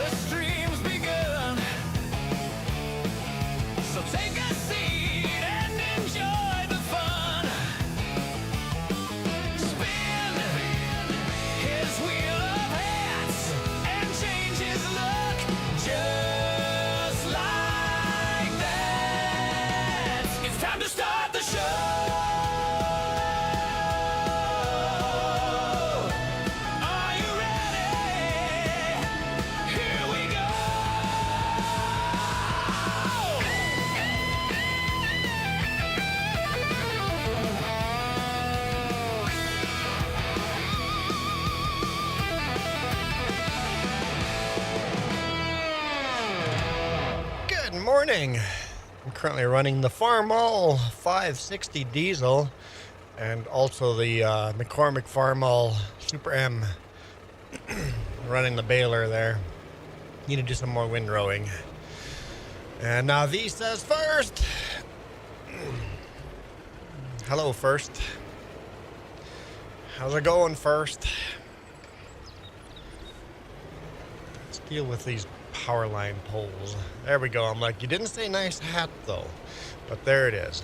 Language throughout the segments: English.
the stream's begun. So take a seat and enjoy the fun. Spin his wheel of hats and change his look just like that. It's time to start the show. Are you ready? Here we go. Good morning. I'm currently running the Farmall 560 diesel and also the McCormick Farmall Super M. Running the baler there. Need to do some more windrowing. And now V says first. Hello, first. How's it going, first? Let's deal with these power line poles. There we go. I'm like, you didn't say nice hat though, but there it is.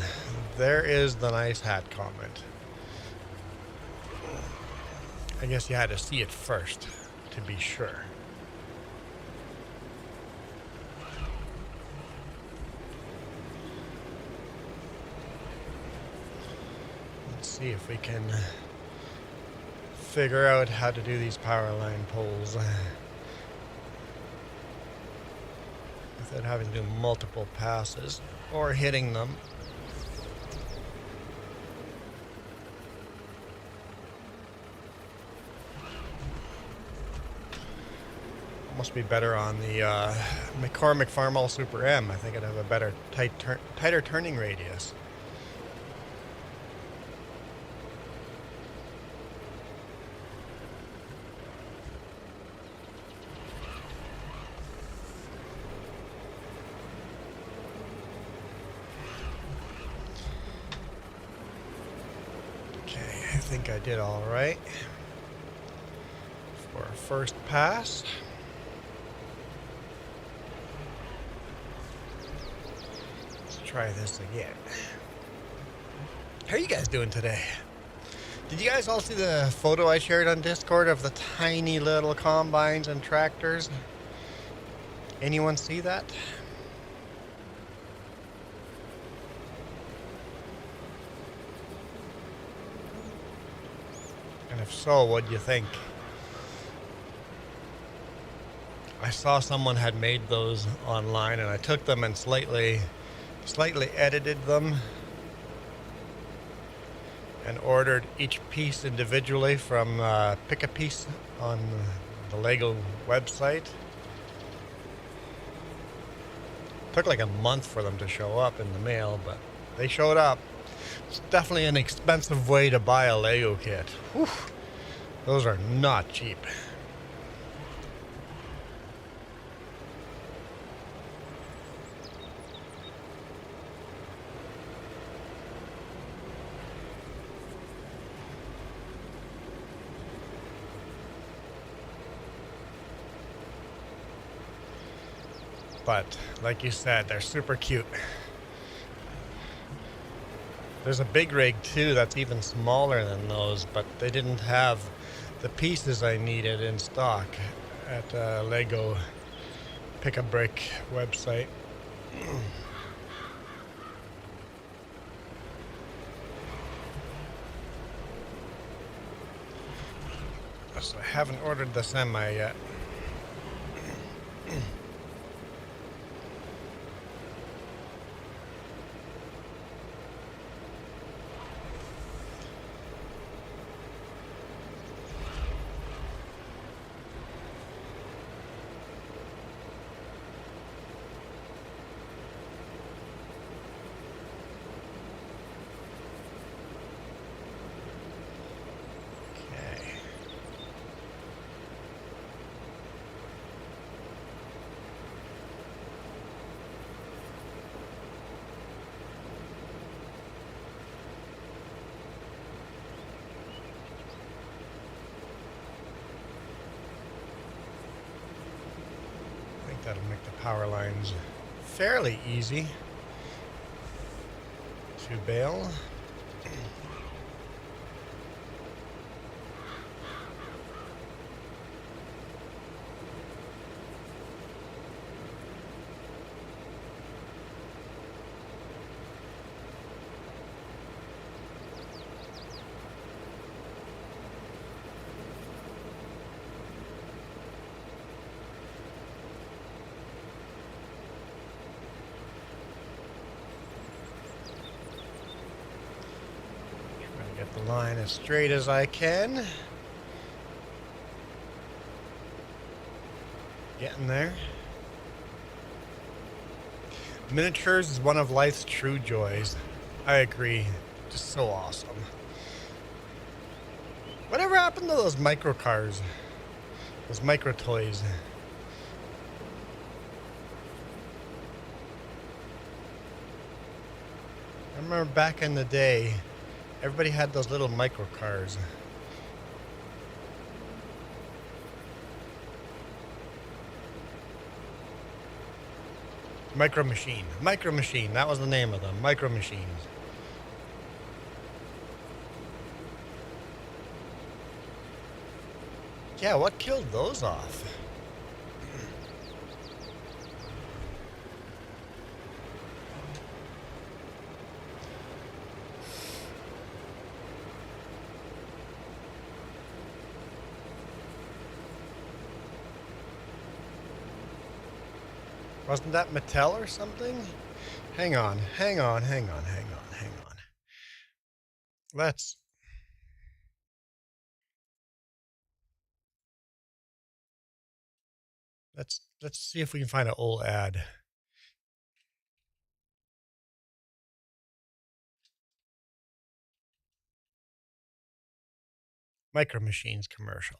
There is the nice hat comment. I guess you had to see it first to be sure. Let's see if we can figure out how to do these power line poles without having to do multiple passes or hitting them. Must be better on the McCormick Farmall Super M. I think it'd have a better tighter turning radius. I think I did all right for a first pass. Let's try this again. How are you guys doing today? Did you guys all see the photo I shared on Discord of the tiny little combines and tractors? Anyone see that? And if so, what'd you think? I saw someone had made those online and I took them and slightly edited them and ordered each piece individually from Pick a Piece on the Lego website. Took like a month for them to show up in the mail, but they showed up. It's definitely an expensive way to buy a Lego kit. Whew. Those are not cheap. But, like you said, they're super cute. There's a big rig too that's even smaller than those, but they didn't have the pieces I needed in stock at Lego Pick-a-Brick website. So I haven't ordered the semi yet. that'll make the power lines fairly easy to bail. Get the line as straight as I can. Getting there. Miniatures is one of life's true joys. I agree. Just so awesome. Whatever happened to those micro cars? Those micro toys? I remember back in the day, everybody had those little micro cars. Micro Machine. Micro Machine. That was the name of them. Micro Machines. Yeah, what killed those off? Wasn't that Mattel or something? Hang on. Let's see if we can find an old ad. Micro Machines commercial.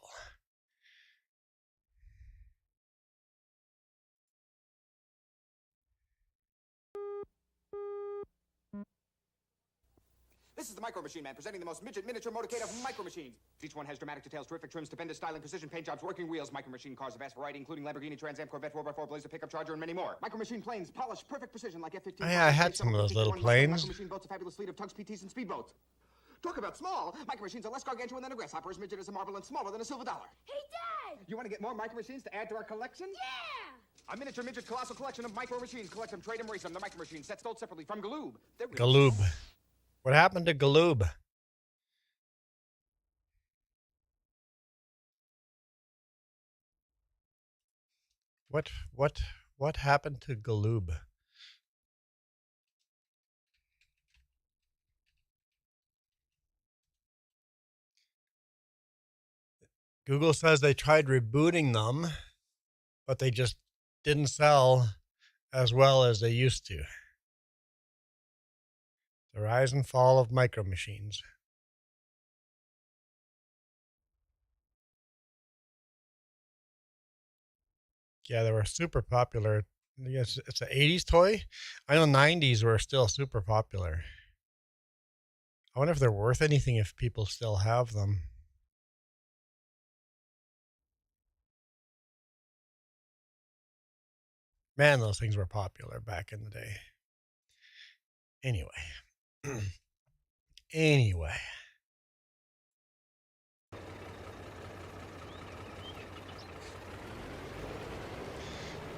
This is the Micro Machine Man, presenting the most midget miniature motorcade of micro machines. Each one has dramatic details, terrific trims, stupendous styling, precision paint jobs, working wheels, micro machine cars of vast variety, including Lamborghini, Trans Am, Corvette, 4x4, Blazer, pickup, Charger, and many more. Micro Machine planes, polished, perfect precision, like F-15. Oh, yeah, I had some of those little planes. Micro Machine boats, a fabulous fleet of tugs, PTs, and speedboats. Talk about small. Micro Machines are less gargantuan than a grasshopper, as midget as a marble, and smaller than a silver dollar. Hey, Dad! You want to get more Micro Machines to add to our collection? Yeah! A miniature midget colossal collection of Micro Machines. Collect them, trade them, race them. The Micro Machines, sets sold separately from Galoob. Galoob. What happened to Galoob? What happened to Galoob? Google says they tried rebooting them, but they just didn't sell as well as they used to. The rise and fall of micro machines. Yeah, they were super popular. Yes, it's an 80s toy. I know 90s were still super popular. I wonder if they're worth anything if people still have them. Man, those things were popular back in the day. Anyway. Anyway.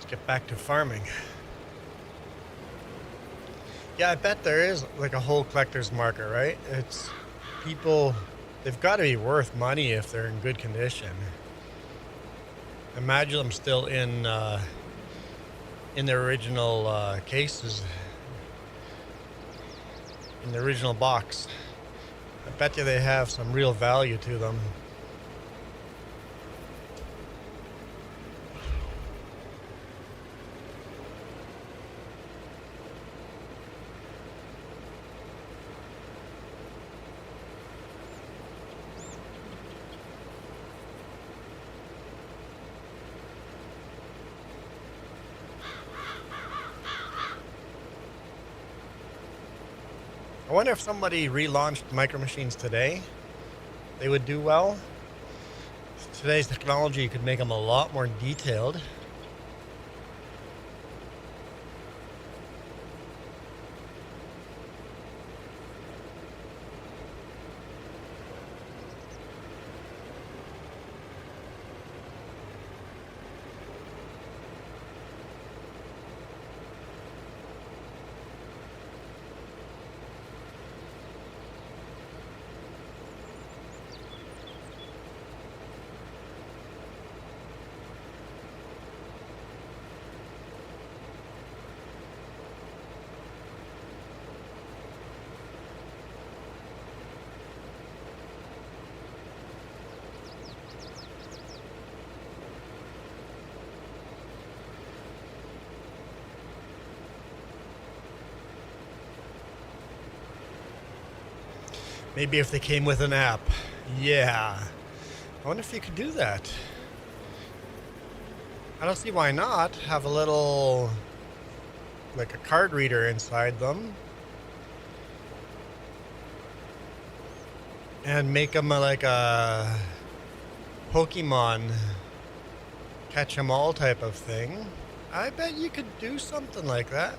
Get back to farming. Yeah, I bet there is like a whole collector's market, right? It's people, they've got to be worth money if they're in good condition. Imagine them still in their original cases, in the original box. I bet you they have some real value to them. I wonder if somebody relaunched Micro Machines today, they would do well. Today's technology could make them a lot more detailed. Maybe if they came with an app. Yeah. I wonder if you could do that. I don't see why not. Have a little, like a card reader inside them. And make them like a Pokemon catch 'em all type of thing. I bet you could do something like that.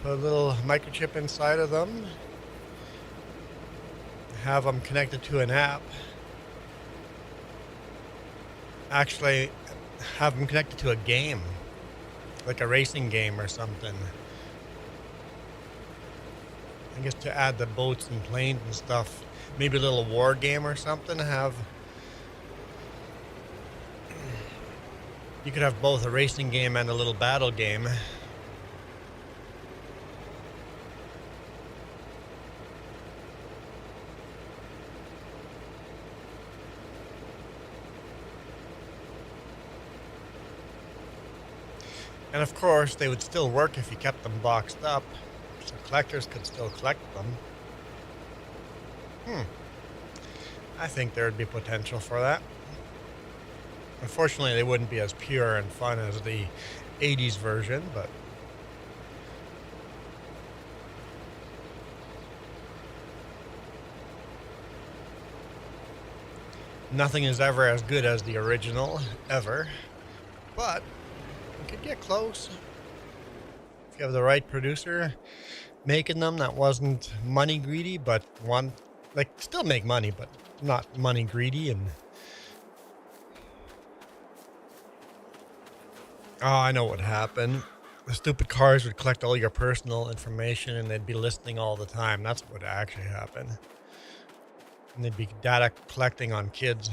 Put a little microchip inside of them. Have them connected to an app. Actually, have them connected to a game. Like a racing game or something. I guess to add the boats and planes and stuff. Maybe a little war game or something. You could have both a racing game and a little battle game. And of course, they would still work if you kept them boxed up. So collectors could still collect them. I think there would be potential for that. Unfortunately, they wouldn't be as pure and fun as the 80s version, but nothing is ever as good as the original, ever. But you could get close. If you have the right producer making them that wasn't money greedy, but still make money, but not money greedy. And oh, I know what happened. The stupid cars would collect all your personal information and they'd be listening all the time. That's what would actually happen. And they'd be data collecting on kids.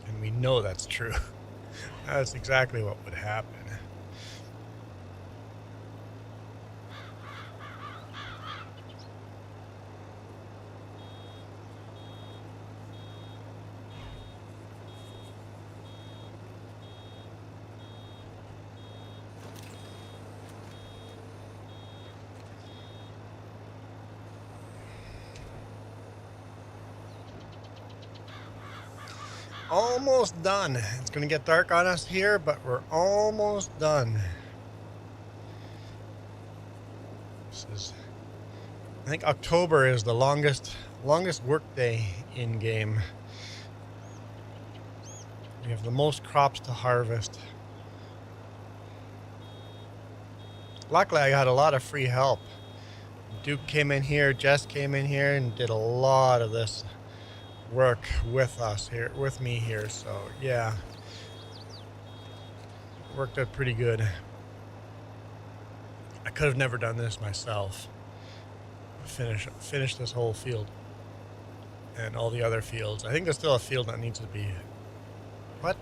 And we know that's true. That's exactly what would happen. Almost done. It's going to get dark on us here, but we're almost done. I think October is the longest work day in game. We have the most crops to harvest. Luckily, I got a lot of free help. Duke came in here, Jess came in here, and did a lot of this work with me here, so yeah, worked out pretty good. I could have never done this myself. Finish this whole field and all the other fields. I think there's still a field that needs to be. What?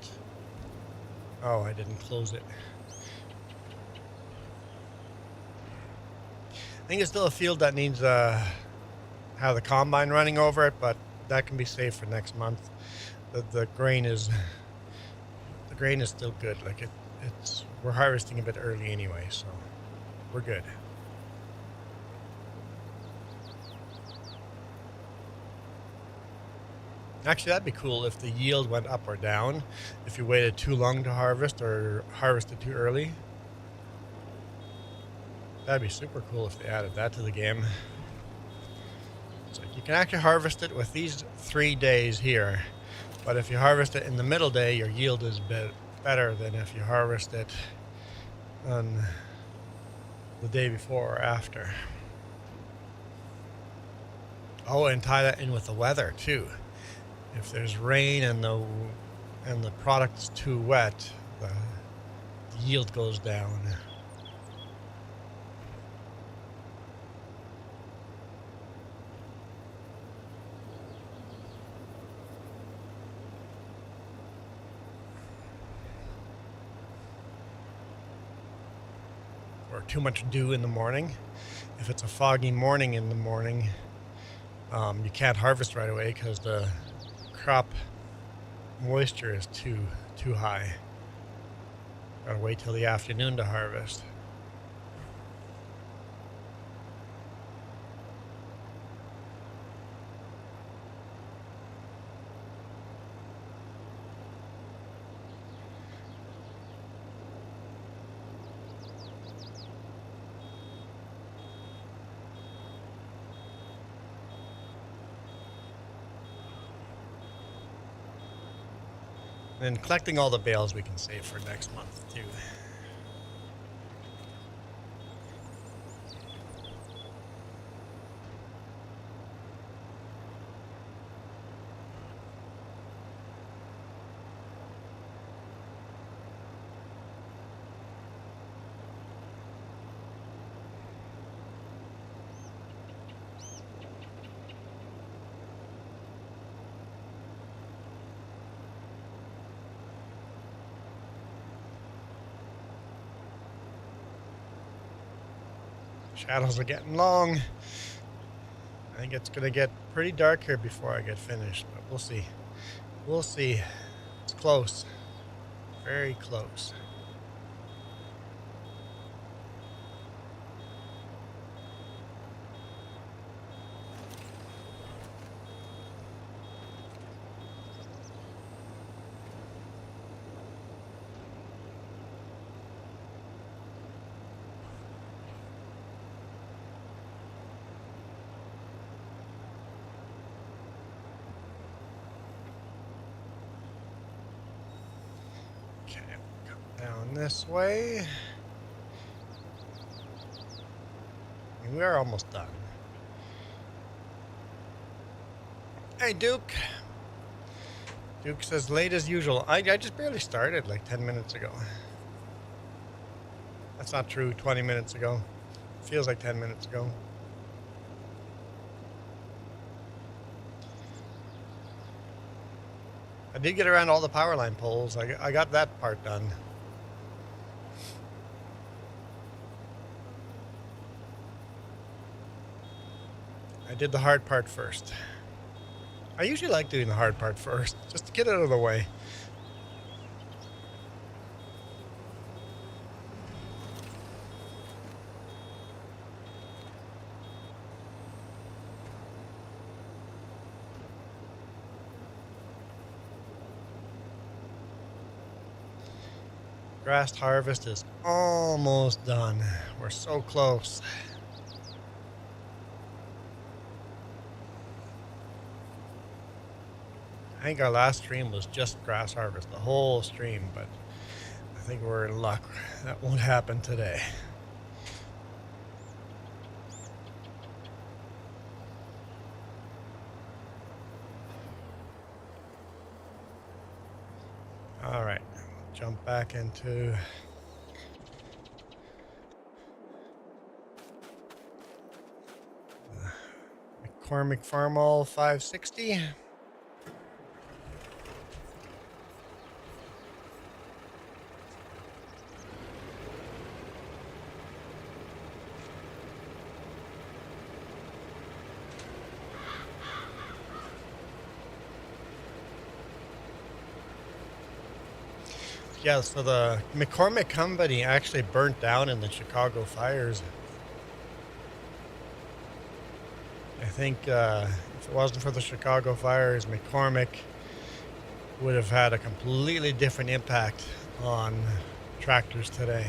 Oh, I didn't close it. I think it's still a field that needs have the combine running over it, but that can be saved for next month. The grain is still good. Like we're harvesting a bit early anyway, so we're good. Actually, that'd be cool if the yield went up or down if you waited too long to harvest or harvested too early. That'd be super cool if they added that to the game. So you can actually harvest it with these 3 days here, but if you harvest it in the middle day, your yield is a bit better than if you harvest it on the day before or after. Oh, and tie that in with the weather too. If there's rain and the product's too wet, the yield goes down. Or too much dew in the morning. If it's a foggy morning in the morning, you can't harvest right away because the crop moisture is too high. Gotta wait till the afternoon to harvest. And collecting all the bales we can save for next month too. Shadows are getting long. I think it's gonna get pretty dark here before I get finished, but we'll see. We'll see. It's close. Very close. Okay, come down this way. And we're almost done. Hey, Duke. Duke says late as usual. I just barely started like 10 minutes ago. That's not true. 20 minutes ago. Feels like 10 minutes ago. I did get around all the power line poles. I got that part done. I did the hard part first. I usually like doing the hard part first, just to get it out of the way. Grass harvest is almost done. We're so close. I think our last stream was just grass harvest, the whole stream, but I think we're in luck. That won't happen today. All right, jump back into McCormick Farmall 560. Yeah, so the McCormick company actually burnt down in the Chicago fires. I think if it wasn't for the Chicago fires, McCormick would have had a completely different impact on tractors today.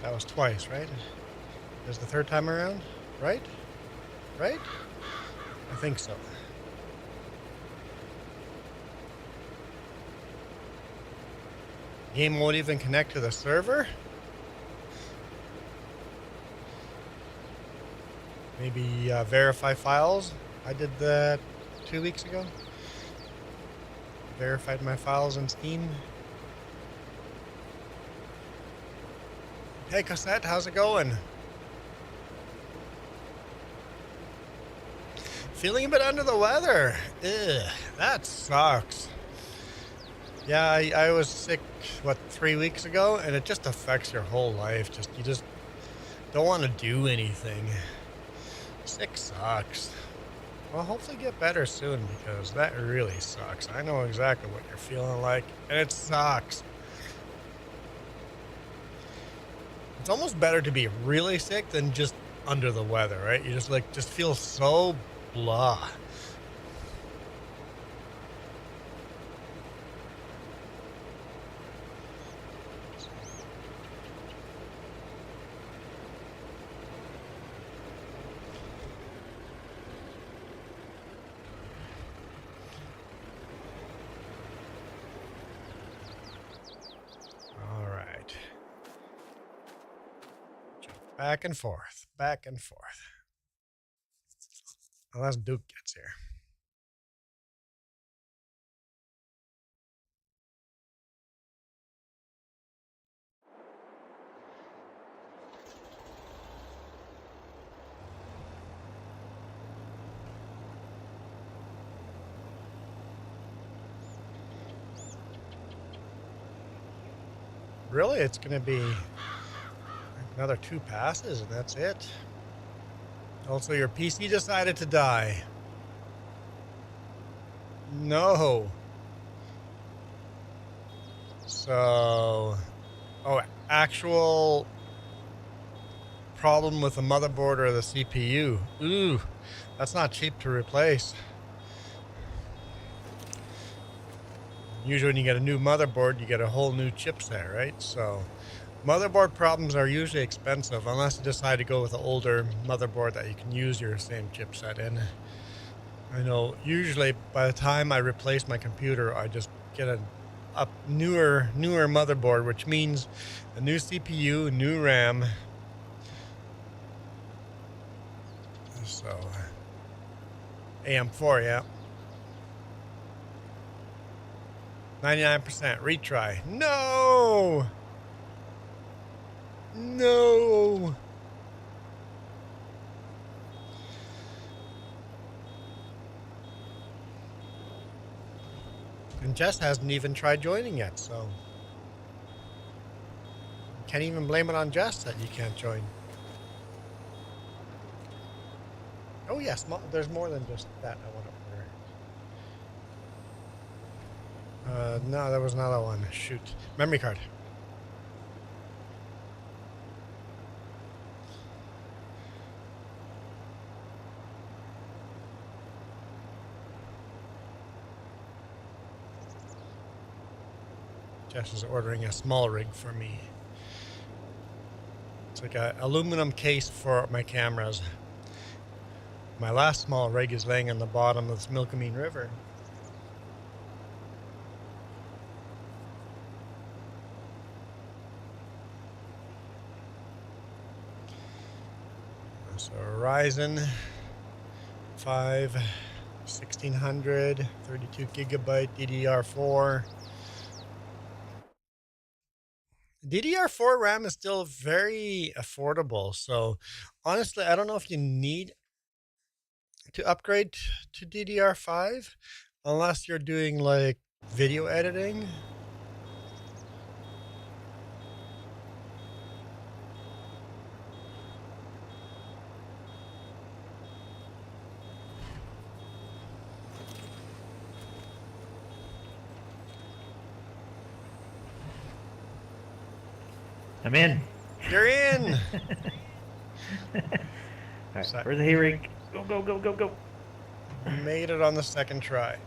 That was twice, right? Is the third time around? Right? Right? I think so. Game won't even connect to the server? Maybe verify files. I did that 2 weeks ago. Verified my files in Steam. Hey, Cassette, how's it going? Feeling a bit under the weather. Ugh, that sucks. Yeah, I was sick, 3 weeks ago, and it just affects your whole life. You just don't want to do anything. Sick sucks. Well, hopefully get better soon, because that really sucks. I know exactly what you're feeling like, and it sucks. It's almost better to be really sick than just under the weather, right? You just feel so blah. All right. Back and forth, back and forth. Unless Duke gets here. Really, it's going to be another 2 passes, and that's it. Also, your PC decided to die. No. So, actual problem with the motherboard or the CPU. Ooh, that's not cheap to replace. Usually when you get a new motherboard, you get a whole new chipset, right? So motherboard problems are usually expensive unless you decide to go with an older motherboard that you can use your same chipset in. I know usually by the time I replace my computer, I just get a newer motherboard, which means a new CPU, new RAM. So AM4, yeah. 99% retry. No! No! And Jess hasn't even tried joining yet, so can't even blame it on Jess that you can't join. Oh yes, there's more than just that I want to order. No, there was another one. Shoot. Memory card. Jess is ordering a small rig for me. It's like an aluminum case for my cameras. My last small rig is laying on the bottom of this Milkameen River. So Ryzen 5 1600 32 gigabyte DDR4. DDR4 RAM is still very affordable, so honestly I don't know if you need to upgrade to DDR5 unless you're doing like video editing. I'm in. You're in. All right, where's the hay rig? Go, go, go, go, go. Made it on the second try.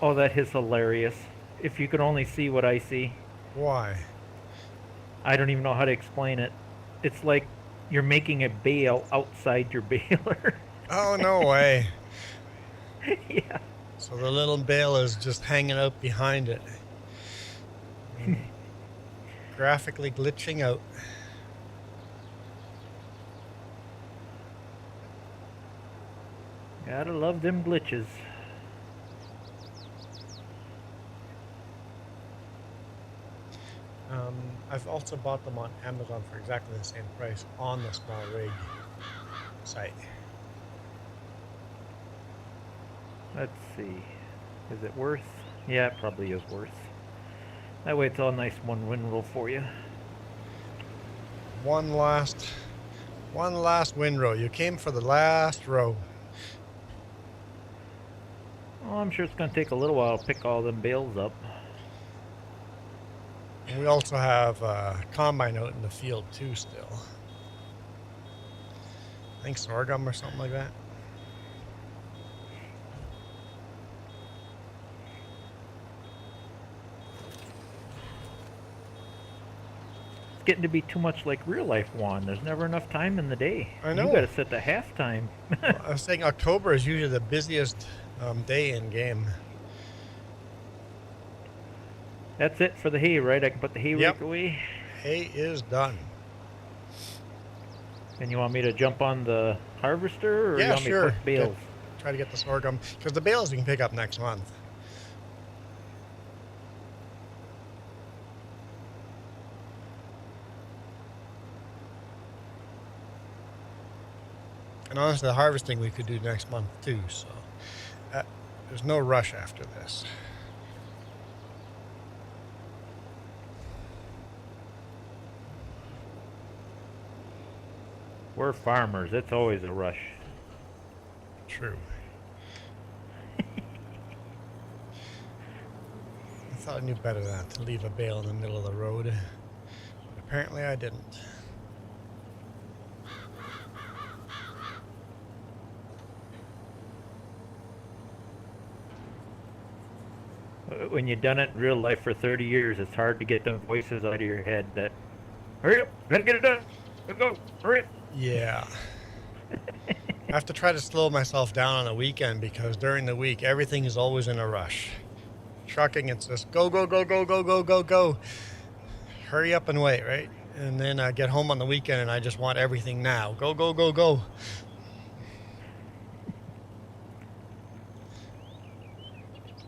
Oh, that is hilarious. If you could only see what I see. Why? I don't even know how to explain it. It's like you're making a bale outside your baler. Oh, no way. Yeah. So the little bale is just hanging out behind it. Graphically glitching out. Gotta love them glitches. I've also bought them on Amazon for exactly the same price on the small rig site. Let's see. Is it worth? Yeah, it probably is worth. That way it's all nice one windrow for you. One last windrow. You came for the last row. Oh, I'm sure it's going to take a little while to pick all them bales up. And we also have a combine out in the field too still. I think sorghum or something like that. It's getting to be too much like real life, Juan. There's never enough time in the day. I know. You got to set the half time. I was saying October is usually the busiest day in game. That's it for the hay, right? I can put the hay rake away. Hay is done. And you want me to jump on the harvester, or you want me to put bales? Try to get the sorghum, because the bales you can pick up next month. And honestly, the harvesting we could do next month too, so there's no rush after this. We're farmers. It's always a rush. True. I thought I knew better than that, to leave a bale in the middle of the road. But apparently I didn't. When you've done it in real life for 30 years, it's hard to get them voices out of your head that, hurry up, gotta get it done, let's go, hurry up. Yeah. I have to try to slow myself down on a weekend, because during the week, everything is always in a rush. Trucking, it's just go, go, go, go, go, go, go, go. Hurry up and wait, right? And then I get home on the weekend and I just want everything now. Go, go, go, go.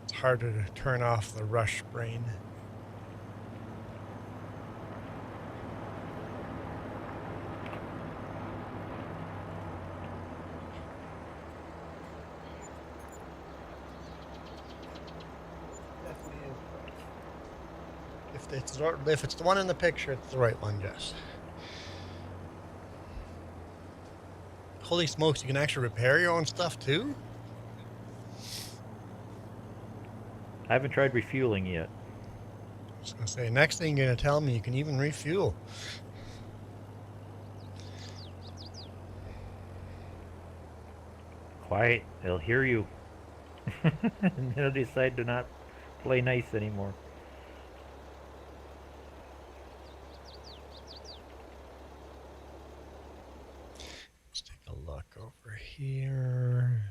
It's harder to turn off the rush brain. If it's the one in the picture, it's the right one, Jess. Holy smokes, you can actually repair your own stuff too? I haven't tried refueling yet. I was going to say, next thing you're going to tell me, you can even refuel. Quiet, they'll hear you. And they'll decide to not play nice anymore. Let's take a look over here.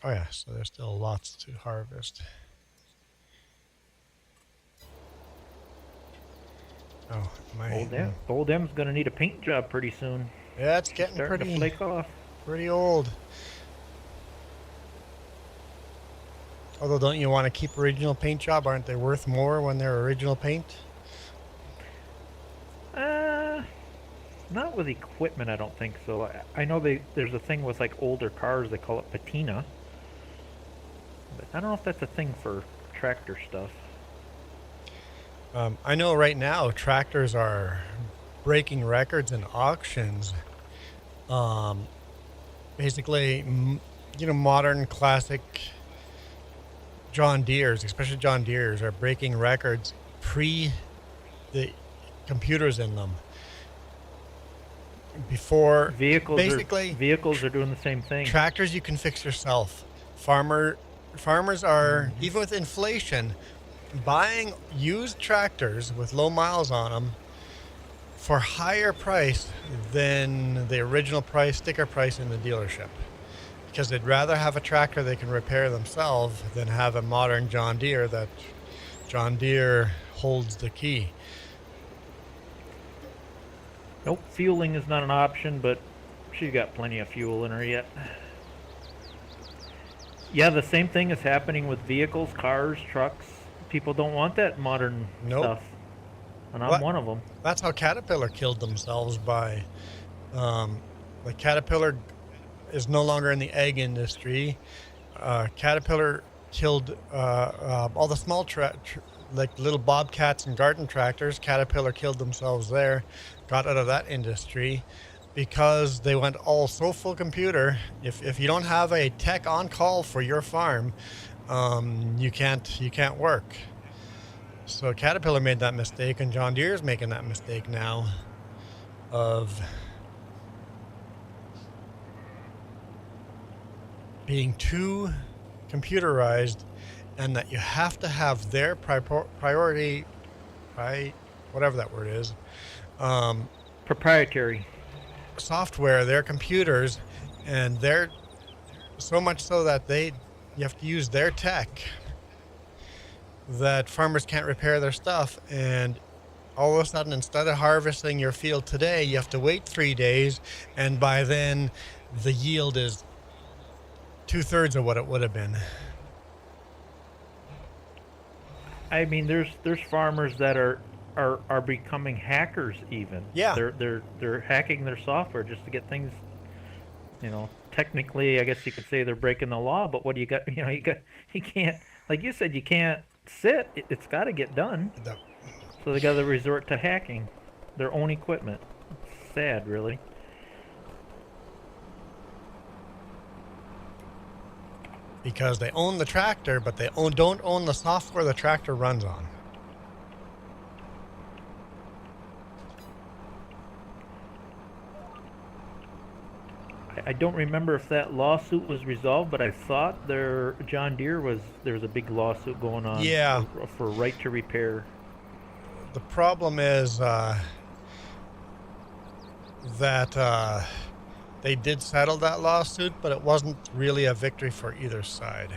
Oh yeah, so there's still lots to harvest. Oh, my Old M's gonna need a paint job pretty soon. Yeah, it's getting starting to flake off. Pretty old. Although, don't you want to keep original paint job? Aren't they worth more when they're original paint? Not with equipment, I don't think so. I know there's a thing with like older cars, they call it patina. But I don't know if that's a thing for tractor stuff. I know right now tractors are breaking records in auctions. Basically, modern classic John Deeres, especially John Deeres, are breaking records pre the computers in them. before Vehicles basically are doing the same thing. tractors you can fix yourself. Farmers are, even with inflation, buying used tractors with low miles on them for higher price than the original price, sticker price in the dealership. Because they'd rather have a tractor they can repair themselves than have a modern John Deere that John Deere holds the key. Nope, fueling is not an option, but she's got plenty of fuel in her yet. Yeah, the same thing is happening with vehicles, cars, trucks. People don't want that modern stuff. And I'm one of them. That's how Caterpillar killed themselves by, like Caterpillar is no longer in the egg industry. Caterpillar killed all the small like little bobcats and garden tractors. Caterpillar killed themselves there, got out of that industry because they went all so full computer. If you don't have a tech on call for your farm, you can't work. So Caterpillar made that mistake, and John Deere is making that mistake now of being too computerized, and that you have to have their priority, whatever that word is, proprietary software, their computers, and they're so much so that you have to use their tech, that farmers can't repair their stuff. And all of a sudden, instead of harvesting your field today, you have to wait 3 days, and by then the yield is 2/3 of what it would have been. I mean, there's farmers that are becoming hackers even. Yeah. They're hacking their software just to get things, technically I guess you could say they're breaking the law, but what do you got, you can't, like you said, you can't sit, it's got to get done. So they got to resort to hacking their own equipment. It's sad, really. Because they own the tractor, but they don't own the software the tractor runs on. I don't remember if that lawsuit was resolved, but I thought John Deere there's a big lawsuit going on. Yeah. For right to repair. The problem is that they did settle that lawsuit, but it wasn't really a victory for either side.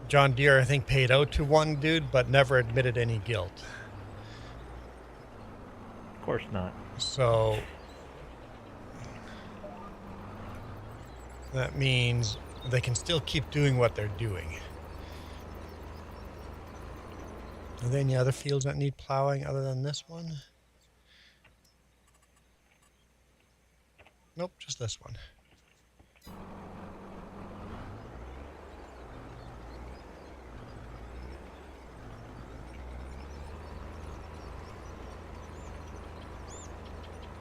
John Deere, I think, paid out to one dude, but never admitted any guilt. Of course not. So that means they can still keep doing what they're doing. Are there any other fields that need plowing other than this one? Nope, just this one.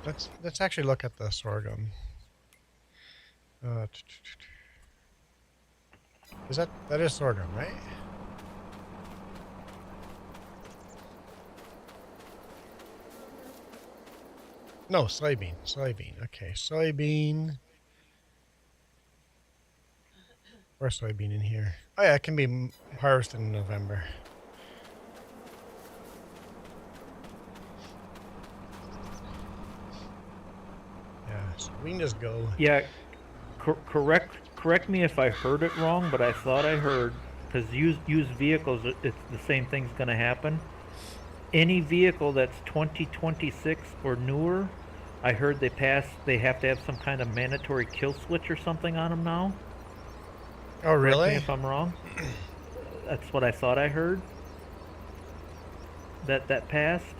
Let's actually look at the sorghum. That is sorghum, right? No, soybean. Okay, soybean. Where's soybean in here? Oh yeah, it can be harvested in November. Yeah, so we can just go. Yeah, correct me if I heard it wrong, but I thought I heard, because used vehicles, it's the same thing's going to happen. Any vehicle that's 2026 or newer, I heard they have to have some kind of mandatory kill switch or something on them now. Oh, really? Correct me if I'm wrong. That's what I thought I heard. That passed.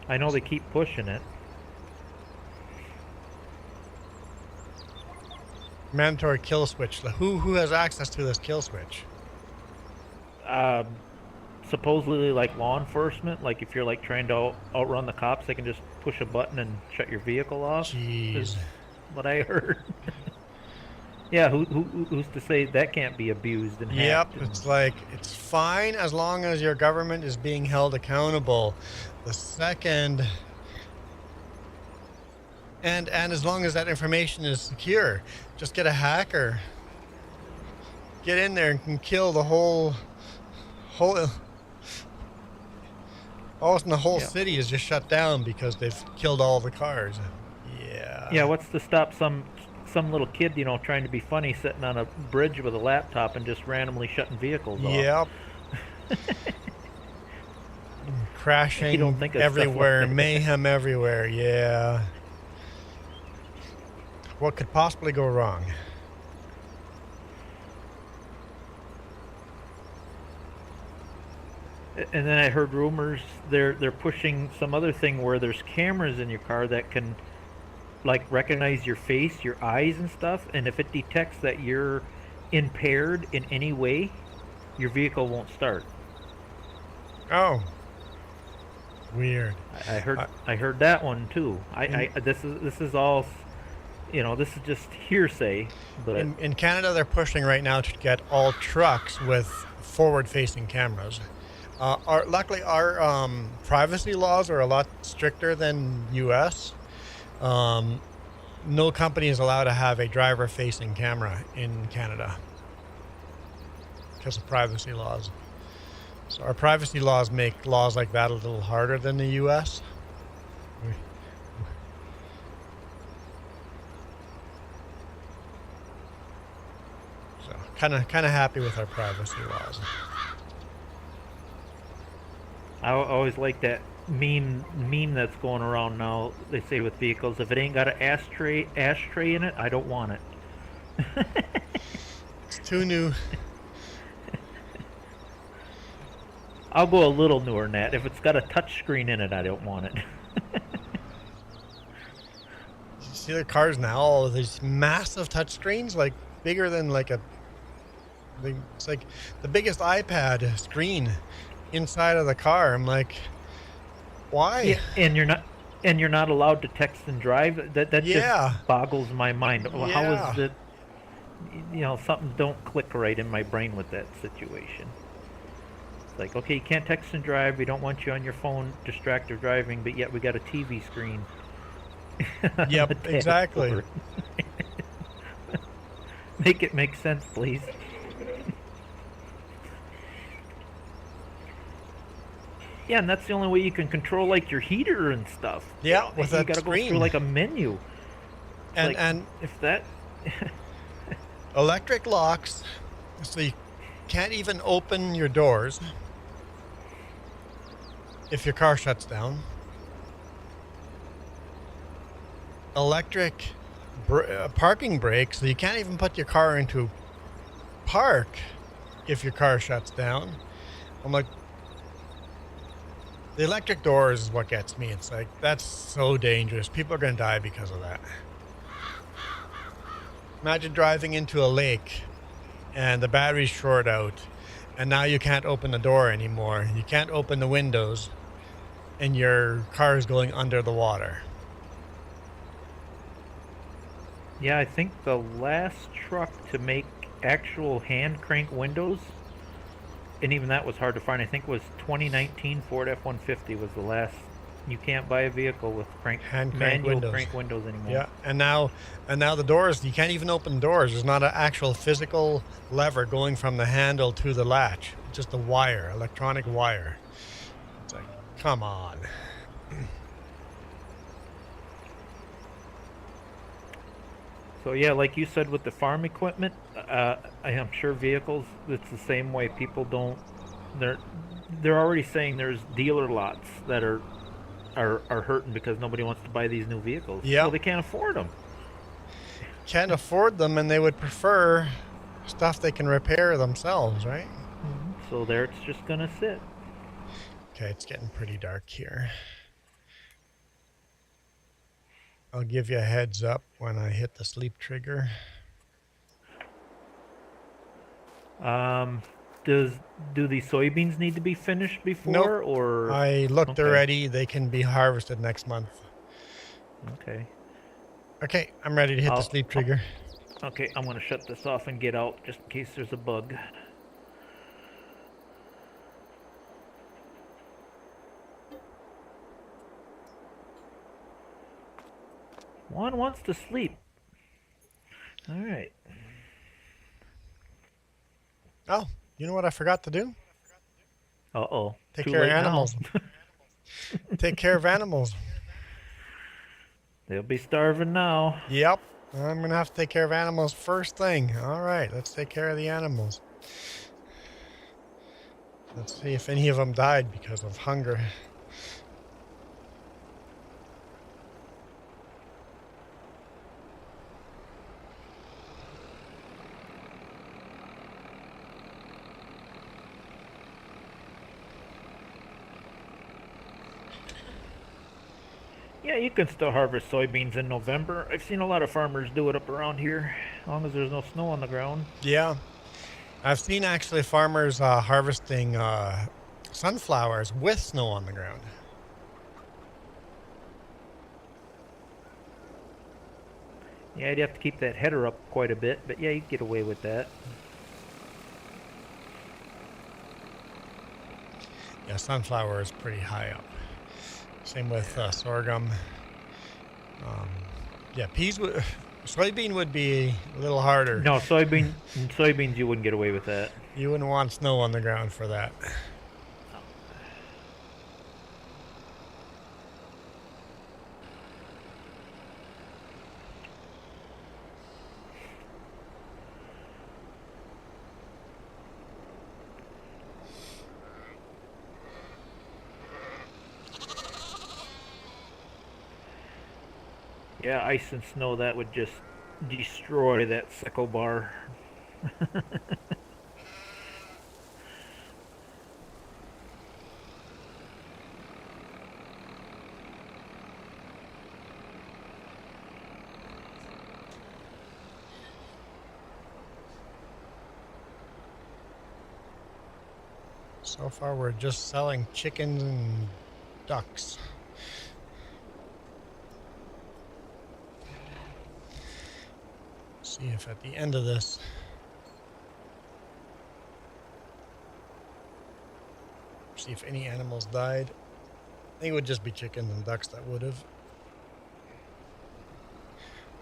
I know they keep pushing it. Mandatory kill switch. Who has access to this kill switch? Supposedly like law enforcement, like if you're like trying to outrun the cops, they can just push a button and shut your vehicle off. Jeez. Is what I heard. Yeah, who's to say that can't be abused and Yep, hacked? And, it's like it's fine as long as your government is being held accountable. The second, and as long as that information is secure, just get a hacker, get in there and can kill the whole, all of a sudden the whole yeah. city is just shut down because they've killed all the cars. Yeah, what's to stop some little kid, trying to be funny, sitting on a bridge with a laptop and just randomly shutting vehicles off? Yep. Crashing You don't think of stuff like everywhere, that. mayhem everywhere. Yeah. What could possibly go wrong? And then I heard rumors they're pushing some other thing where there's cameras in your car that can like recognize your face, your eyes and stuff, and if it detects that you're impaired in any way, your vehicle won't start. Oh. Weird. I heard that one too. This is all, this is just hearsay, but In Canada, they're pushing right now to get all trucks with forward-facing cameras. Luckily, our privacy laws are a lot stricter than U.S. No company is allowed to have a driver-facing camera in Canada because of privacy laws. So our privacy laws make laws like that a little harder than the U.S. So kind of happy with our privacy laws. I always like that meme that's going around now. They say with vehicles, if it ain't got an ashtray in it, I don't want it. It's too new. I'll go a little newer than that. If it's got a touch screen in it, I don't want it. You see the cars now, all of these massive touchscreens, like bigger than it's like the biggest iPad screen inside of the car. I'm like, why? Yeah, and you're not allowed to text and drive. That just boggles my mind. Well, how is it? Something don't click right in my brain with that situation. It's like, okay, you can't text and drive. We don't want you on your phone distracted driving, but yet we got a TV screen. Yep, exactly. Make it make sense, please. Yeah, and that's the only way you can control like your heater and stuff. Yeah, with that you gotta screen. go through like a menu. And if that electric locks, so you can't even open your doors if your car shuts down. Electric parking brakes, so you can't even put your car into park if your car shuts down. I'm like, the electric doors is what gets me. It's like, that's so dangerous. People are going to die because of that. Imagine driving into a lake and the battery's short out and now you can't open the door anymore. You can't open the windows and your car is going under the water. Yeah, I think the last truck to make actual hand crank windows, and even that was hard to find, I think it was 2019 Ford F-150 was the last. You can't buy a vehicle with manual crank windows anymore. Yeah, and now the doors, you can't even open doors. There's not an actual physical lever going from the handle to the latch. It's just a wire, electronic wire. It's like, come on. So yeah, like you said with the farm equipment, I am sure vehicles, it's the same way. People don't, they're already saying there's dealer lots that are hurting because nobody wants to buy these new vehicles. Yeah. Well, they can't afford them. Can't afford them, and they would prefer stuff they can repair themselves, right? Mm-hmm. So there it's just gonna sit. Okay, it's getting pretty dark here. I'll give you a heads up when I hit the sleep trigger. Do these soybeans need to be finished before? Nope. Or I looked okay. already. They can be harvested next month. Okay. Okay, I'm ready to hit the sleep trigger. Okay, I'm gonna shut this off and get out just in case there's a bug. Juan wants to sleep. All right. Oh, you know what I forgot to do? Uh-oh. Take Too care of late now. animals. Take care of animals. They'll be starving now. Yep. I'm going to have to take care of animals first thing. All right, let's take care of the animals. Let's see if any of them died because of hunger. Yeah, you can still harvest soybeans in November. I've seen a lot of farmers do it up around here, as long as there's no snow on the ground. Yeah. I've seen actually farmers harvesting sunflowers with snow on the ground. Yeah, you'd have to keep that header up quite a bit, but yeah, you get away with that. Yeah, sunflower is pretty high up. Same with sorghum. Yeah, soybean would be a little harder. No, soybeans you wouldn't get away with that. You wouldn't want snow on the ground for that. Yeah, ice and snow, that would just destroy that sickle bar. So far, we're just selling chickens and ducks. See if at the end of this, see if any animals died. I think it would just be chickens and ducks that would have.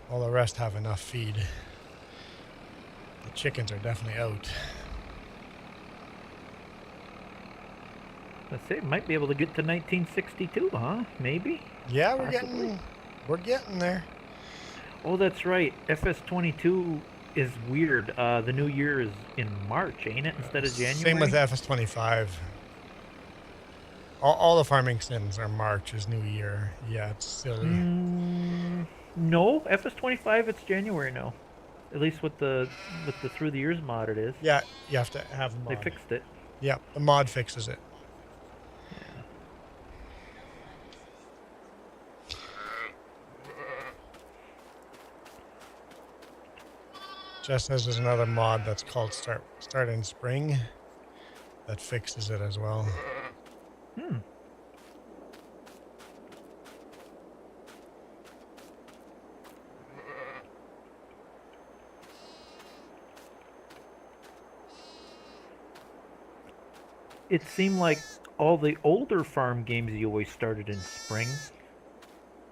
All the rest have enough feed. The chickens are definitely out. Let's say it might be able to get to 1962, huh? Maybe? Yeah, Possibly. we're getting there. Oh, that's right. FS22 is weird. The new year is in March, ain't it? Instead of January? Same with FS25. All the farming sims are March is New Year. Yeah, it's silly. No, FS25 it's January now. At least with the through the years mod it is. Yeah, you have to have mod. They fixed it. Yeah, the mod fixes it. Just as there's another mod that's called Start in Spring that fixes it as well. It seemed like all the older farm games you always started in spring.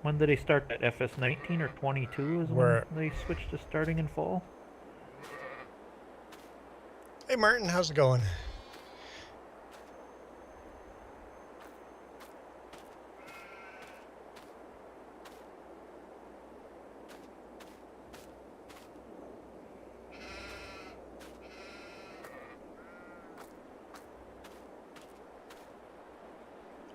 When did they start that? FS19 or 22 is when they switched to starting in fall? Hey Martin, how's it going?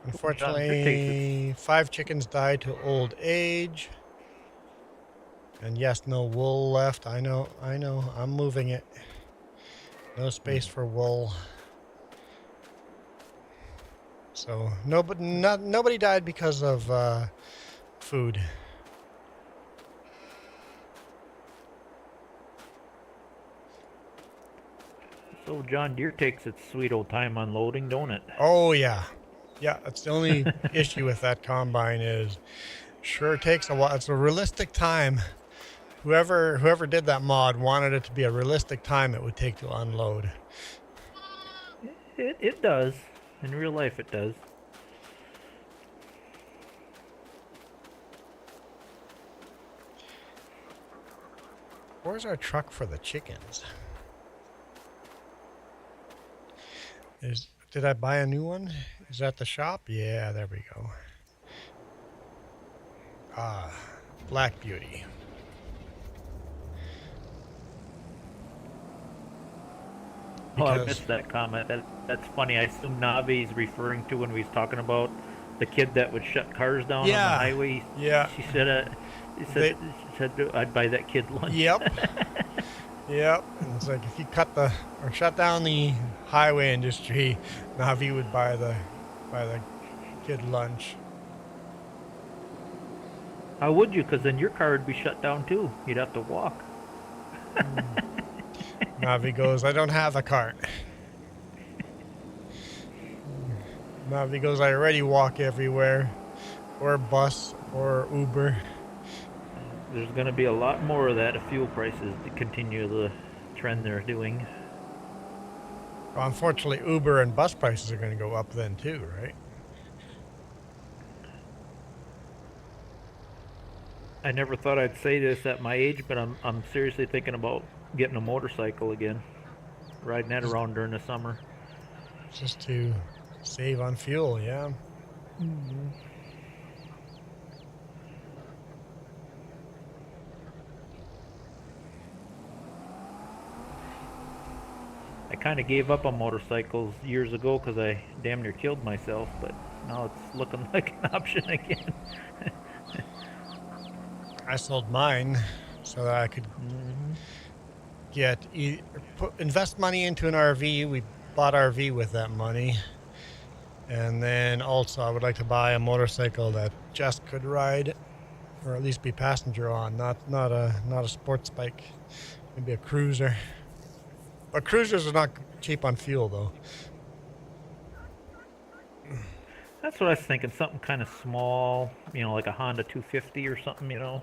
Unfortunately, 5 chickens died to old age. And yes, no wool left. I know. I'm moving it. No space for wool. So nobody died because of food. So John Deere takes its sweet old time unloading, don't it? Oh yeah. Yeah, that's the only issue with that combine is sure takes a while. It's a realistic time whoever did that mod wanted it to be a realistic time it would take to unload. It does. In real life, it does. Where's our truck for the chickens? Did I buy a new one? Is that the shop? Yeah, there we go. Ah, Black Beauty. Oh, I Because- missed that comment. That's funny. I assume Navi's referring to when we was talking about the kid that would shut cars down on the Yeah. highway. Yeah. She said, she said I'd buy that kid lunch. Yep. Yep. And it's like if you or shut down the highway industry, Navi would buy the kid lunch. How would you? Because then your car would be shut down too. You'd have to walk. Navi goes, I don't have a cart. Navi goes, I already walk everywhere. Or bus or Uber. There's going to be a lot more of that if fuel prices continue the trend they're doing. Well, unfortunately, Uber and bus prices are going to go up then too, right? I never thought I'd say this at my age, but I'm seriously thinking about getting a motorcycle again. Riding that around during the summer. Just to save on fuel, yeah. Mm-hmm. I kind of gave up on motorcycles years ago because I damn near killed myself, but now it's looking like an option again. I sold mine so that I could invest money into an RV. We bought RV with that money. And then also I would like to buy a motorcycle that Jess could ride, or at least be passenger on, not a sports bike. Maybe a cruiser. But cruisers are not cheap on fuel though. That's what I was thinking, something kind of small, like a Honda 250 or something, or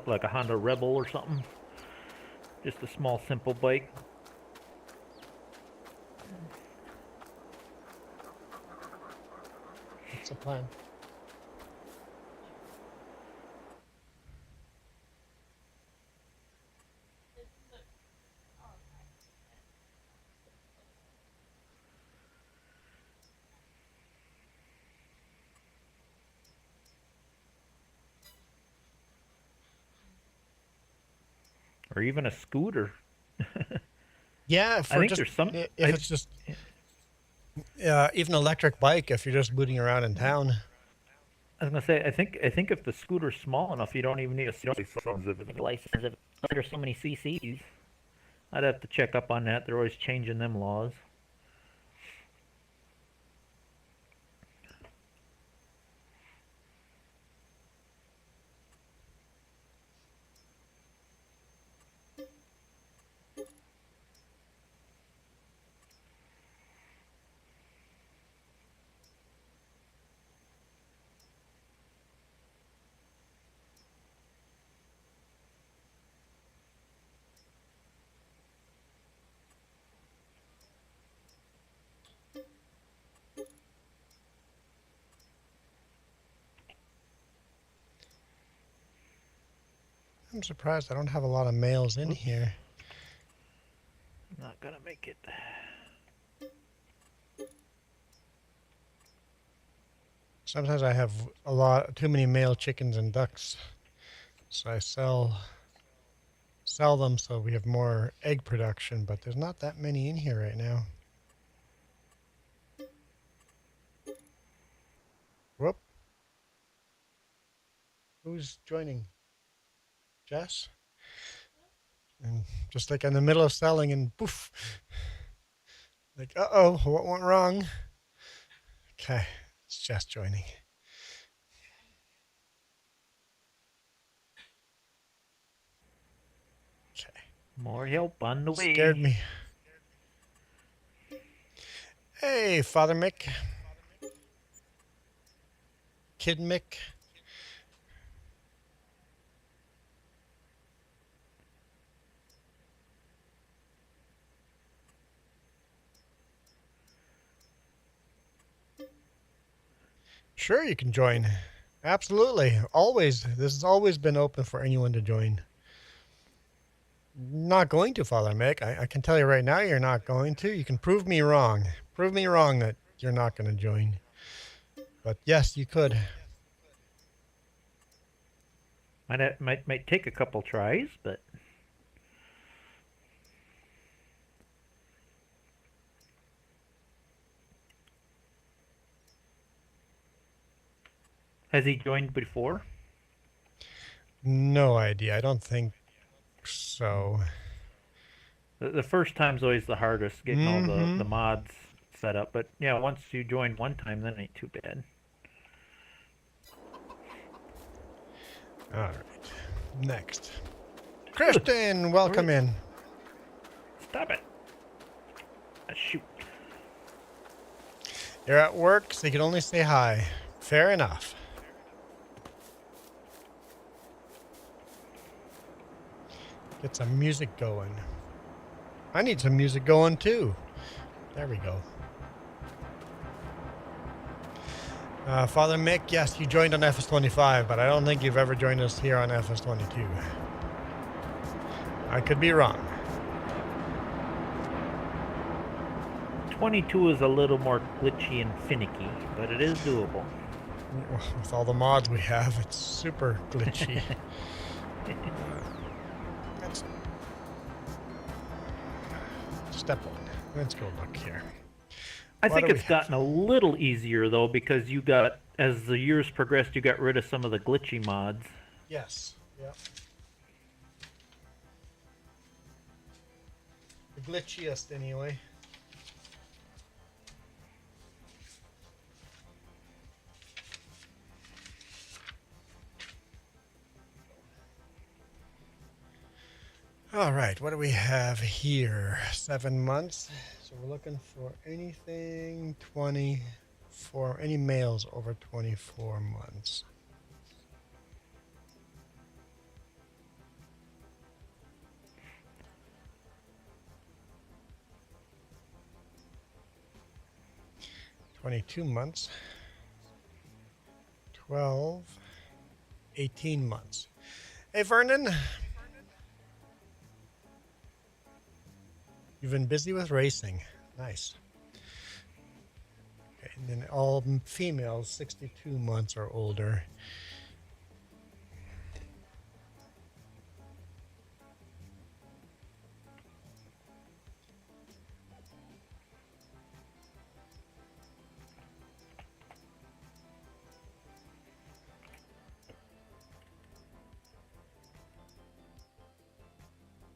like a Honda Rebel or something. Just a small, simple bike. What's the plan? Or even a scooter. Yeah, I think there's some. If it's just even electric bike, if you're just booting around in town. I was gonna say, I think if the scooter's small enough, you don't even need a license. If there's so many CCs, I'd have to check up on that. They're always changing them laws. I'm surprised I don't have a lot of males in here. Not gonna make it. Sometimes I have too many male chickens and ducks, so I sell them so we have more egg production. But there's not that many in here right now. Whoop! Who's joining? Jess? And just like in the middle of selling, and poof! Like, uh-oh, what went wrong? Okay, it's Jess joining. Okay. More help on the way. Scared me. Hey, Father Mick. Kid Mick. Sure, you can join. Absolutely. Always. This has always been open for anyone to join. Not going to, Father Mick. I can tell you right now you're not going to. You can prove me wrong. Prove me wrong that you're not going to join. But yes, you could. Might take a couple tries, but has he joined before? No idea. I don't think so. The first time's always the hardest, getting all the mods set up. But yeah, once you join one time, then it ain't too bad. All right. Next. Kristen, welcome in. Stop it. Shoot. You're at work, so you can only say hi. Fair enough. Get some music going. I need some music going too. There we go. Father Mick, yes, you joined on FS25, but I don't think you've ever joined us here on FS22. I could be wrong. 22 is a little more glitchy and finicky, but it is doable. With all the mods we have, it's super glitchy. Let's step one. Let's go look here. I think it's gotten a little easier though, because you got, as the years progressed, you got rid of some of the glitchy mods. Yes. Yep. The glitchiest, anyway. All right, what do we have here? 7 months. So we're looking for anything 24, any males over 24 months. $22 months. 12, 18 months. Hey, Vernon. You've been busy with racing. Nice. Okay, and then all females 62 months or older.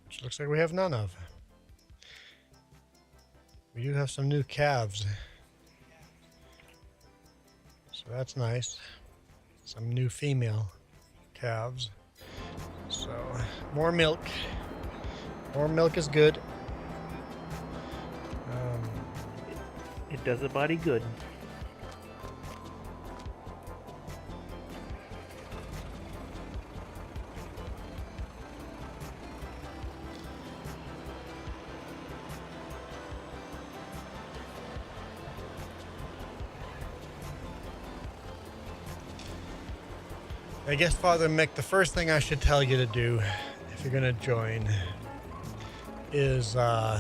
Which looks like we have none of. We do have some new calves. So that's nice. Some new female calves. So more milk. More milk is good. It does a body good. I guess, Father Mick, the first thing I should tell you to do if you're going to join is go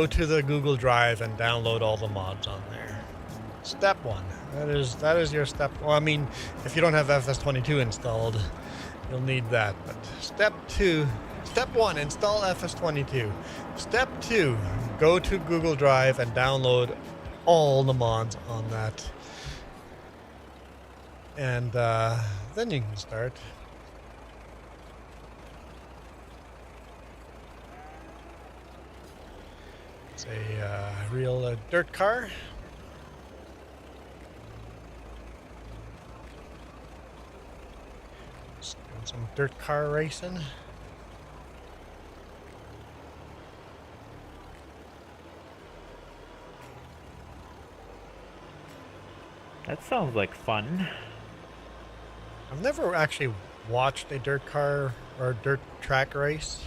to the Google Drive and download all the mods on there. Step one. That is your step. Well, I mean, if you don't have FS22 installed, you'll need that. But step one, install FS22. Step two, go to Google Drive and download all the mods on that. And then you can start. It's a real dirt car. Just doing some dirt car racing. That sounds like fun. I've never actually watched a dirt car or dirt track race.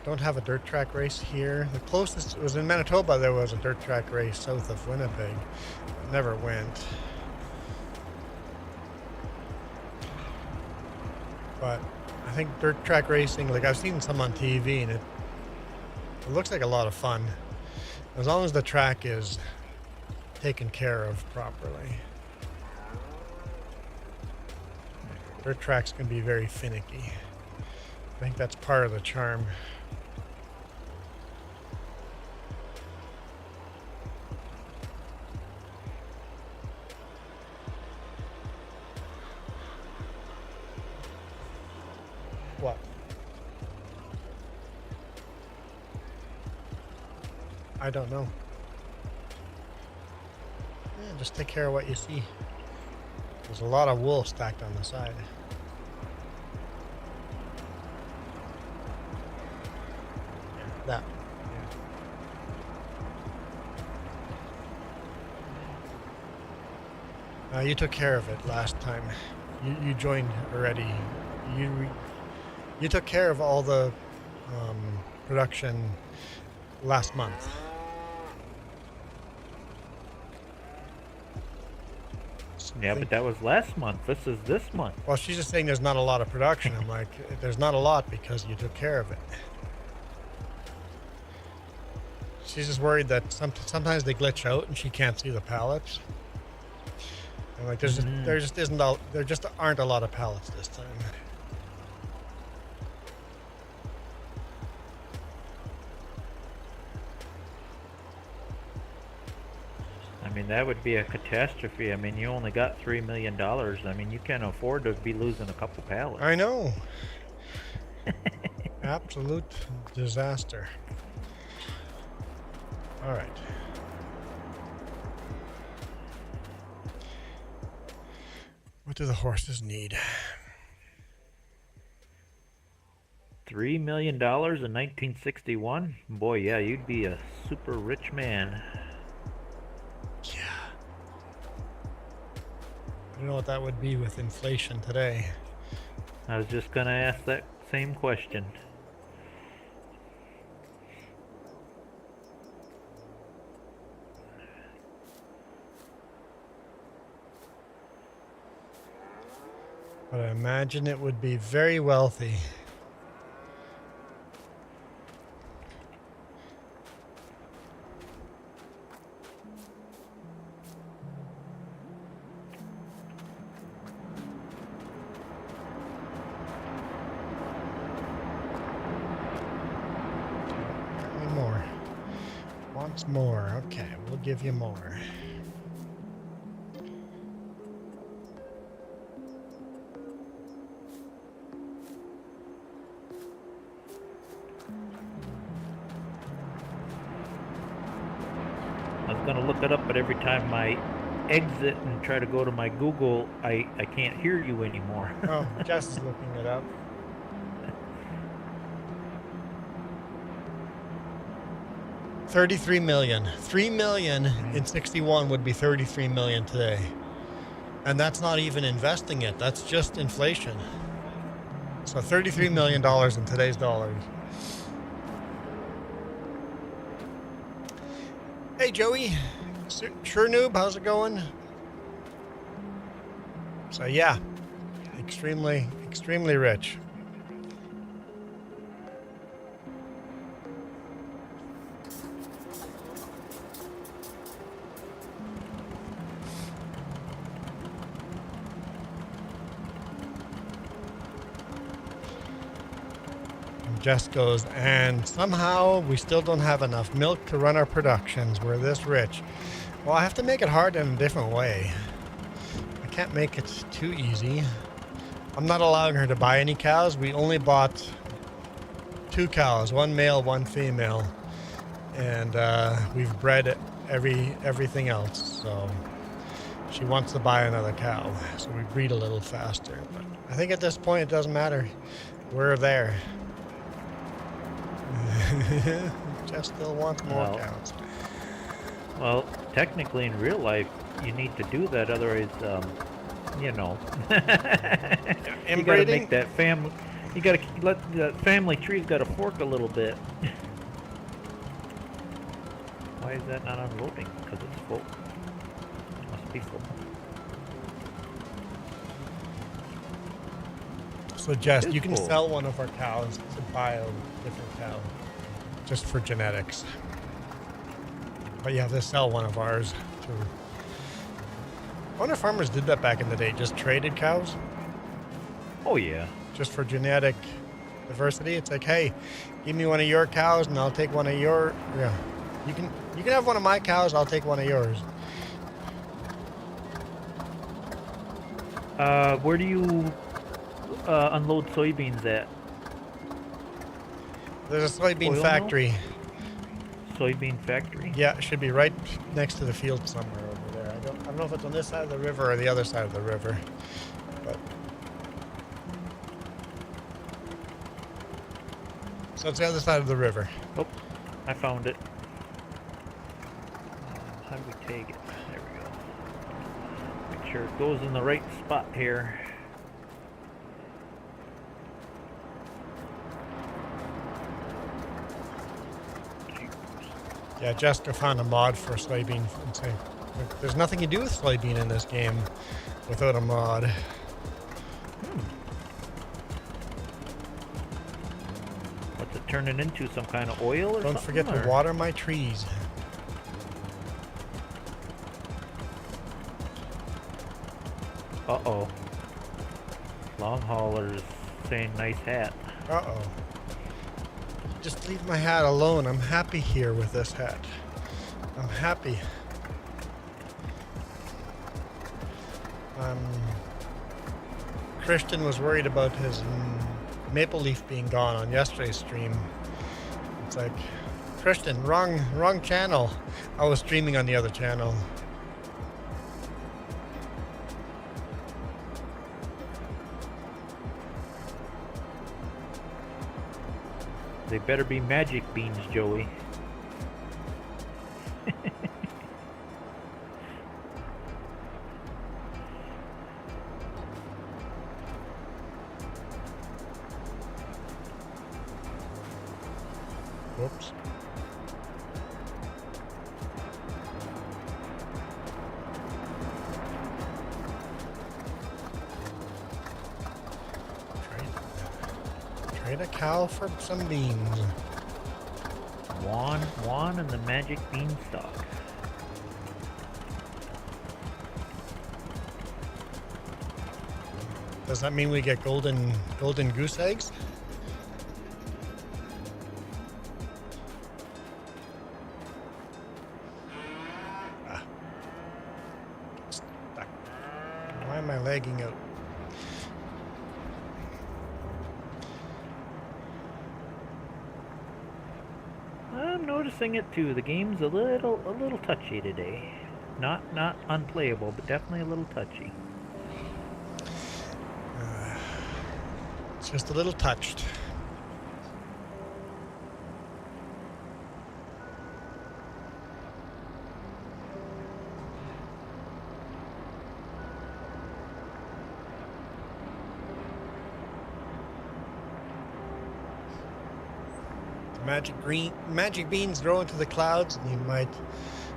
don't have a dirt track race here. The closest was in Manitoba. There was a dirt track race south of Winnipeg. Never went. But I think dirt track racing, like I've seen some on TV, and it looks like a lot of fun. As long as the track is taken care of properly. Dirt tracks can be very finicky. I think that's part of the charm. What? I don't know. Yeah, just take care of what you see. There's a lot of wool stacked on the side. Yeah, that. Yeah. You took care of it last time. You joined already. You took care of all the production last month. Yeah, but that was last month. This is this month. Well, she's just saying there's not a lot of production. I'm like, there's not a lot because you took care of it. She's just worried that sometimes they glitch out and she can't see the pallets. And like, there just aren't a lot of pallets this time. I mean, that would be a catastrophe. I mean, you only got $3 million. I mean, you can't afford to be losing a couple pallets. I know. Absolute disaster. All right. What do the horses need? $3 million in 1961? Boy, yeah, you'd be a super rich man. Yeah. I don't know what that would be with inflation today. I was just gonna ask that same question. But I imagine it would be very wealthy. More. Wants more. Okay, we'll give you more. I was gonna look it up, but every time I exit and try to go to my Google, I can't hear you anymore. Oh, Jess is looking it up. $33 million. $3 million in 61 would be $33 million today. And that's not even investing it. That's just inflation. So $33 million in today's dollars. Hey, Joey. Sure noob, how's it going? So yeah, extremely rich. Jess goes, and somehow we still don't have enough milk to run our productions. We're this rich. Well, I have to make it hard in a different way. I can't make it too easy. I'm not allowing her to buy any cows. We only bought 2 cows, 1 male, 1 female. And we've bred everything else. So she wants to buy another cow. So we breed a little faster. But I think at this point it doesn't matter. We're there. Jeff still wants more cows. Well, technically in real life, you need to do that, otherwise, you know, you gotta make that family. You gotta That family tree's got to fork a little bit. Why is that not unloading? Because it's full. It must be full. So, Jess, It's you can full. sell one of our cows to buy a different cow, just for genetics. But you have to sell one of ours to. I wonder if farmers did that back in the day, just traded cows, Oh yeah. just for genetic diversity. It's like, hey, give me one of your cows, and I'll take one of your. Yeah, you can have one of my cows. I'll take one of yours. Where do you unload soybeans at? There's a soybean Oil mill? factory. Soybean factory? Yeah, it should be right next to the field somewhere over there. I don't know if it's on this side of the river or the other side of the river, but. So it's the other side of the river. Oh, I found it. How do we take it? There we go. Make sure it goes in the right spot here. Yeah, Jessica found a mod for soybean. There's nothing you do with soybean in this game without a mod. What's it turning into? Some kind of oil or something? Don't forget to or- water my trees. Uh-oh. Long haulers saying nice hat. Uh-oh. Just leave my hat alone. I'm happy here with this hat. I'm happy. Christian was worried about his maple leaf being gone on yesterday's stream. It's like, Christian, wrong channel. I was streaming on the other channel. They better be magic beans, Joey. Whoops. Trade a cow for some beans. Juan and the magic beanstalk. Does that mean we get golden goose eggs? Stuck. Why am I lagging out? I'm noticing it too. The game's a little touchy today. Not unplayable, but definitely a little touchy. It's just a little touched. Magic beans grow into the clouds, and you might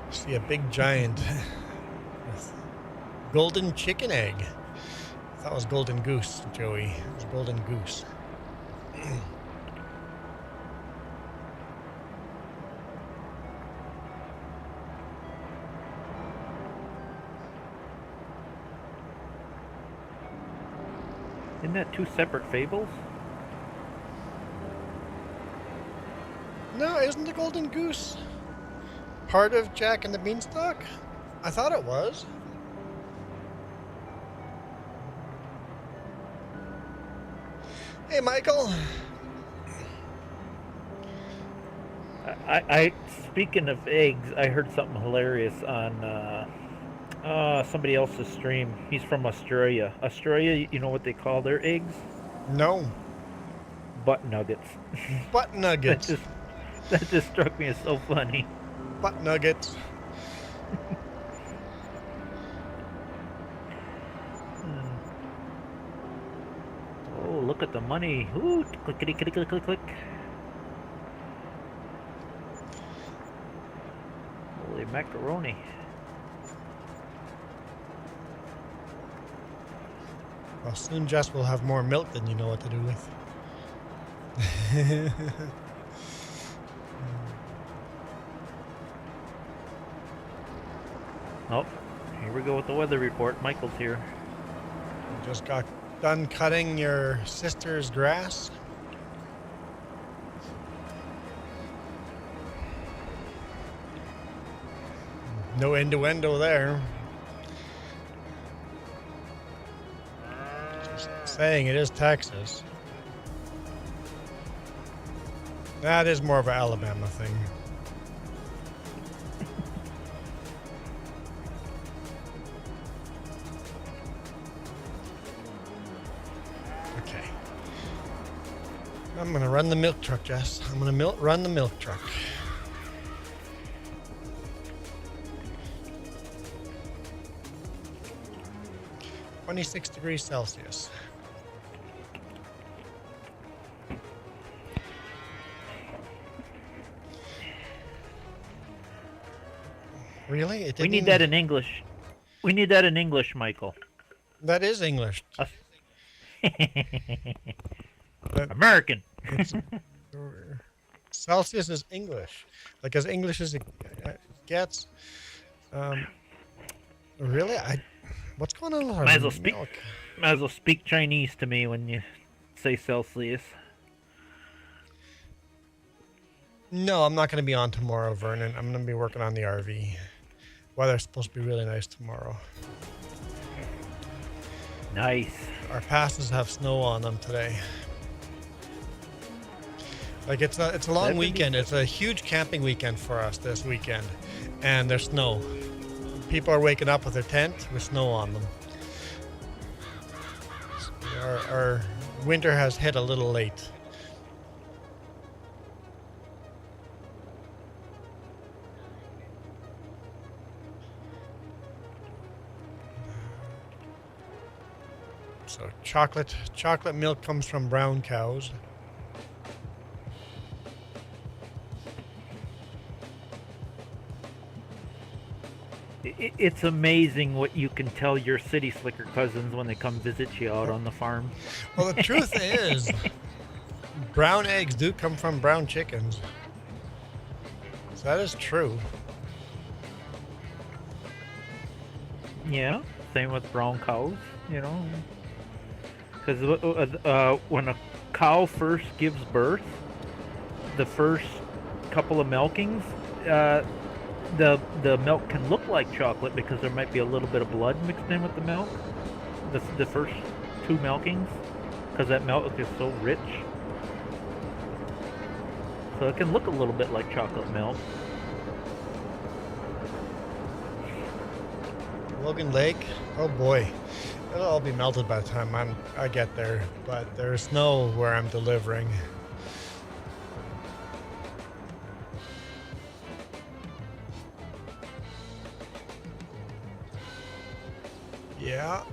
see a big giant with golden chicken egg. That was golden goose, Joey. It was golden goose. Isn't that two separate fables? No, isn't the golden goose part of Jack and the Beanstalk? I thought it was. Hey, Michael. I speaking of eggs, I heard something hilarious on somebody else's stream. He's from Australia. Australia, you know what they call their eggs? No. Butt nuggets. Butt nuggets. That just struck me as so funny. Butt nuggets. Oh, look look at the money. Ooh, clickety click click click click. Holy macaroni. Well, soon Jess will have more milk than you know what to do with. Oh, here we go with the weather report. Michael's here. You just got done cutting your sister's grass. No innuendo there. Just saying it is Texas. That is more of an Alabama thing. Okay. I'm gonna run the milk truck, Jess. I'm gonna run the milk truck. (26°C). Really? We need that in English. We need that in English, Michael. That is English. American. Celsius is English, like as English as it gets. Really? What's going on with our Might as well speak Chinese to me when you say Celsius. No, I'm not going to be on tomorrow, Vernon. I'm going to be working on the RV. Weather's supposed to be really nice tomorrow. Nice. Our passes have snow on them today. Like it's a long weekend. It's a huge camping weekend for us this weekend, and there's snow. People are waking up with their tent with snow on them. Our winter has hit a little late. So chocolate milk comes from brown cows. It's amazing what you can tell your city slicker cousins when they come visit you out on the farm. Well, the truth is, brown eggs do come from brown chickens. So that is true. Yeah, same with brown cows, you know. Because when a cow first gives birth, the first couple of milkings, the milk can look like chocolate because there might be a little bit of blood mixed in with the milk. The first two milkings, because that milk is so rich. So it can look a little bit like chocolate milk. Logan Lake, oh boy, it'll all be melted by the time I get there. But there's snow where I'm delivering. Yeah,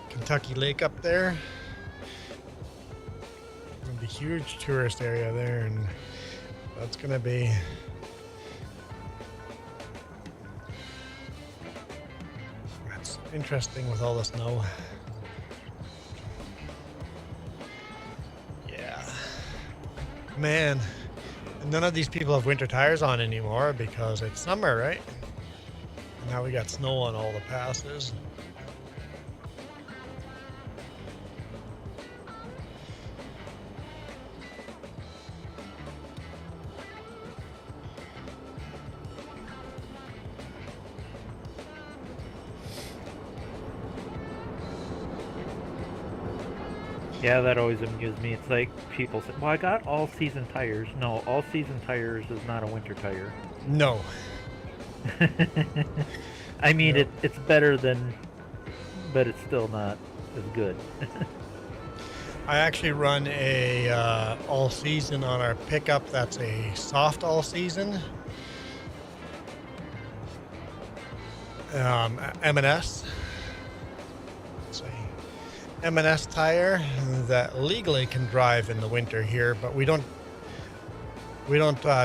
Kentucky Lake up there. Gonna be a huge tourist area there, and that's gonna be. That's interesting with all the snow. Yeah, man, none of these people have winter tires on anymore because it's summer, right? Now we got snow on all the passes. Yeah, that always amused me. It's like people say, well, I got all-season tires. No, all-season tires is not a winter tire. No. I mean, no. It's better than, but it's still not as good. I actually run a all-season on our pickup. That's a soft all-season. M&S. M&S tire that legally can drive in the winter here, but we don't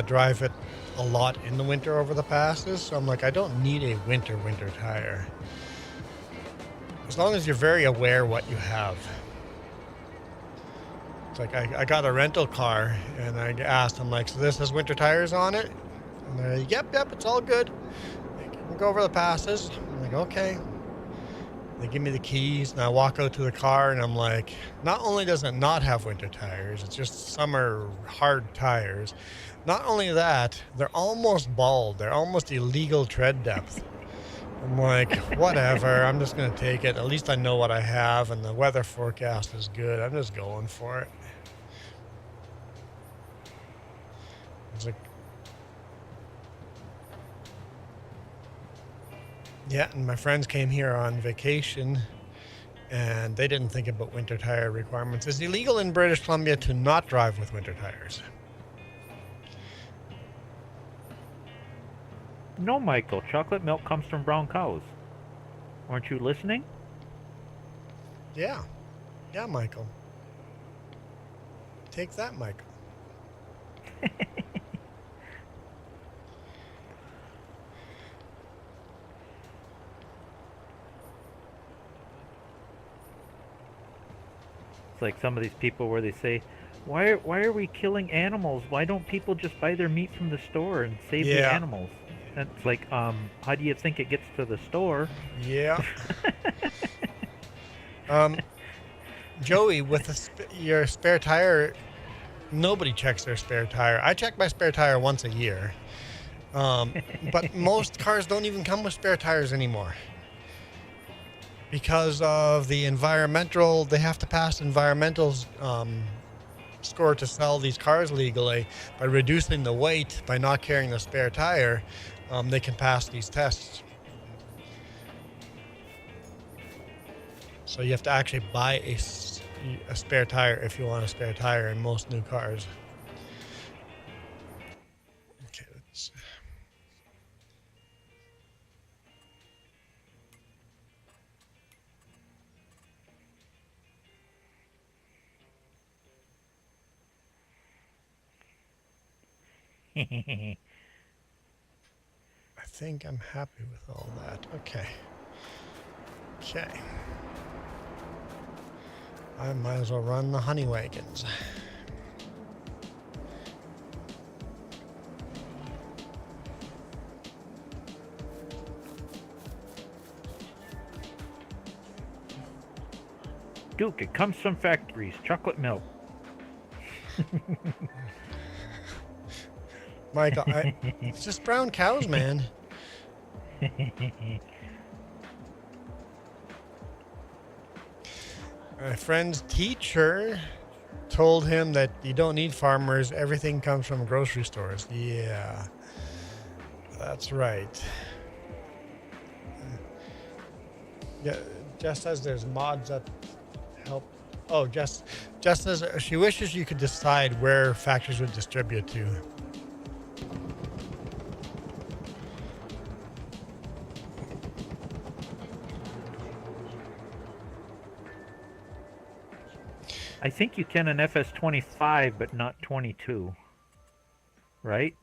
drive it a lot in the winter over the passes. So I'm like, I don't need a winter tire. As long as you're very aware what you have. It's like I got a rental car and I asked, I'm like, so this has winter tires on it? And they're like, yep, it's all good. We'll go over the passes. I'm like, okay. They give me the keys and I walk out to the car and I'm like, not only does it not have winter tires, it's just summer hard tires. Not only that, they're almost bald. They're almost illegal tread depth. I'm like, whatever, I'm just going to take it. At least I know what I have and the weather forecast is good. I'm just going for it. It's like, yeah, and my friends came here on vacation and they didn't think about winter tire requirements. It's illegal in British Columbia to not drive with winter tires. No, Michael. Chocolate milk comes from brown cows. Aren't you listening? Yeah. Yeah, Michael. Take that, Michael. It's like some of these people where they say, why are we killing animals? Why don't people just buy their meat from the store and save the animals? And it's like, how do you think it gets to the store? Yeah. Joey, with your spare tire, nobody checks their spare tire. I check my spare tire once a year. But most cars don't even come with spare tires anymore. Because of the environmental, they have to pass environmental score to sell these cars legally. By reducing the weight, by not carrying the spare tire, they can pass these tests. So you have to actually buy a spare tire if you want a spare tire in most new cars. Okay, let's... I think I'm happy with all that. Okay. I might as well run the honey wagons. Duke, it comes from factories. Chocolate milk. Michael, it's just brown cows, man. My friend's teacher told him that you don't need farmers. Everything comes from grocery stores. Yeah, that's right. Yeah, Jess says there's mods that help. Oh, Jess says she wishes you could decide where factories would distribute to. I think you can in FS25, but not 22. Right?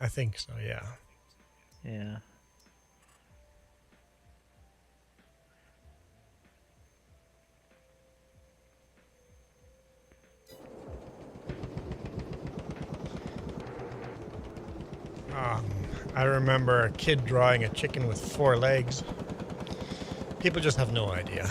I think so, yeah. Yeah. I remember a kid drawing a chicken with 4 legs. People just have no idea.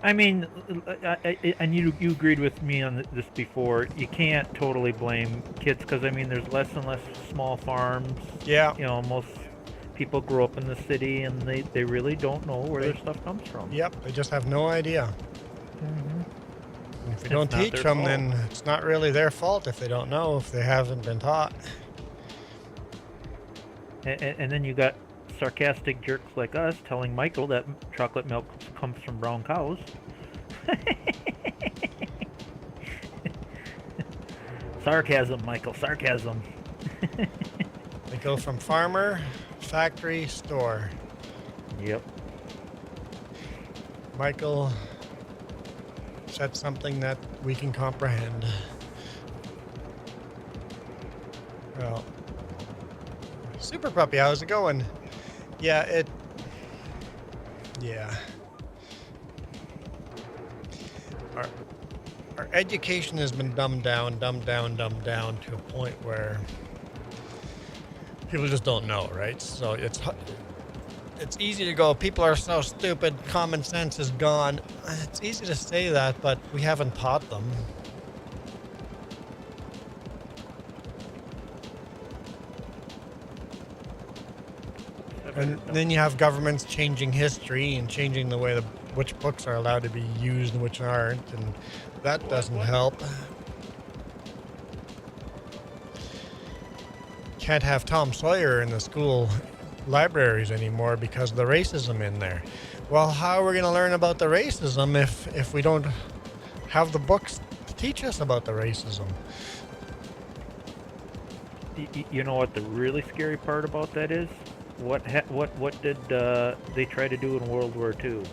I mean, and you agreed with me on this before. You can't totally blame kids because, I mean, there's less and less small farms. Yeah. You know, most people grow up in the city and they really don't know where their stuff comes from. Yep, they just have no idea. Mm-hmm. If you don't teach them, then it's not really their fault if they don't know, if they haven't been taught. And then you got sarcastic jerks like us telling Michael that chocolate milk comes from brown cows. Sarcasm, Michael, sarcasm. They go from farmer, factory, store. Yep. Michael said something that we can comprehend. Well, Super Puppy, how's it going? Yeah. Our education has been dumbed down to a point where people just don't know, right? So it's easy to go, people are so stupid, common sense is gone. It's easy to say that, but we haven't taught them. And then you have governments changing history and changing the way which books are allowed to be used and which aren't, and that doesn't help. Can't have Tom Sawyer in the school libraries anymore because of the racism in there. Well, how are we going to learn about the racism if we don't have the books to teach us about the racism? You know what the really scary part about that is? What did they try to do in World War II?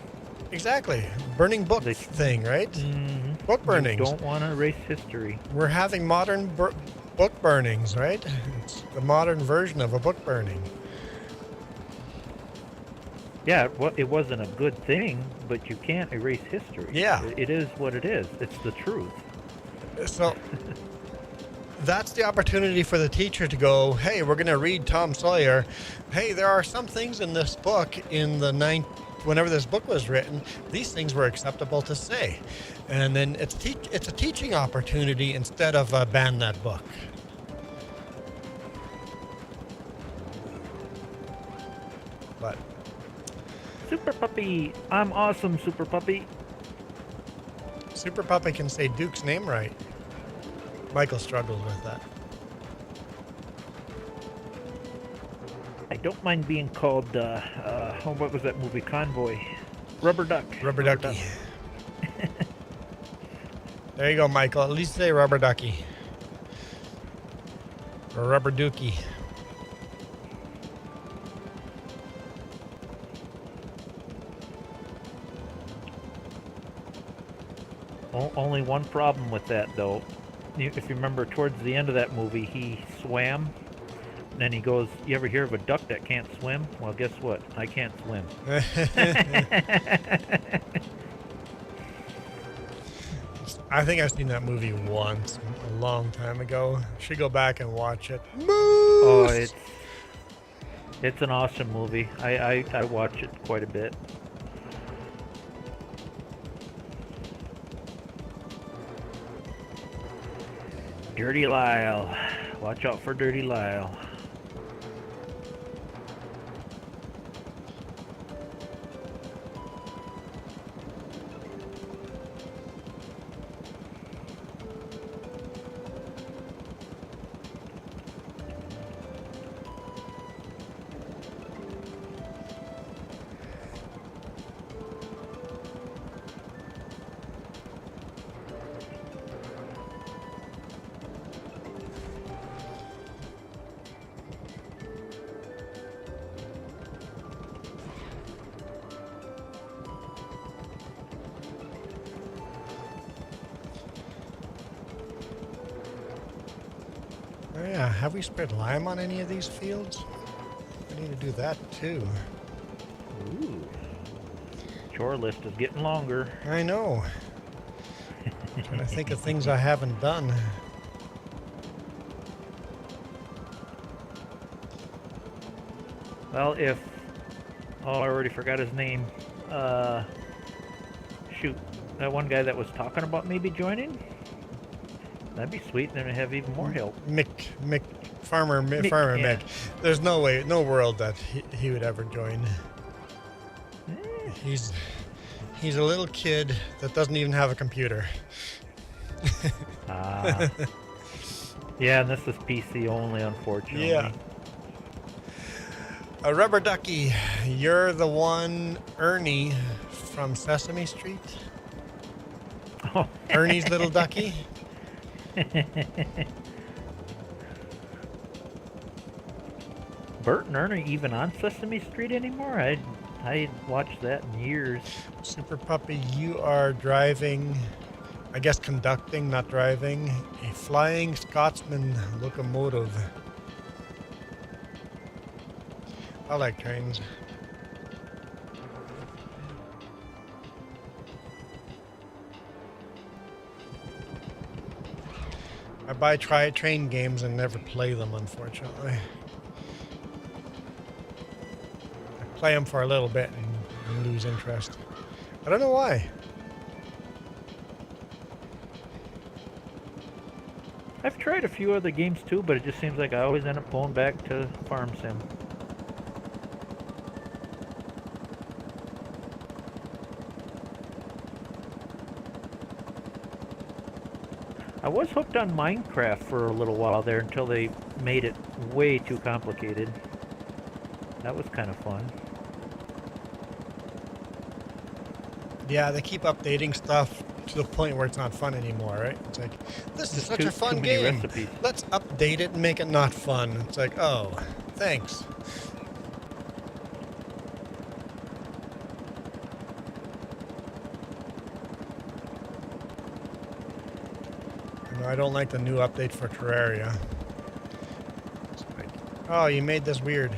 Exactly. Burning book thing, right? Mm-hmm. Book burnings. You don't want to erase history. We're having modern book burnings, right? It's the modern version of a book burning. Yeah, it wasn't a good thing, but you can't erase history. Yeah. It is what it is. It's the truth. So that's the opportunity for the teacher to go, hey, we're going to read Tom Sawyer. Hey, there are some things in this book whenever this book was written, these things were acceptable to say. And then it's a teaching opportunity instead of ban that book. But Super Puppy, I'm awesome, Super Puppy. Super Puppy can say Duke's name right. Michael struggles with that. I don't mind being called, what was that movie? Convoy. Rubber Duck. Rubber Ducky. There you go, Michael. At least say Rubber Ducky. Or Rubber Dookie. Only one problem with that, though. If you remember, towards the end of that movie, he swam. And then he goes, you ever hear of a duck that can't swim? Well, guess what? I can't swim. I think I've seen that movie once, a long time ago. Should go back and watch it. Moose! Oh, it's an awesome movie. I watch it quite a bit. Dirty Lyle. Watch out for Dirty Lyle. Oh yeah, have we spread lime on any of these fields? We need to do that too. Ooh. Chore list is getting longer. I know. I'm trying to think of things I haven't done. Well, I already forgot his name. Shoot, that one guy that was talking about maybe joining? That'd be sweet, then we'd have even more help. Farmer yeah. Mick. There's no way, no world that he would ever join. He's a little kid that doesn't even have a computer. Yeah, and this is PC only, unfortunately. Yeah. A rubber ducky. You're the one, Ernie from Sesame Street. Oh. Ernie's little ducky. Bert and Ernie even on Sesame Street anymore? I hadn't watched that in years. Super Puppy, you are driving, I guess conducting, not driving, a Flying Scotsman locomotive. I like trains. I buy train games and never play them, unfortunately. I play them for a little bit and lose interest. I don't know why. I've tried a few other games too, but it just seems like I always end up going back to Farm Sim. I was hooked on Minecraft for a little while there until they made it way too complicated. That was kind of fun. Yeah, they keep updating stuff to the point where it's not fun anymore, right? It's like, this is such a fun game. Recipes. Let's update it and make it not fun. It's like, oh, thanks. I don't like the new update for Terraria. It's like, oh, you made this weird.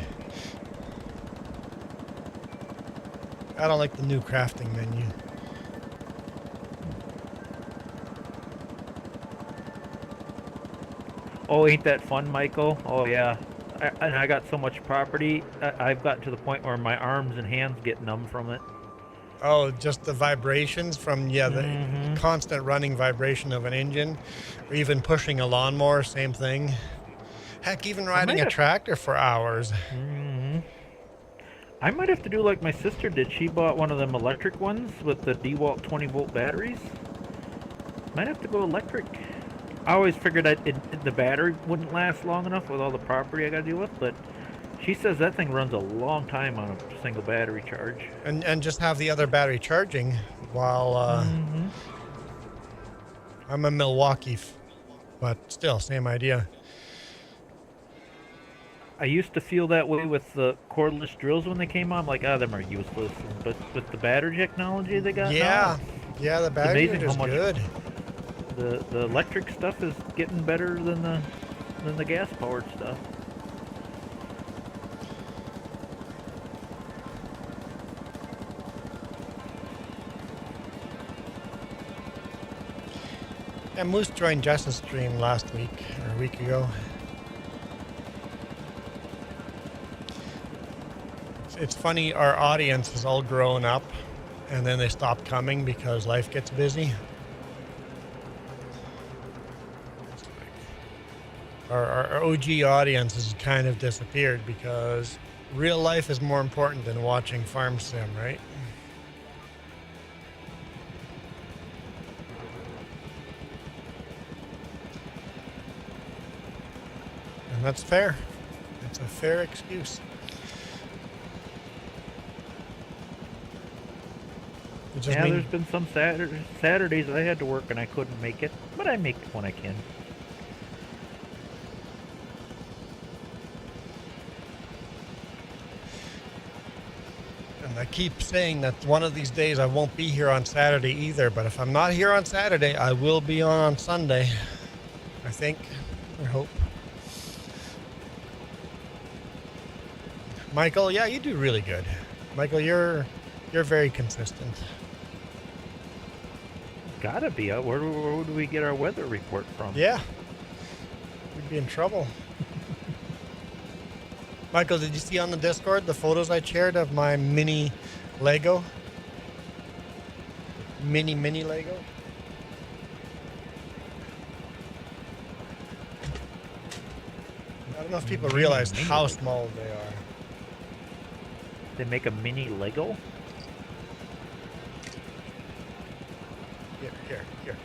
I don't like the new crafting menu. Oh, ain't that fun, Michael? Oh, yeah. I got so much property, I've gotten to the point where my arms and hands get numb from it. Oh, just the vibrations from, yeah, the constant running vibration of an engine, or even pushing a lawnmower, same thing. Heck, even riding a tractor for hours. I might have to do like my sister did. She bought one of them electric ones with the DeWalt 20-volt batteries. Might have to go electric. I always figured the battery wouldn't last long enough with all the property I got to deal with, but she says that thing runs a long time on a single battery charge. And just have the other battery charging while I'm in Milwaukee, but still, same idea. I used to feel that way with the cordless drills when they came on. I'm like, them are useless. But with the battery technology they got now, yeah, the battery is good. The electric stuff is getting better than the gas powered stuff. And Moose joined Jess's stream last week, or a week ago. It's funny, our audience has all grown up, and then they stop coming because life gets busy. Our OG audience has kind of disappeared because real life is more important than watching Farm Sim, right? And that's fair. It's a fair excuse. There's been some Saturdays I had to work and I couldn't make it, but I make it when I can. And I keep saying that one of these days I won't be here on Saturday either, but if I'm not here on Saturday, I will be on Sunday. I think, I hope. Michael, yeah, you do really good. Michael, you're very consistent. Gotta be. Where do we get our weather report from? Yeah. We'd be in trouble. Michael, did you see on the Discord the photos I shared of my mini Lego? Mini Lego? I don't know if people realize how small they are. They make a mini Lego? Here.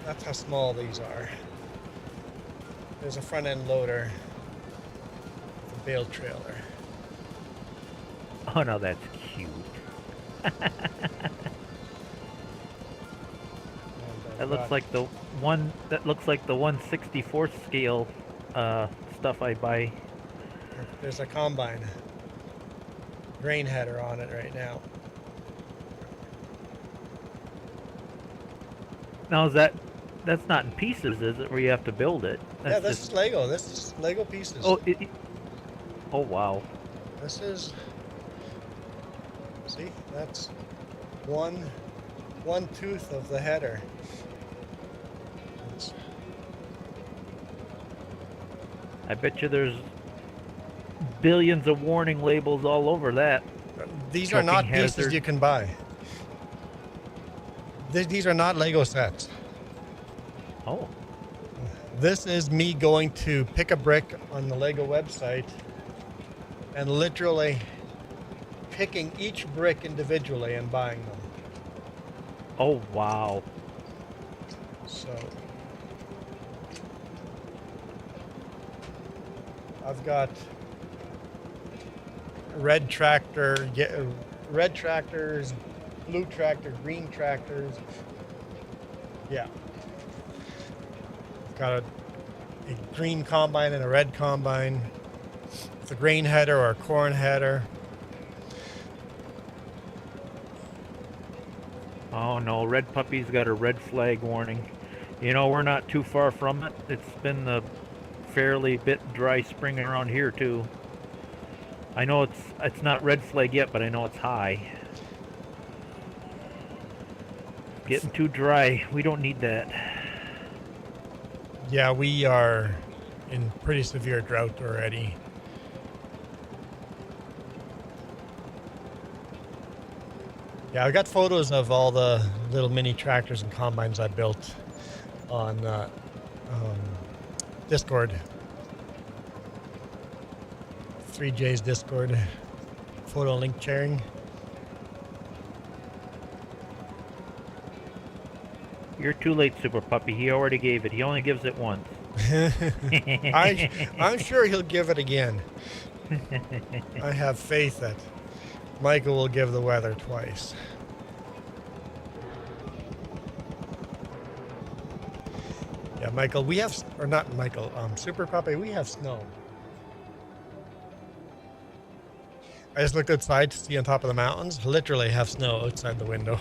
That's how small these are. There's a front end loader. bale trailer. Oh no, that's cute. That looks like the one. That looks like the 1/64th scale stuff I buy. There's a combine grain header on it right now. Now that's not in pieces, is it? Where you have to build it? That's Yeah, this is Lego. This is Lego pieces. Oh, oh wow. This is. See, that's one tooth of the header. I bet you there's billions of warning labels all over that. These are not pieces hazard. you can buy. These are not Lego sets. Oh. This is me going to pick a brick on the Lego website and literally picking each brick individually and buying them. Oh wow. So I've got red tractors, blue tractor, green tractors. Yeah. Got a green combine and a red combine. It's a grain header or a corn header. Oh no, Red Puppy's got a red flag warning. You know, we're not too far from it. It's been the fairly bit dry spring around here too. I know it's not red flag yet, but I know it's high. Getting too dry. We don't need that. Yeah, we are in pretty severe drought already. Yeah, I got photos of all the little mini tractors and combines I built on Discord. 3J's Discord. Photo link sharing. You're too late, Super Puppy. He already gave it. He only gives it once. I'm sure he'll give it again. I have faith that Michael will give the weather twice. Yeah, Michael, we have, or not Michael, Super Puppy, we have snow. I just looked outside to see on top of the mountains, literally have snow outside the window.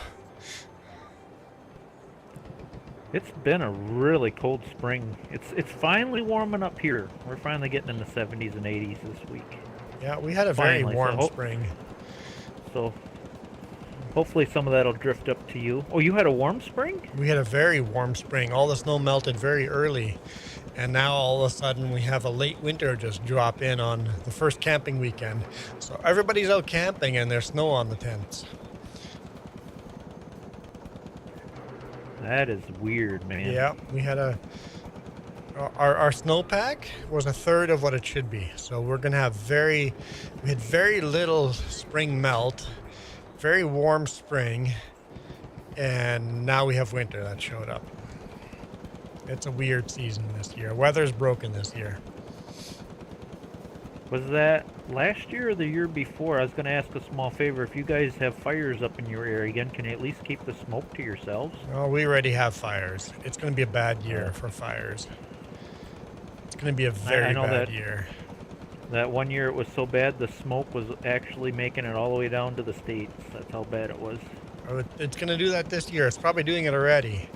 It's been a really cold spring. It's finally warming up here. We're finally getting in the 70s and 80s this week. Yeah, we had a very warm spring. So hopefully some of that'll drift up to you. Oh, you had a warm spring? We had a very warm spring. All the snow melted very early. And now all of a sudden we have a late winter just drop in on the first camping weekend. So everybody's out camping and there's snow on the tents. That is weird, man. Yeah, we had our snowpack was a third of what it should be. So we're going to have we had very little spring melt, very warm spring, and now we have winter that showed up. It's a weird season this year. Weather's broken this year. Was that last year or the year before? I was going to ask a small favor. If you guys have fires up in your area again, can you at least keep the smoke to yourselves? Oh, we already have fires. It's going to be a bad year for fires. It's going to be a very bad year. That one year it was so bad, the smoke was actually making it all the way down to the States. That's how bad it was. Oh, it's going to do that this year. It's probably doing it already.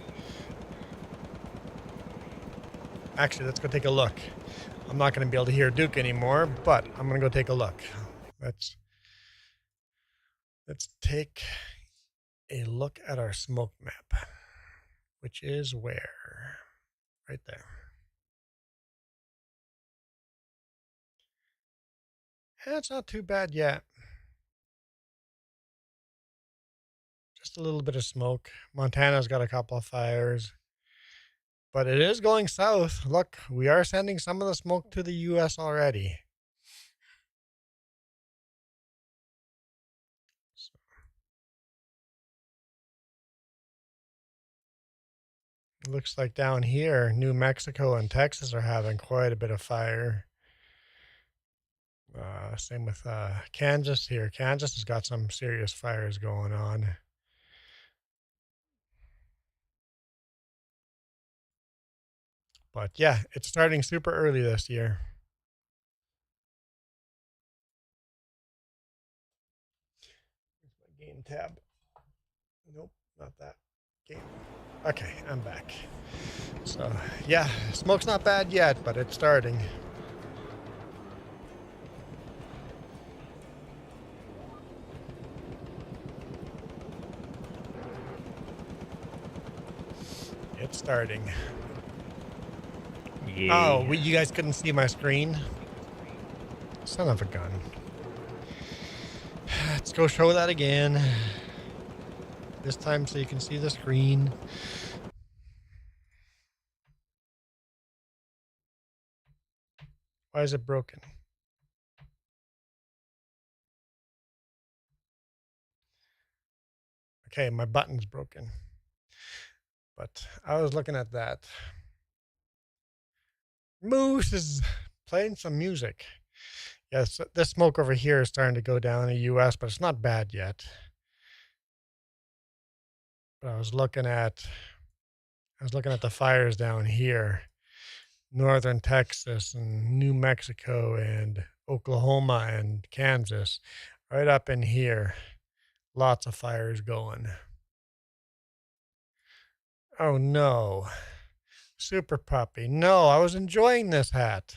Actually, let's go take a look. I'm not going to be able to hear Duke anymore, but I'm going to go take a look. Let's take a look at our smoke map, which is where? Right there. Yeah, it's not too bad yet. Just a little bit of smoke. Montana's got a couple of fires. But it is going south. Look, we are sending some of the smoke to the U.S. already. So. It looks like down here, New Mexico and Texas are having quite a bit of fire. Same with Kansas here. Kansas has got some serious fires going on. But yeah, it's starting super early this year. Here's my game tab. Nope, not that. Game. Okay, I'm back. So yeah, smoke's not bad yet, but it's starting. It's starting. Yeah. Oh, you guys couldn't see my screen? Son of a gun. Let's go show that again. This time so you can see the screen. Why is it broken? Okay, my button's broken. But I was looking at that. Moose is playing some music. Yes, this smoke over here is starting to go down in the US, but it's not bad yet. But I was looking at the fires down here. Northern Texas and New Mexico and Oklahoma and Kansas. Right up in here. Lots of fires going. Oh no. Super puppy. No, I was enjoying this hat.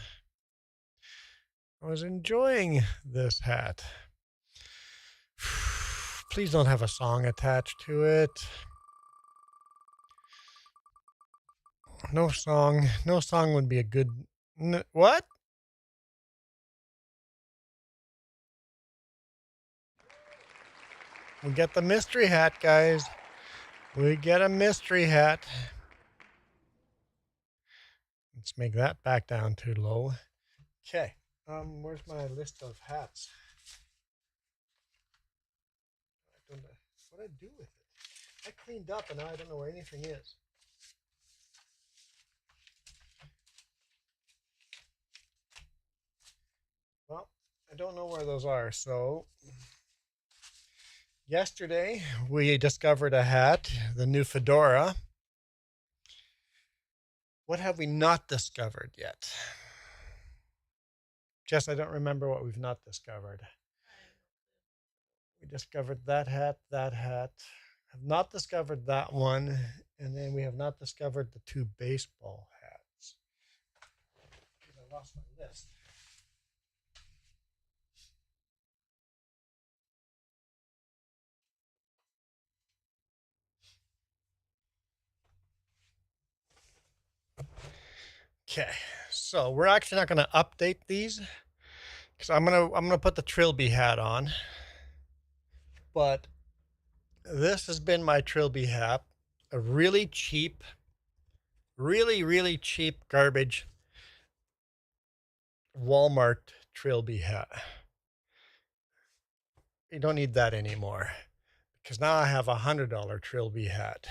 I was enjoying this hat. Please don't have a song attached to it. No song. No song would be a good... What? We get the mystery hat, guys. We get a mystery hat. Let's make that back down too low. Okay. Where's my list of hats? What did I do with it? I cleaned up and now I don't know where anything is. Well, I don't know where those are. So yesterday we discovered a hat, the new fedora. What have we not discovered yet? Jess, I don't remember what we've not discovered. We discovered that hat, have not discovered that one, and then we have not discovered the two baseball hats. I lost my list. Okay, so we're actually not going to update these because I'm gonna put the Trilby hat on. But this has been my Trilby hat, a really cheap, really cheap garbage Walmart Trilby hat. You don't need that anymore because now I have $100 Trilby hat.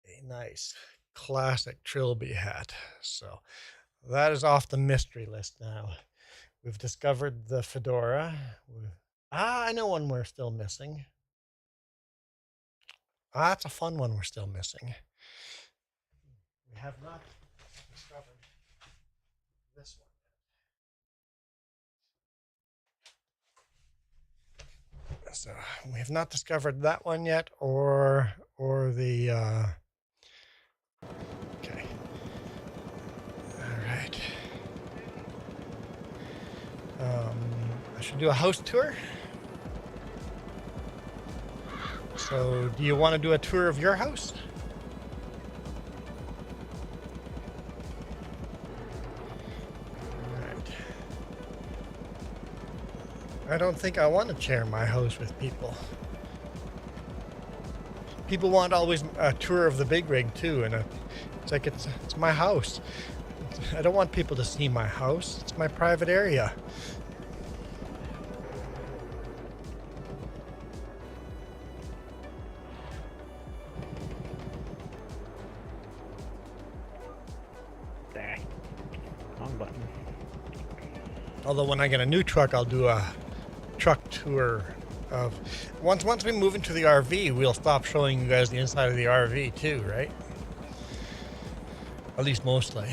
A nice classic Trilby hat. So that is off the mystery list now. We've discovered the fedora. I know one we're still missing. That's a fun one we're still missing. We have not discovered this one. So we have not discovered that one yet, or the okay. All right. I should do a house tour. So, do you want to do a tour of your house? All right. I don't think I want to share my house with people. People want always a tour of the big rig too, and it's like it's my house. I don't want people to see my house. It's my private area. Wrong button. Although when I get a new truck, I'll do a truck tour of... Once we move into the RV, we'll stop showing you guys the inside of the RV too, right? At least mostly.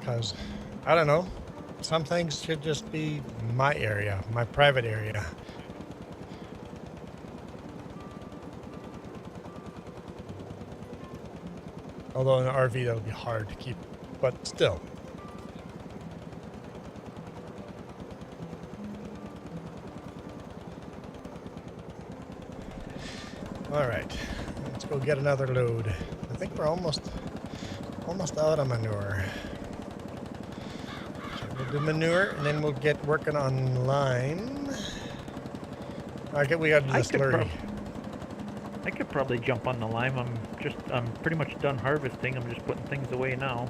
Because, I don't know, some things should just be my area, my private area. Although in an RV that'll be hard to keep, but still. All right, let's go get another load. I think we're almost out of manure. So we'll do manure and then we'll get working on lime. We got to do the slurry. I could probably jump on the lime. I'm pretty much done harvesting. I'm just putting things away now.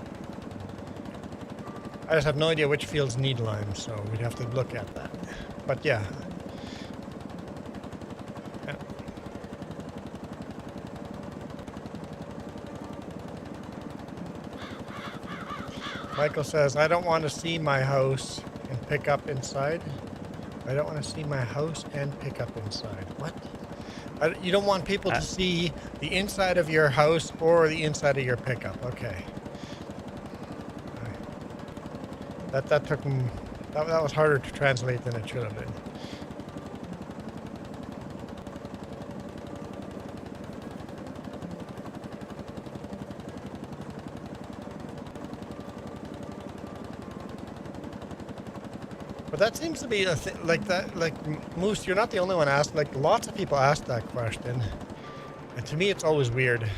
I just have no idea which fields need lime, so we'd have to look at that. But yeah. Michael says, I don't want to see my house and pick up inside. I don't want to see my house and pick up inside. What? You don't want people to see the inside of your house or the inside of your pickup. Okay. That took them. That was harder to translate than it should have been. But that seems to be a thing like that. Like Moose, you're not the only one asked. Like lots of people ask that question, and to me, it's always weird.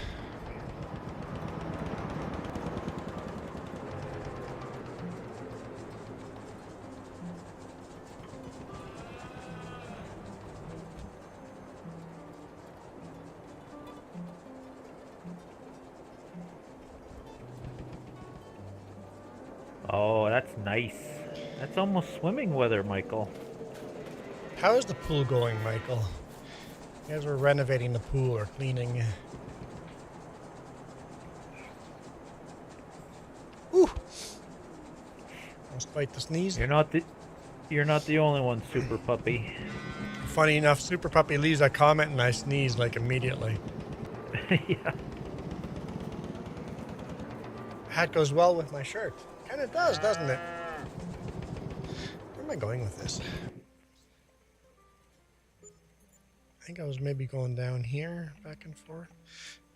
Oh, that's nice. That's almost swimming weather, Michael. How is the pool going, Michael? You guys were renovating the pool or cleaning. Ooh! Almost fight the sneeze. You're not the only one, Super Puppy. Funny enough, Super Puppy leaves a comment and I sneeze like immediately. Yeah. Hat goes well with my shirt. Kind of does, doesn't it? Where am I going with this? I think I was maybe going down here, back and forth.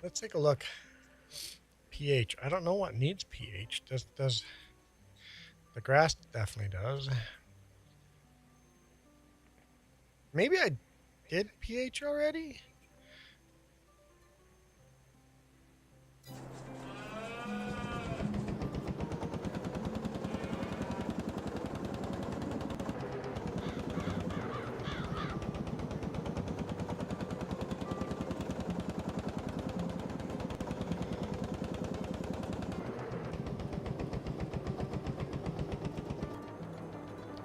Let's take a look. pH. I don't know what needs pH. Does the grass definitely does. Maybe I did pH already?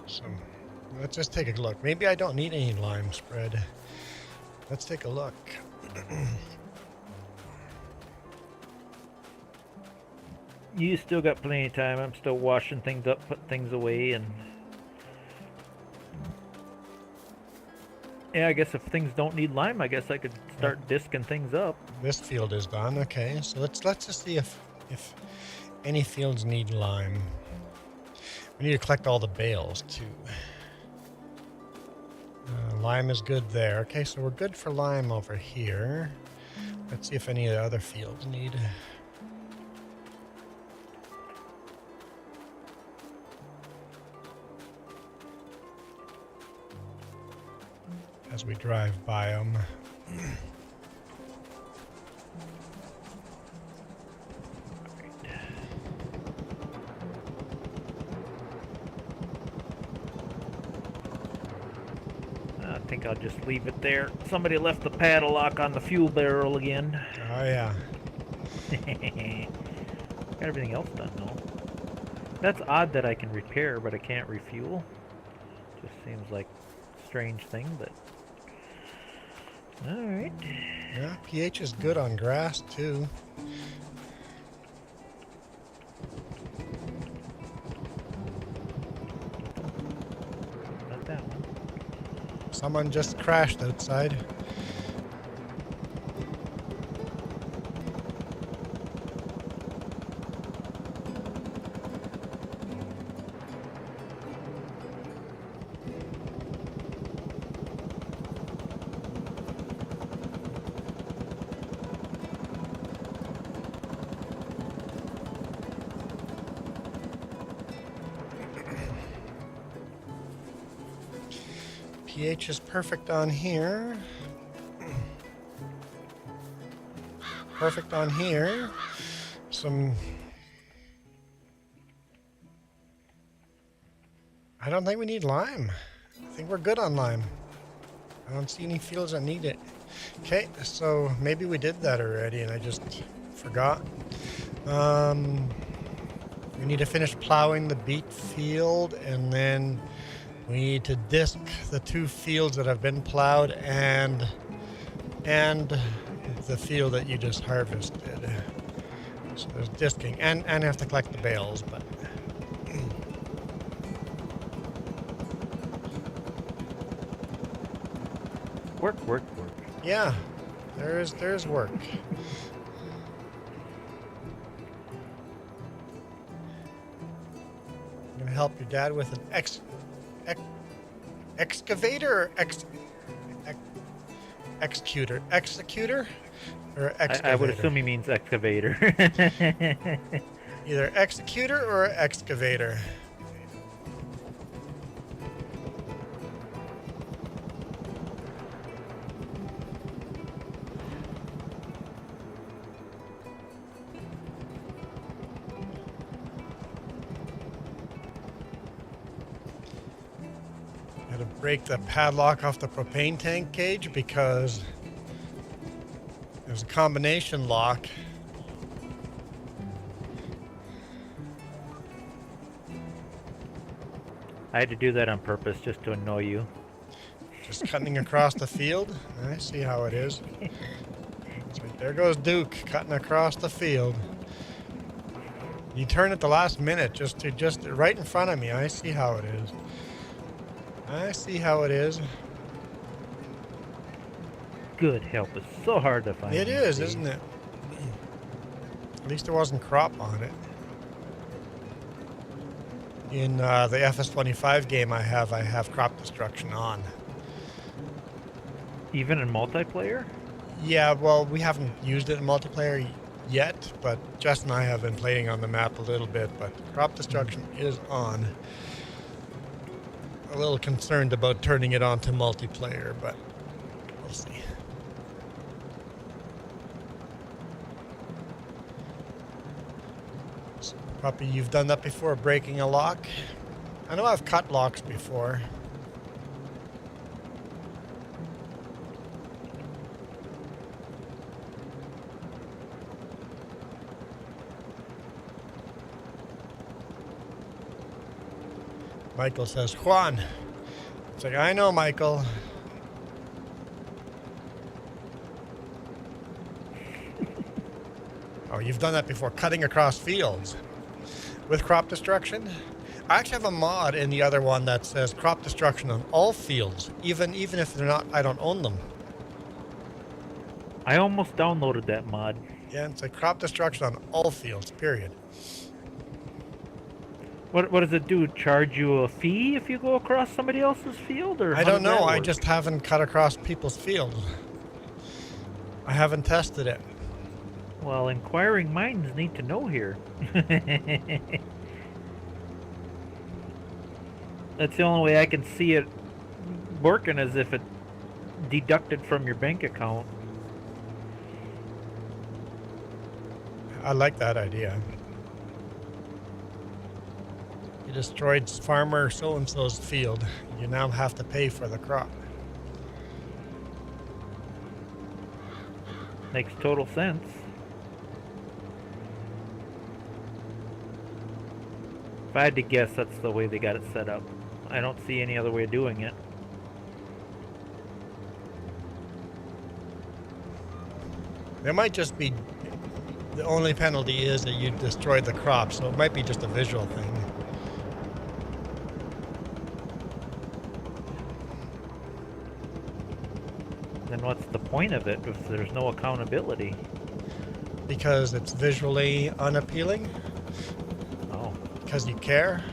So let's just take a look. Maybe I don't need any lime spread. Let's take a look. You still got plenty of time. I'm still washing things up, putting things away, and yeah, I guess if things don't need lime, I guess I could start disking things up. This field is done. Okay, so let's just see if any fields need lime. We need to collect all the bales too. Lime is good there. Okay, so we're good for lime over here. Let's see if any of the other fields need. As we drive by them. I think I'll just leave it there. Somebody left the paddle lock on the fuel barrel again. Oh yeah. Got everything else done though. That's odd that I can repair, but I can't refuel. Just seems like a strange thing, but alright. Yeah, pH is good on grass too. Someone just crashed outside. pH is perfect on here. Perfect on here. I don't think we need lime. I think we're good on lime. I don't see any fields that need it. Okay, so maybe we did that already and I just forgot. We need to finish plowing the beet field, and then we need to disc the 2 fields that have been plowed and the field that you just harvested. So there's disking, and have to collect the bales, but Work. yeah, there's work. I'm gonna help your dad with an excavator or executor or excavator. I would assume he means excavator. Either executor or excavator. Got to break the padlock off the propane tank cage because there's a combination lock. I had to do that on purpose just to annoy you. Just cutting across the field. I see how it is. So there goes Duke cutting across the field. You turn at the last minute just right in front of me. I see how it is. I see how it is. Good help. It's so hard to find. It is, isn't it? At least there wasn't crop on it. In the FS25 game I have crop destruction on. Even in multiplayer? Yeah, well, we haven't used it in multiplayer yet, but Jess and I have been playing on the map a little bit, but crop destruction is on. A little concerned about turning it on to multiplayer, but we'll see. So, Puppy, you've done that before, breaking a lock? I know I've cut locks before. Michael says, Juan. It's like, I know, Michael. Oh, you've done that before, cutting across fields with crop destruction. I actually have a mod in the other one that says crop destruction on all fields, even if they're not, I don't own them. I almost downloaded that mod. Yeah, it's like crop destruction on all fields, period. What does it do? Charge you a fee if you go across somebody else's field, or I don't know. I just haven't cut across people's fields. I haven't tested it. Well, inquiring minds need to know here. That's the only way I can see it working, as if it deducted from your bank account. I like that idea. You destroyed farmer so-and-so's field. You now have to pay for the crop. Makes total sense. If I had to guess, that's the way they got it set up. I don't see any other way of doing it. There might just be, the only penalty is that you destroyed the crop, so it might be just a visual thing. what's the point of it if there's no accountability? Because it's visually unappealing. Oh. Because you care.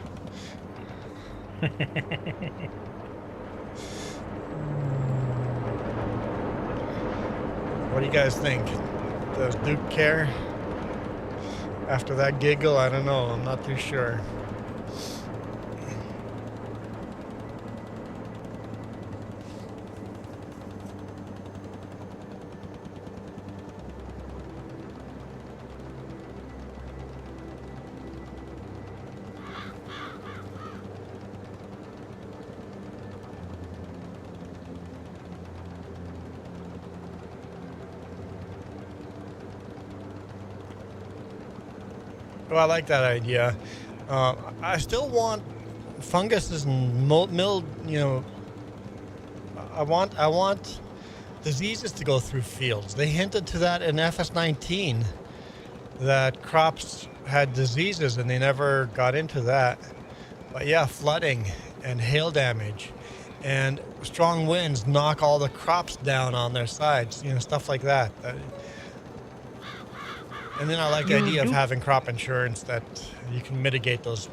What do you guys think? Does Duke care? After that giggle, I don't know. I'm not too sure. Well, I like that idea. I still want funguses and mild, you know. I want diseases to go through fields. They hinted to that in FS19, that crops had diseases, and they never got into that. But yeah, flooding and hail damage, and strong winds knock all the crops down on their sides. You know, stuff like that. And then I like the idea of having crop insurance that you can mitigate those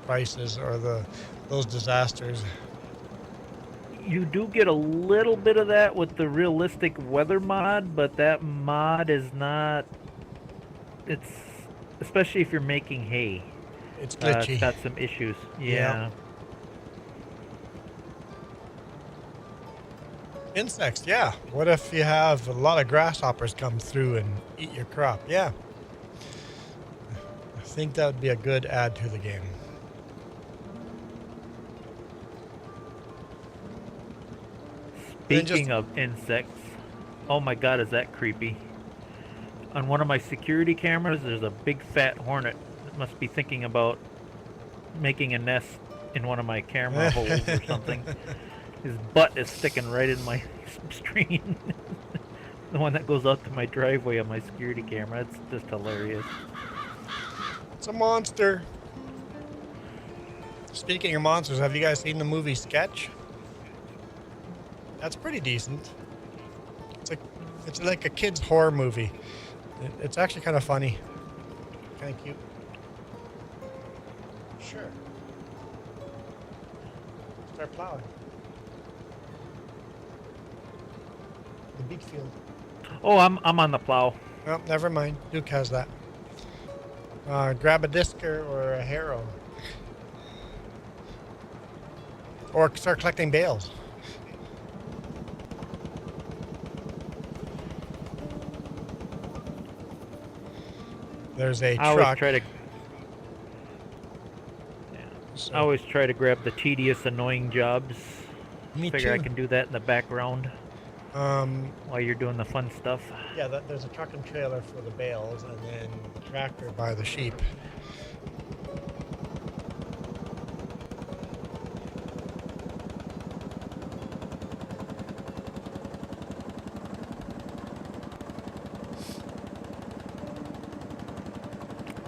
prices or those disasters. You do get a little bit of that with the realistic weather mod, but that mod is not. It's especially if you're making hay. It's glitchy. It's got some issues. Yeah. Insects, yeah. What if you have a lot of grasshoppers come through and eat your crop? Yeah. I think that would be a good add to the game. Speaking of insects, oh my god, is that creepy. On one of my security cameras, there's a big fat hornet that must be thinking about making a nest in one of my camera holes or something. His butt is sticking right in my screen. The one that goes out to my driveway on my security camera. It's just hilarious. It's a monster. Speaking of monsters, have you guys seen the movie Sketch? That's pretty decent. It's like a kid's horror movie. It's actually kind of funny. Kind of cute. Sure. Start plowing. The beet field. Oh, I'm on the plow. Oh, never mind. Duke has that. Grab a discer or a harrow. Or start collecting bales. There's a truck. I always try to grab the tedious, annoying jobs. Me Figure too. I can do that in the background while you're doing the fun stuff. Yeah, there's a truck and trailer for the bales, and then the tractor by the sheep.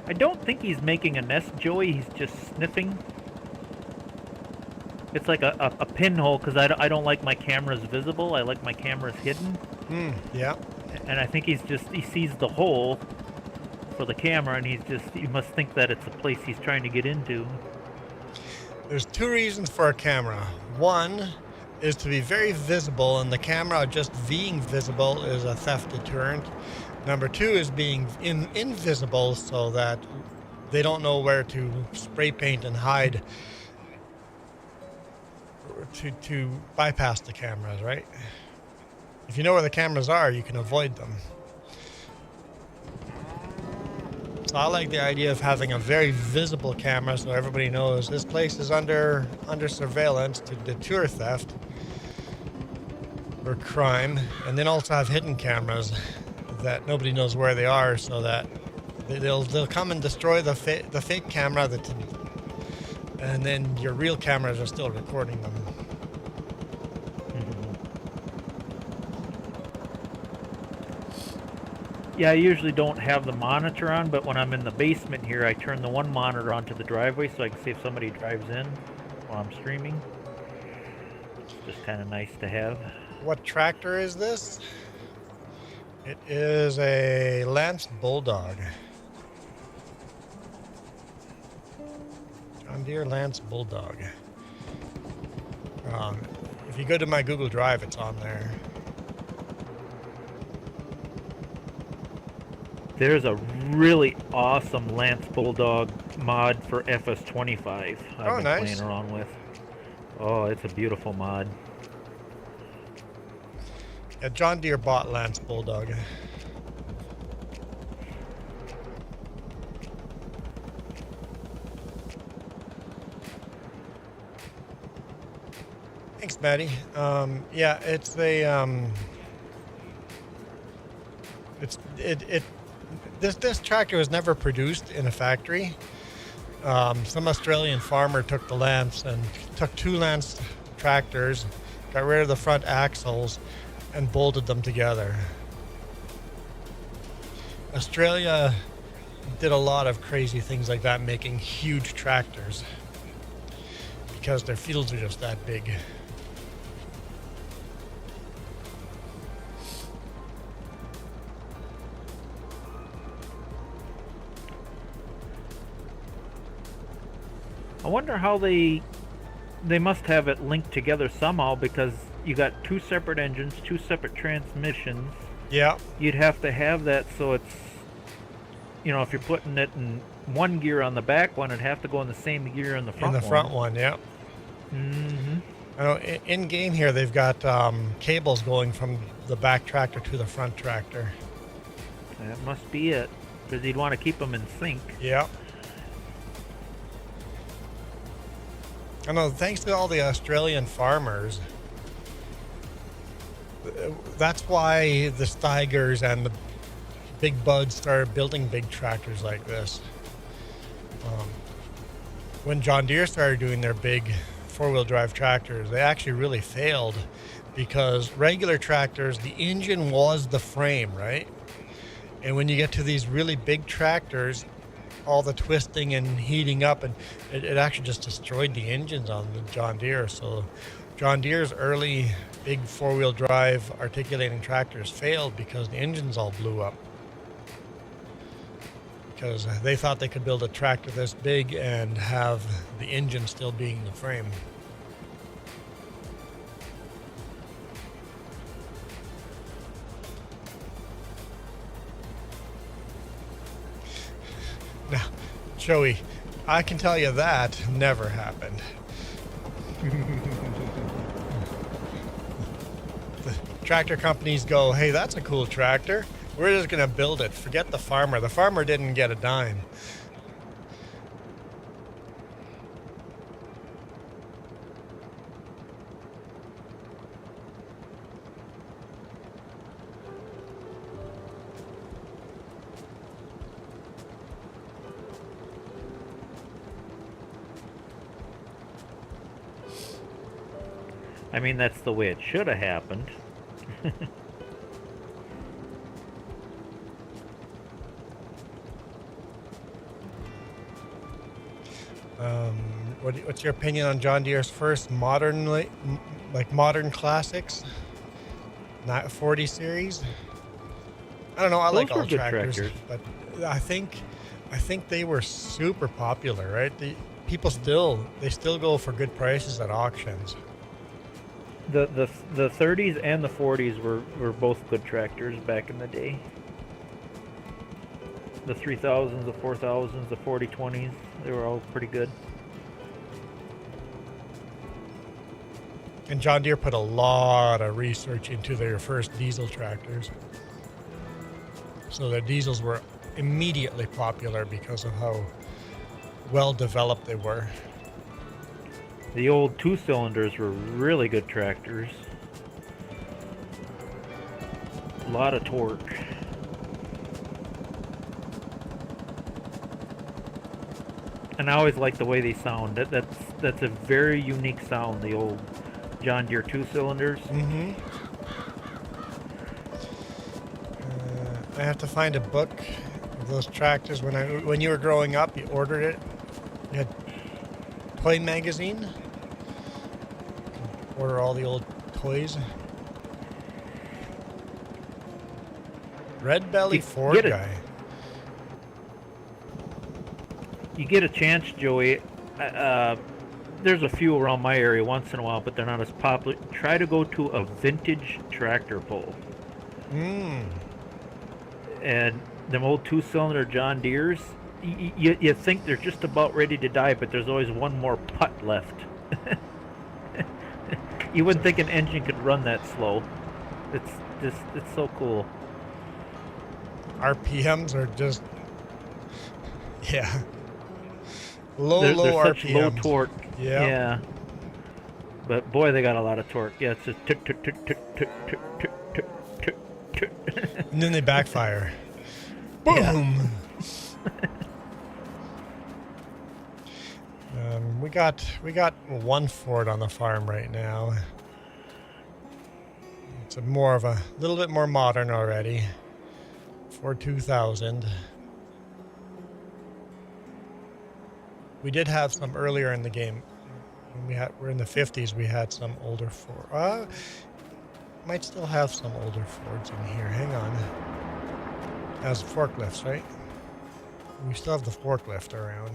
I don't think he's making a nest, Joey. He's just sniffing. It's like a pinhole, because I don't like my cameras visible. I like my cameras hidden. Yeah. And I think he sees the hole for the camera, and he must think that it's a place he's trying to get into. There's two reasons for a camera. One is to be very visible, and the camera just being visible is a theft deterrent. Number two is being invisible so that they don't know where to spray paint and hide to bypass the cameras, right? If you know where the cameras are, you can avoid them. So I like the idea of having a very visible camera so everybody knows this place is under surveillance to deter theft or crime, and then also have hidden cameras that nobody knows where they are, so that they'll come and destroy the fake camera and then your real cameras are still recording them. Yeah, I usually don't have the monitor on, but when I'm in the basement here, I turn the one monitor onto the driveway so I can see if somebody drives in while I'm streaming. It's just kind of nice to have. what tractor is this? It is a Lance Bulldog. John Deere Lance Bulldog. If you go to my Google Drive, it's on there. There's a really awesome Lance Bulldog mod for FS25 I've been nice. playing around with. Oh, it's a beautiful mod. Yeah, John Deere bought Lance Bulldog. Thanks, Maddie. Yeah, it's a this tractor was never produced in a factory. Some Australian farmer took the Lance and took 2 Lance tractors, got rid of the front axles, and bolted them together. Australia did a lot of crazy things like that, making huge tractors because their fields are just that big. I wonder how they must have it linked together somehow, because you got 2 separate engines, 2 separate transmissions. Yeah. You'd have to have that so it's, you know, if you're putting it in one gear on the back one, it'd have to go in the same gear in the front one. In the front one, yeah. Mm-hmm. I know in game here they've got cables going from the back tractor to the front tractor. That must be it, because you'd want to keep them in sync. Yeah. I know, thanks to all the Australian farmers, that's why the Steigers and the Big Buds started building big tractors like this. When John Deere started doing their big 4-wheel drive tractors, they actually really failed, because regular tractors, the engine was the frame, right? And when you get to these really big tractors, all the twisting and heating up, and it actually just destroyed the engines on the John Deere. So John Deere's early big 4-wheel drive articulating tractors failed because the engines all blew up, because they thought they could build a tractor this big and have the engine still being the frame. Now, Joey, I can tell you that never happened. The tractor companies go, hey, that's a cool tractor. We're just going to build it. Forget the farmer. The farmer didn't get a dime. I mean, that's the way it should have happened. What's your opinion on John Deere's first modern classics? Not 40 series. I don't know. I like Those were all good tractors, but I think they were super popular, right? People still go for good prices at auctions. The 30s and the 40s were both good tractors back in the day. The 3000s, the 4000s, the 4020s, they were all pretty good. And John Deere put a lot of research into their first diesel tractors. So their diesels were immediately popular because of how well developed they were. The old 2-cylinders were really good tractors. A lot of torque. And I always like the way they sound. That's a very unique sound, the old John Deere 2-cylinders. Mm-hmm. I have to find a book of those tractors. When you were growing up, you ordered it. You had Toy Magazine. Order all the old toys. Red belly Ford get it. guy. You get a chance, Joey. There's a few around my area once in a while, but they're not as popular. Try to go to a vintage tractor pull. And them old 2-cylinder John Deeres, you think they're just about ready to die, but there's always one more putt left. You wouldn't think an engine could run that slow. It's so cool. RPMs are just, yeah. Low They're such RPMs. low torque. Yeah. Yeah. But boy, they got a lot of torque. Yeah, it's just tick, tick, tick, tick, tick, tick, tick, tick, tick, tick. And then they backfire. Boom! We got one Ford on the farm right now. It's a little bit more modern already. Ford 2000. We did have some earlier in the game. When we're in the 50s. We had some older Ford. Might still have some older Fords in here. Hang on. Has forklifts, right? We still have the forklift around.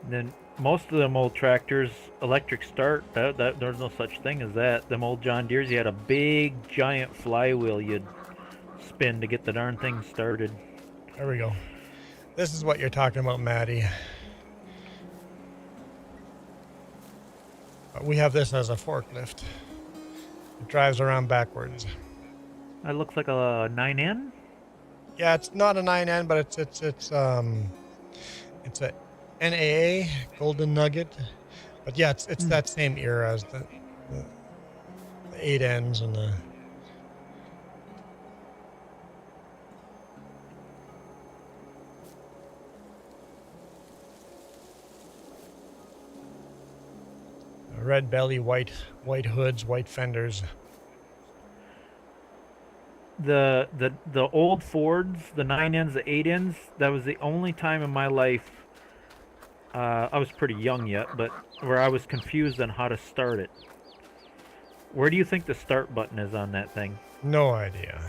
Then most of them old tractors, electric start. There's no such thing as that. Them old John Deeres, you had a big giant flywheel you'd spin to get the darn thing started. There we go. This is what you're talking about, Maddie. We have this as a forklift. It drives around backwards. That looks like a 9N. Yeah, it's not a 9N, but it's a NAA Golden Nugget. But yeah, it's that same era as the 8Ns and the. Red belly, white hoods, white fenders. The old Fords, the 9Ns, the 8Ns, that was the only time in my life, I was pretty young yet, but where I was confused on how to start it. Where do you think the start button is on that thing? No idea.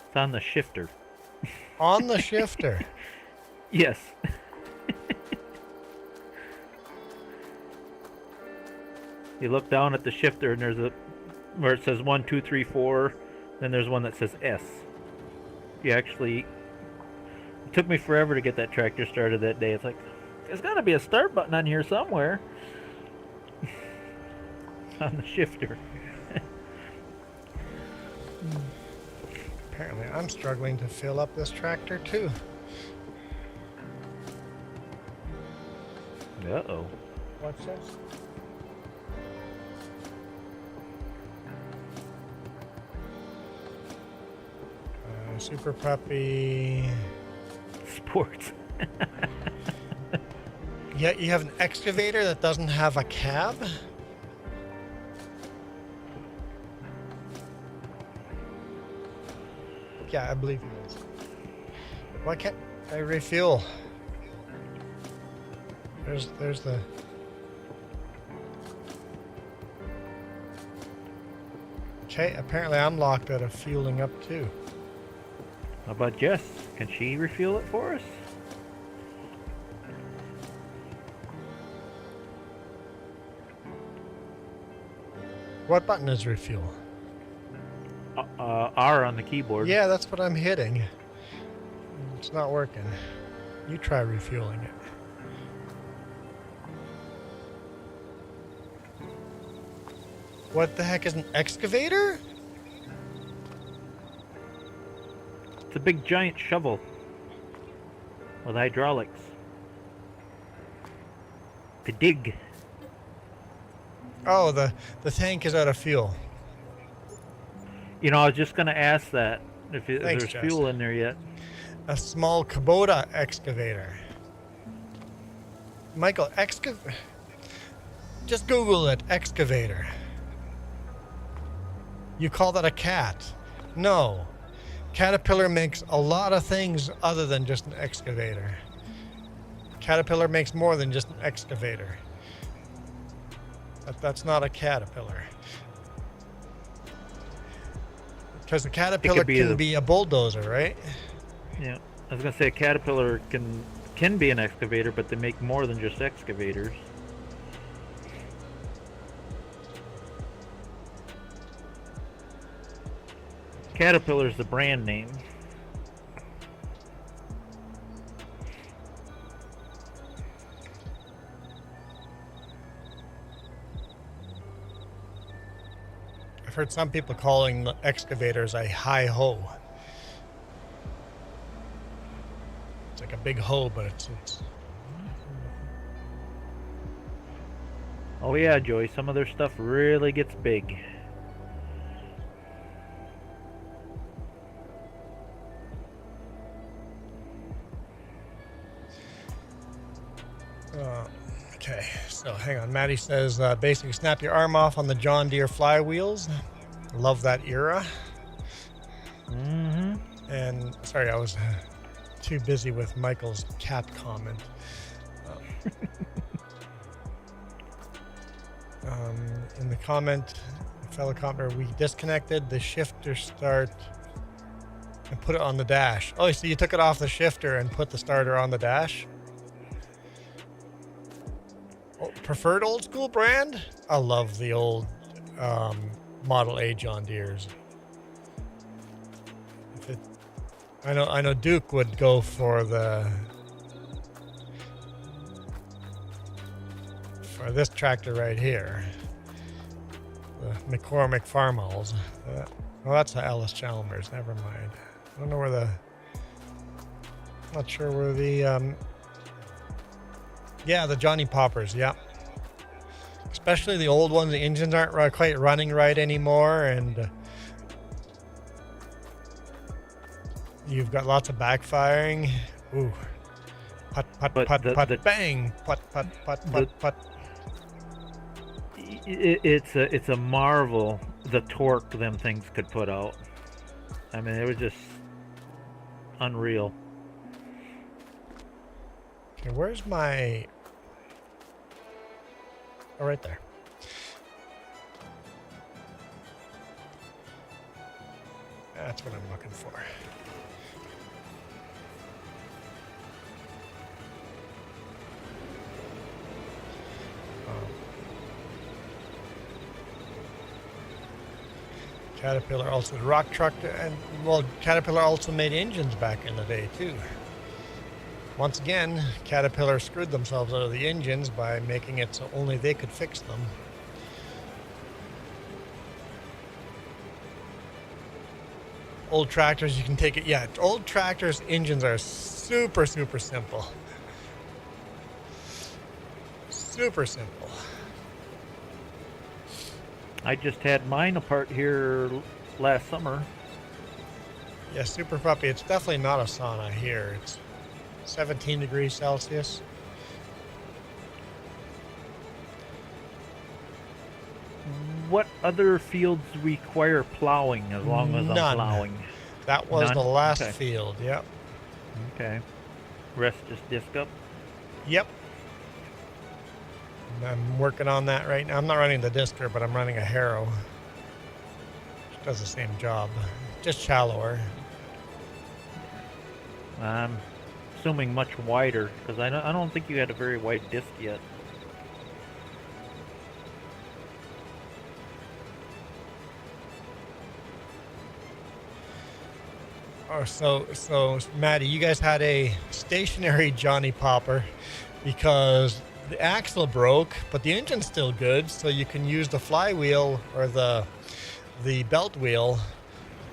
It's on the shifter. On the shifter? Yes. You look down at the shifter and there's where it says 1, 2, 3, 4, then there's one that says S. It took me forever to get that tractor started that day. It's like, there's got to be a start button on here somewhere. On the shifter. Apparently I'm struggling to fill up this tractor too. Uh-oh. What's this? Super Puppy. Sports. Yeah, you have an excavator that doesn't have a cab? Yeah, I believe you is. Why can't I refuel? There's the... Okay, apparently I'm locked out of fueling up too. How about Jess? Can she refuel it for us? What button is refuel? R on the keyboard. Yeah, that's what I'm hitting. It's not working. You try refueling it. What the heck is an excavator? It's a big giant shovel with hydraulics to dig. Oh, the tank is out of fuel. You know, I was just going to ask that if Thanks, there's Jess. fuel in there yet. A small Kubota excavator. Michael, just Google it, excavator. You call that a cat? No. Caterpillar makes a lot of things other than just an excavator. Caterpillar makes more than just an excavator. That's not a caterpillar. Because a caterpillar can be a bulldozer, right? Yeah, I was gonna say a caterpillar can be an excavator, but they make more than just excavators. Caterpillar's the brand name. I've heard some people calling the excavators a hi-ho. It's like a big hoe, but it's Oh yeah, Joey, some of their stuff really gets big. Okay, so hang on. Maddie says, basically snap your arm off on the John Deere flywheels. Love that era. Mm-hmm. And sorry, I was too busy with Michael's cat comment. In the comment, fellow commenter, we disconnected the shifter start and put it on the dash. Oh, so you took it off the shifter and put the starter on the dash? Oh, preferred old school brand? I love the old Model A John Deeres. I know Duke would go for this tractor right here, the McCormick Farmalls. Well, that's the Ellis Chalmers. Never mind. I don't know where not sure where the yeah, the Johnny Poppers. Yeah, especially the old ones. The engines aren't quite running right anymore, and you've got lots of backfiring. Ooh. Put, bang. Put. It's a marvel the torque them things could put out. I mean, it was just unreal. Okay, where's my... Oh, right there. That's what I'm looking for. Caterpillar also the rock truck, and well, Caterpillar also made engines back in the day too. Once again, Caterpillar screwed themselves out of the engines by making it so only they could fix them. Old tractors, you can take it. Yeah, old tractors' engines are super simple. Super simple. I just had mine apart here last summer. Yeah, super puppy. It's definitely not a sauna here. It's 17 degrees Celsius. What other fields require plowing as long as I'm plowing? That was None? the last Okay. field. Yep. Okay. Rest just disc up? Yep. And I'm working on that right now. I'm not running the Disker, but I'm running a Harrow. Which does the same job. Just shallower. I'm assuming much wider, because I don't think you had a very wide disc yet. Oh, so Maddie, you guys had a stationary Johnny Popper because the axle broke, but the engine's still good, so you can use the flywheel or the belt wheel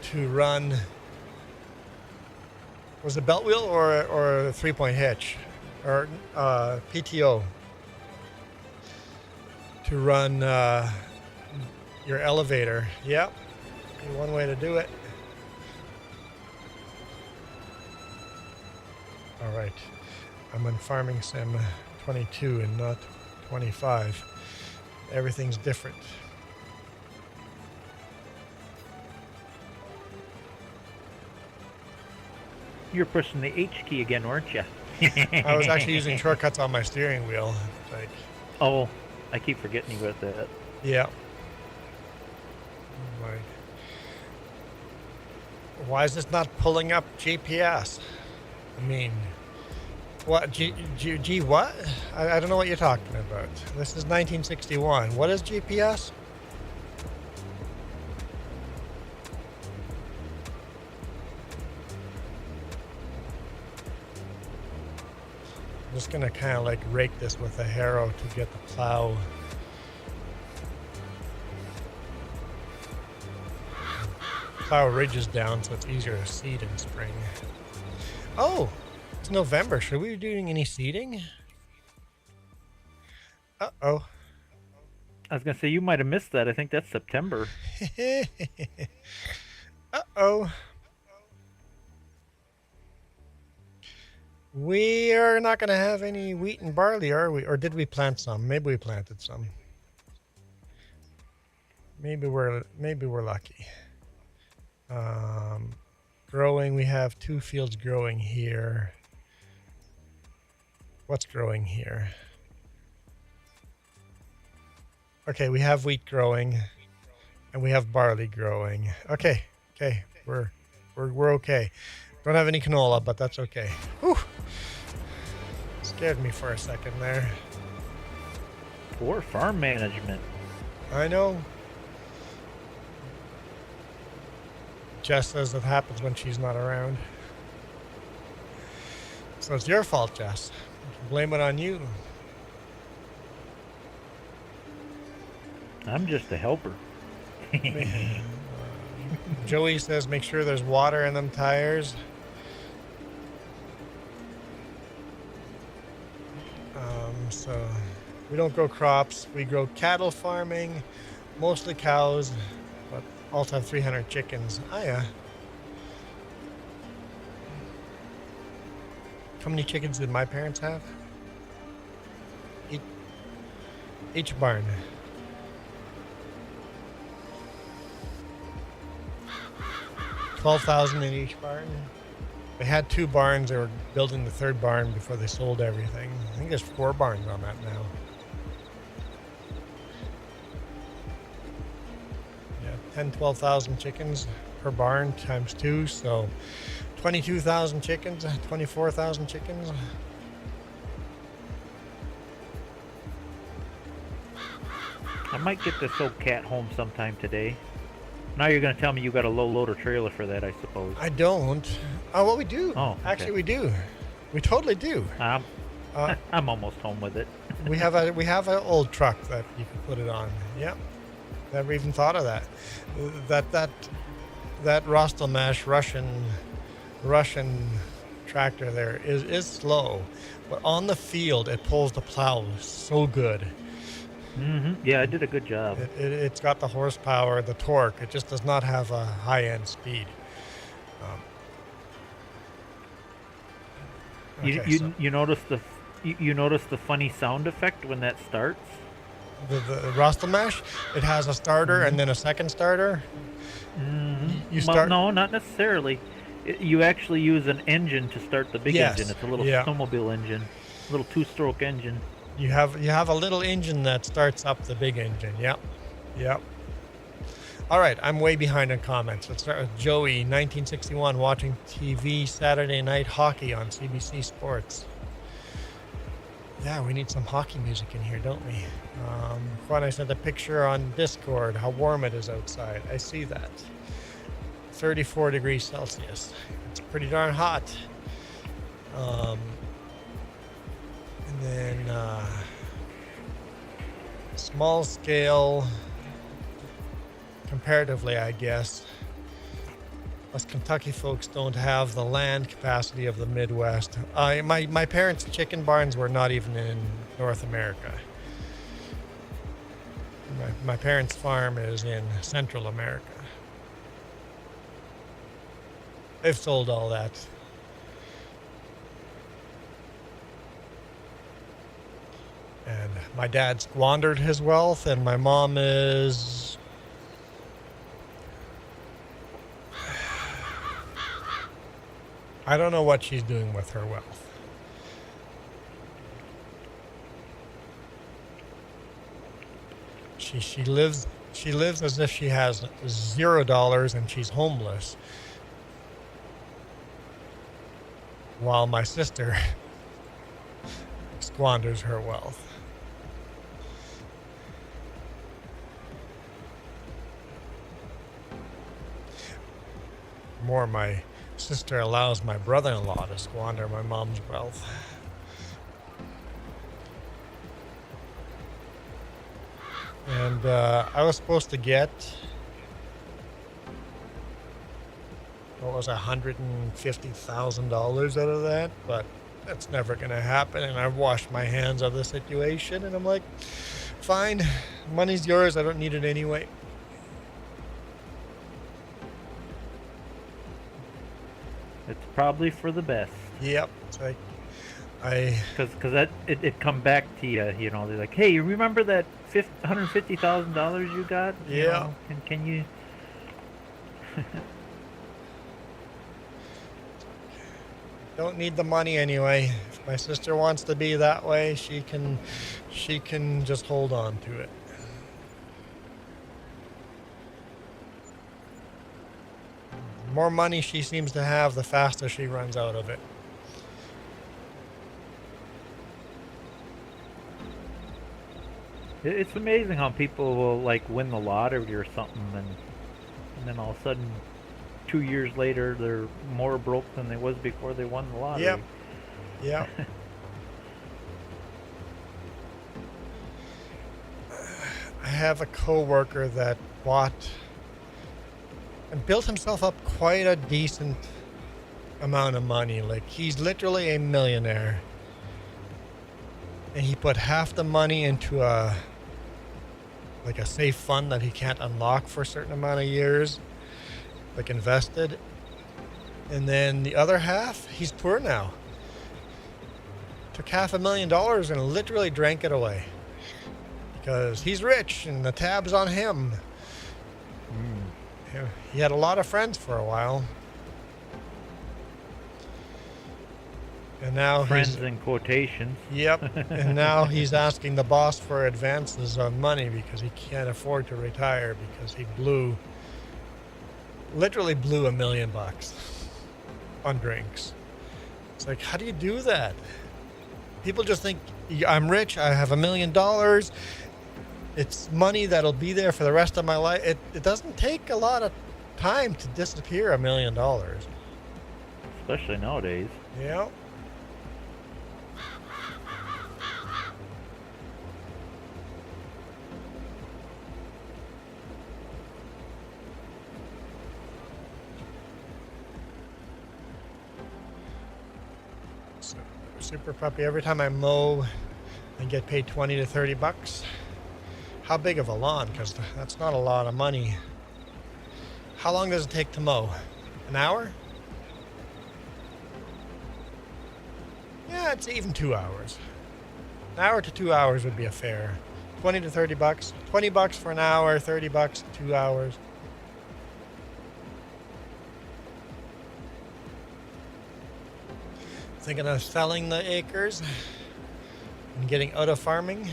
to run. Was it belt wheel or a 3-point hitch or PTO to run your elevator? Yep, one way to do it. All right, I'm on Farming Sim 22 and not 25. Everything's different. You're pushing the H key again, weren't you? I was actually using shortcuts on my steering wheel. Like, Oh, I keep forgetting you got that. Yeah. Right. Why is this not pulling up GPS? I mean, what? G what? I don't know what you're talking about. This is 1961. What is GPS? I'm just gonna kind of like rake this with a harrow to get the plow. Plow ridges down so it's easier to seed in spring. Oh, it's November. Should we be doing any seeding? Uh-oh. I was gonna say you might have missed that. I think that's September. Uh-oh. We are not going to have any wheat and barley, are we? Or did we plant some? Maybe we planted some. Maybe we're lucky. Growing, we have 2 fields growing here. What's growing here? Okay, we have wheat growing, and we have barley growing. Okay, we're okay. Don't have any canola, but that's okay. Whew. Scared me for a second there. Poor farm management. I know. Jess says it happens when she's not around. So it's your fault, Jess. You can blame it on you. I'm just a helper. Joey says make sure there's water in them tires. So we don't grow crops. We grow cattle farming, mostly cows, but also have 300 chickens. Oh yeah. How many chickens did my parents have? Each barn. $12,000 in each barn. They had 2 barns. They were building the 3rd barn before they sold everything. I think there's 4 barns on that now. Yeah, 10, 12,000 chickens per barn times 2, so 22,000 chickens, 24,000 chickens. I might get this old cat home sometime today. Now you're going to tell me you got a low loader trailer for that, I suppose. I don't. Oh, well, we do. Oh, okay. Actually, we do. We totally do. I'm almost home with it. we have an old truck that you can put it on. Yep. Never even thought of that. That Rostelmash Russian tractor there is slow, but on the field it pulls the plow so good. Yeah, I did a good job. It's got the horsepower, the torque. It just does not have a high-end speed. You notice the funny sound effect when that starts? The Rostelmash, it has a starter and then a second starter. You start. Well, no, not necessarily. You actually use an engine to start the big engine. It's a little snowmobile engine, a little 2-stroke engine. You have a little engine that starts up the big engine. Yep. All right, I'm way behind on comments. Let's start with Joey, 1961, watching TV Saturday night hockey on CBC Sports. Yeah, we need some hockey music in here, don't we? Juan, I sent a picture on Discord how warm it is outside. I see that. 34 degrees Celsius. It's pretty darn hot. And then small scale, comparatively, I guess. Us Kentucky folks don't have the land capacity of the Midwest. My parents' chicken barns were not even in North America. My parents' farm is in Central America. They've sold all that. And my dad squandered his wealth, and my mom is... I don't know what she's doing with her wealth. She lives as if she has $0 and she's homeless. While my sister squanders her wealth. More, my sister allows my brother-in-law to squander my mom's wealth. And I was supposed to get, what was $150,000 out of that, but that's never going to happen. And I've washed my hands of the situation, and I'm like, fine, money's yours. I don't need it anyway. It's probably for the best. Yep. It's like, Because it come back to you, you know, they're like, hey, you remember that $150,000 you got? You Yeah. know, can you? don't need the money anyway. If my sister wants to be that way, she can just hold on to it. The more money she seems to have, the faster she runs out of it. It's amazing how people will like win the lottery or something, and then all of a sudden, 2 years later, they're more broke than they was before they won the lottery. Yep. Yep. I have a coworker that bought and built himself up quite a decent amount of money. Like, he's literally a millionaire. And he put half the money into a safe fund that he can't unlock for a certain amount of years, like invested. And then the other half, he's poor now. Took $500,000 and literally drank it away. Because he's rich and the tab's on him. He had a lot of friends for a while. And now Friends in quotations. Yep. And now he's asking the boss for advances on money because he can't afford to retire because he literally blew $1 million on drinks. It's like, how do you do that? People just think, I'm rich, I have $1 million. It's money that'll be there for the rest of my life. It doesn't take a lot of time to disappear $1 million. Especially nowadays. Yep. Super puppy. Every time I mow, I get paid 20 to 30 bucks. How big of a lawn? Because that's not a lot of money. How long does it take to mow? An hour? Yeah, it's even 2 hours. An hour to 2 hours would be a fair. 20 to 30 bucks. 20 bucks for an hour, 30 bucks, 2 hours. Thinking of selling the acres and getting out of farming.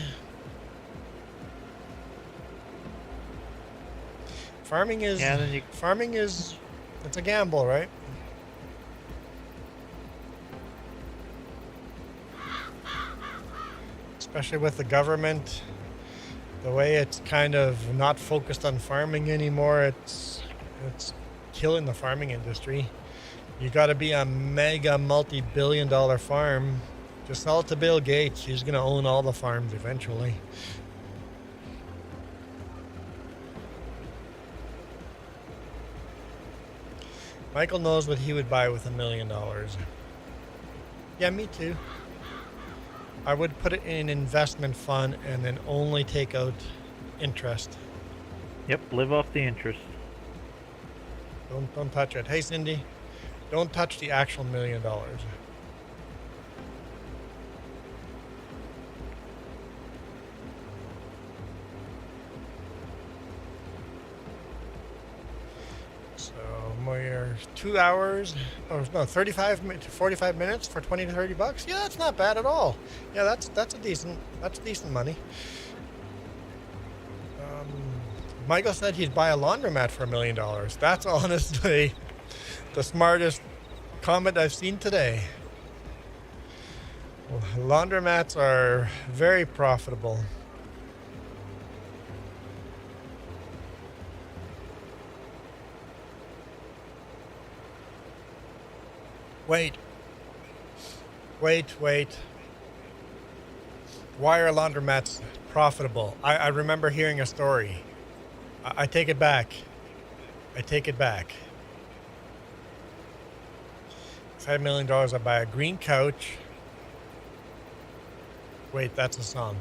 Farming is it's a gamble, right? Especially with the government, the way it's kind of not focused on farming anymore. It's killing the farming industry. You got to be a mega multi-billion-dollar farm. Just sell it to Bill Gates. He's going to own all the farms eventually. Michael knows what he would buy with $1 million. Yeah, me too. I would put it in an investment fund and then only take out interest. Yep, live off the interest. Don't touch it. Hey, Cindy. Don't touch the actual $1 million. So we're 2 hours, or no, 35 to 45 minutes for 20 to 30 bucks. Yeah, that's not bad at all. Yeah, that's decent money. Michael said he'd buy a laundromat for $1 million. That's honestly the smartest comment I've seen today. Well, laundromats are very profitable. Wait. Why are laundromats profitable? I remember hearing a story. I take it back. $5 million, I buy a green couch. Wait, that's a song.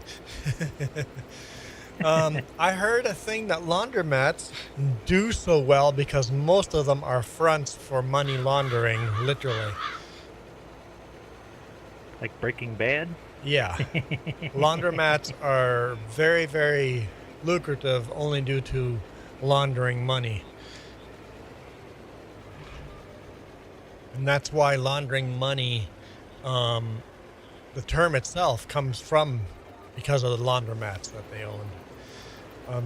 I heard a thing that laundromats do so well because most of them are fronts for money laundering, literally. Like Breaking Bad? Yeah. Laundromats are very, very lucrative only due to laundering money. And that's why laundering money, the term itself comes from because of the laundromats that they own.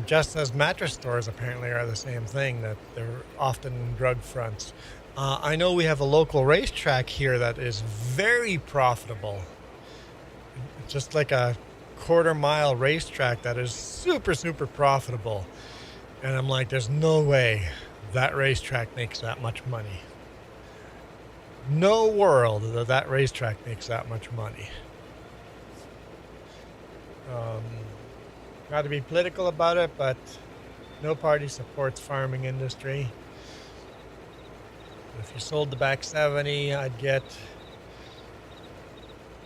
Just as mattress stores apparently are the same thing, that they're often drug fronts. I know we have a local racetrack here that is very profitable. Just like a quarter-mile racetrack that is super, super profitable. And I'm like, there's no way that racetrack makes that much money. No world that racetrack makes that much money. Not to be political about it, but no party supports farming industry. If you sold the back 70, I'd get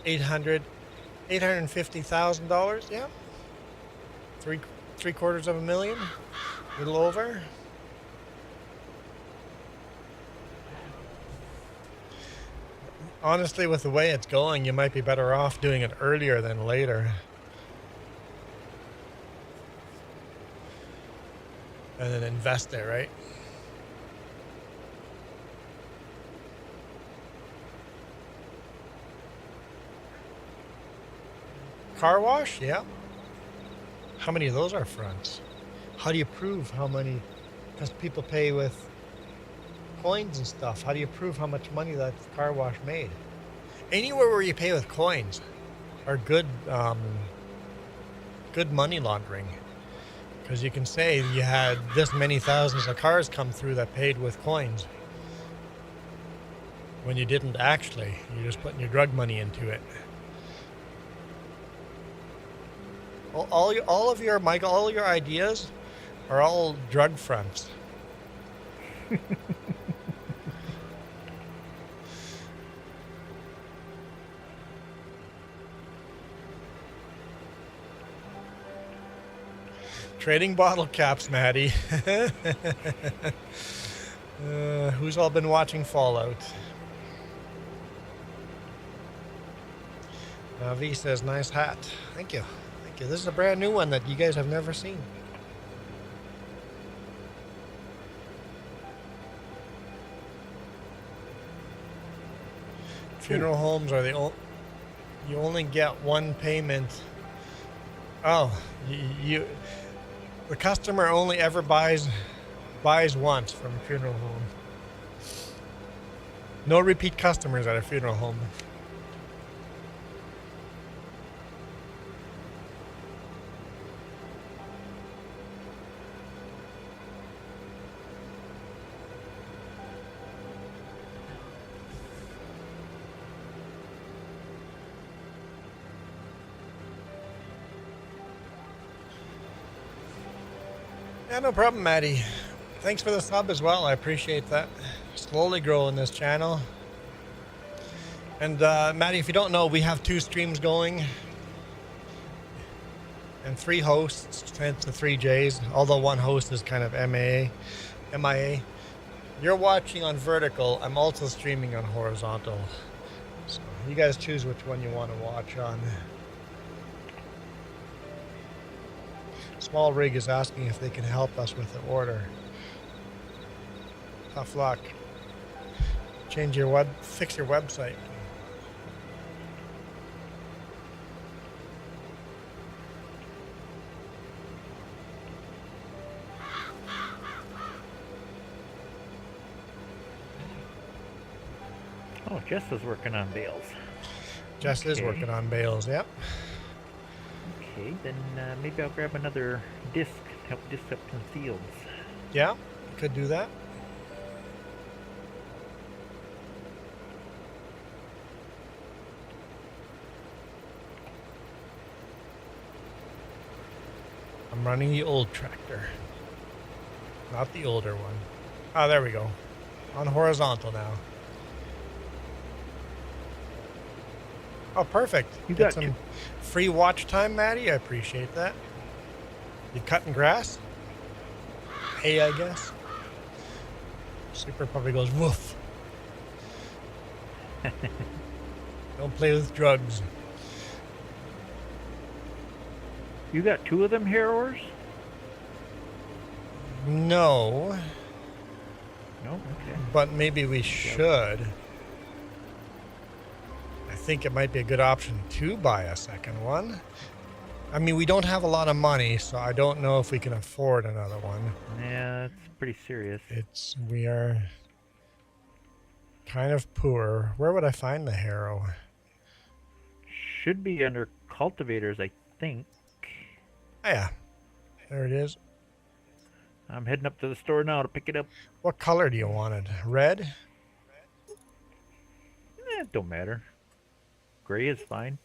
$850,000. Yeah, $750,000, a little over. Honestly, with the way it's going, you might be better off doing it earlier than later. And then invest it, right? Car wash? Yeah. How many of those are fronts? How do you prove how many? Because people pay with coins and stuff. How do you prove how much money that car wash made? Anywhere where you pay with coins are good money laundering. Because you can say you had this many thousands of cars come through that paid with coins. When you didn't actually. You're just putting your drug money into it. All of your, Michael, all your ideas are all drug fronts. Trading bottle caps, Maddie. Who's all been watching Fallout? V says, nice hat. Thank you. Thank you. This is a brand new one that you guys have never seen. Funeral homes are you only get one payment. Oh, the customer only ever buys once from a funeral home. No repeat customers at a funeral home. Yeah, no problem, Maddie. Thanks for the sub as well. I appreciate that. Slowly growing this channel. And Maddie, if you don't know, we have 2 streams going. And 3 hosts, hence the 3 Js. Although one host is kind of MIA. You're watching on vertical. I'm also streaming on horizontal. So you guys choose which one you want to watch on. Small Rig is asking if they can help us with the order. Tough luck. Fix your website. Oh, Jess is working on bales. Jess is Okay. working on bales, yep. Okay, then maybe I'll grab another disc to help disc up some fields. Yeah, could do that. I'm running the old tractor, not the older one. Oh, there we go. On horizontal now. Oh, perfect. You Get got some free watch time, Maddie. I appreciate that. You cutting grass? Hay, I guess. Super probably goes woof. Don't play with drugs. You got 2 of them harrowers? No, No? Okay. but maybe we should. I think it might be a good option to buy a second one. I mean, we don't have a lot of money, so I don't know if we can afford another one. Yeah, it's pretty serious. We are kind of poor. Where would I find the harrow? Should be under cultivators, I think. Oh, yeah, there it is. I'm heading up to the store now to pick it up. What color do you want it? Red? It don't matter. Gray is fine.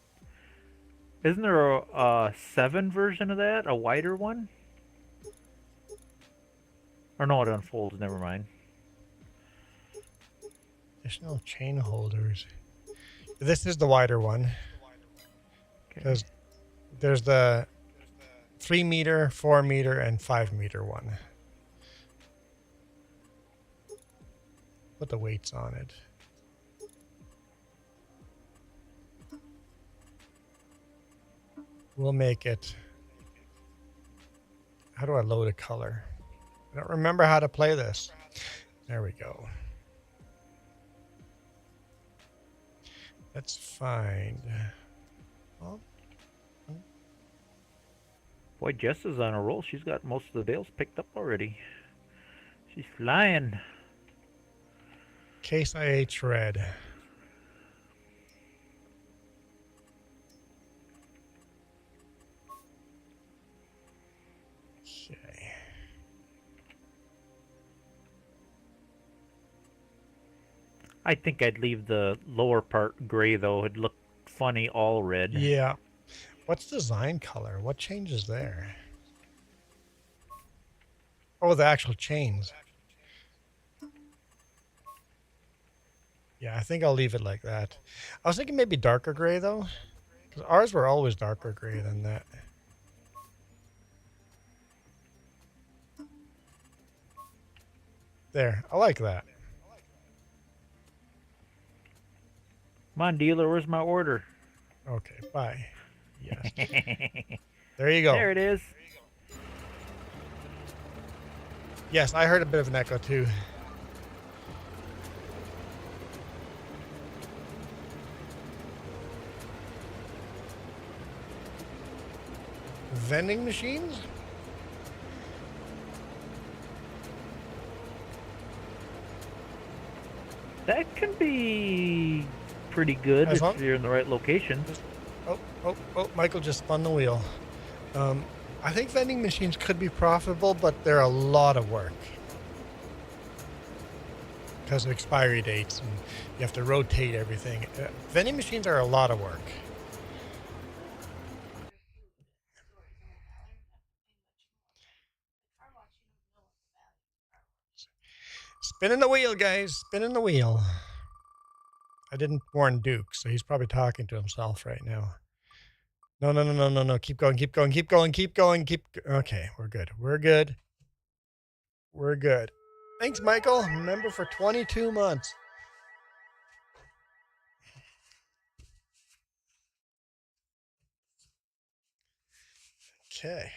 Isn't there a 7 version of that? A wider one? Or no, it unfolds. Never mind. Additional chain holders. This is the wider one. Because there's the 3 meter, 4 meter, and 5 meter one. Put the weights on it. We'll make it. How do I load a color? I don't remember how to play this. There we go. Let's find. Oh, Boy, Jess is on a roll. She's got most of the bales picked up already. She's flying. Case IH red. Okay. I think I'd leave the lower part gray, though. It'd look funny all red. Yeah. What's design color? What changes there? Oh, the actual chains. Yeah, I think I'll leave it like that. I was thinking maybe darker gray, though. Because ours were always darker gray than that. There. I like that. Come on, dealer. Where's my order? Okay, bye. Yes. There you go. There it is. Yes, I heard a bit of an echo, too. Vending machines? That can be pretty good As if long- you're in the right location. Oh, Michael just spun the wheel. I think vending machines could be profitable, but they're a lot of work. Because of expiry dates, and you have to rotate everything. Vending machines are a lot of work. Spinning the wheel, guys. Spinning the wheel. I didn't warn Duke, so he's probably talking to himself right now. No. Keep going. Okay, we're good. We're good. Thanks, Michael. Member for 22 months. Okay.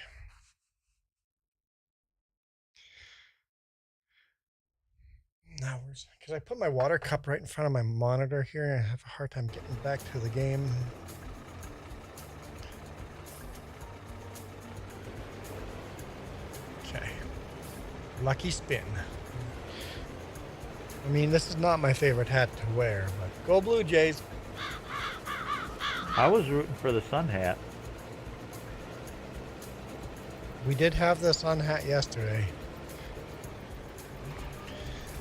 Now, because I put my water cup right in front of my monitor here, I have a hard time getting back to the game. Okay. Lucky spin. I mean, this is not my favorite hat to wear, but go Blue Jays. I was rooting for the sun hat. We did have the sun hat yesterday.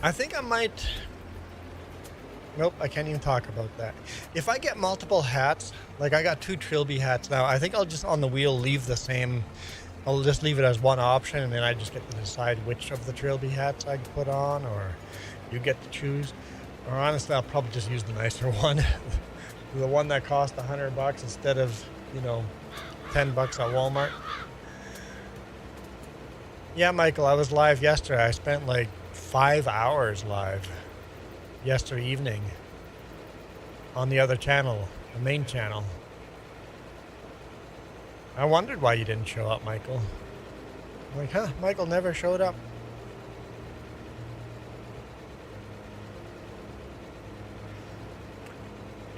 I think I might... Nope, I can't even talk about that. If I get multiple hats, like I got 2 Trilby hats now, I think I'll just on the wheel leave the same... I'll just leave it as one option, and then I just get to decide which of the Trilby hats I put on, or you get to choose. Or honestly, I'll probably just use the nicer one. The one that cost $100 instead of, you know, $10 at Walmart. Yeah, Michael, I was live yesterday. I spent like 5 hours live yesterday evening on the other channel, the main channel. I wondered why you didn't show up, Michael. I'm like, huh, Michael never showed up.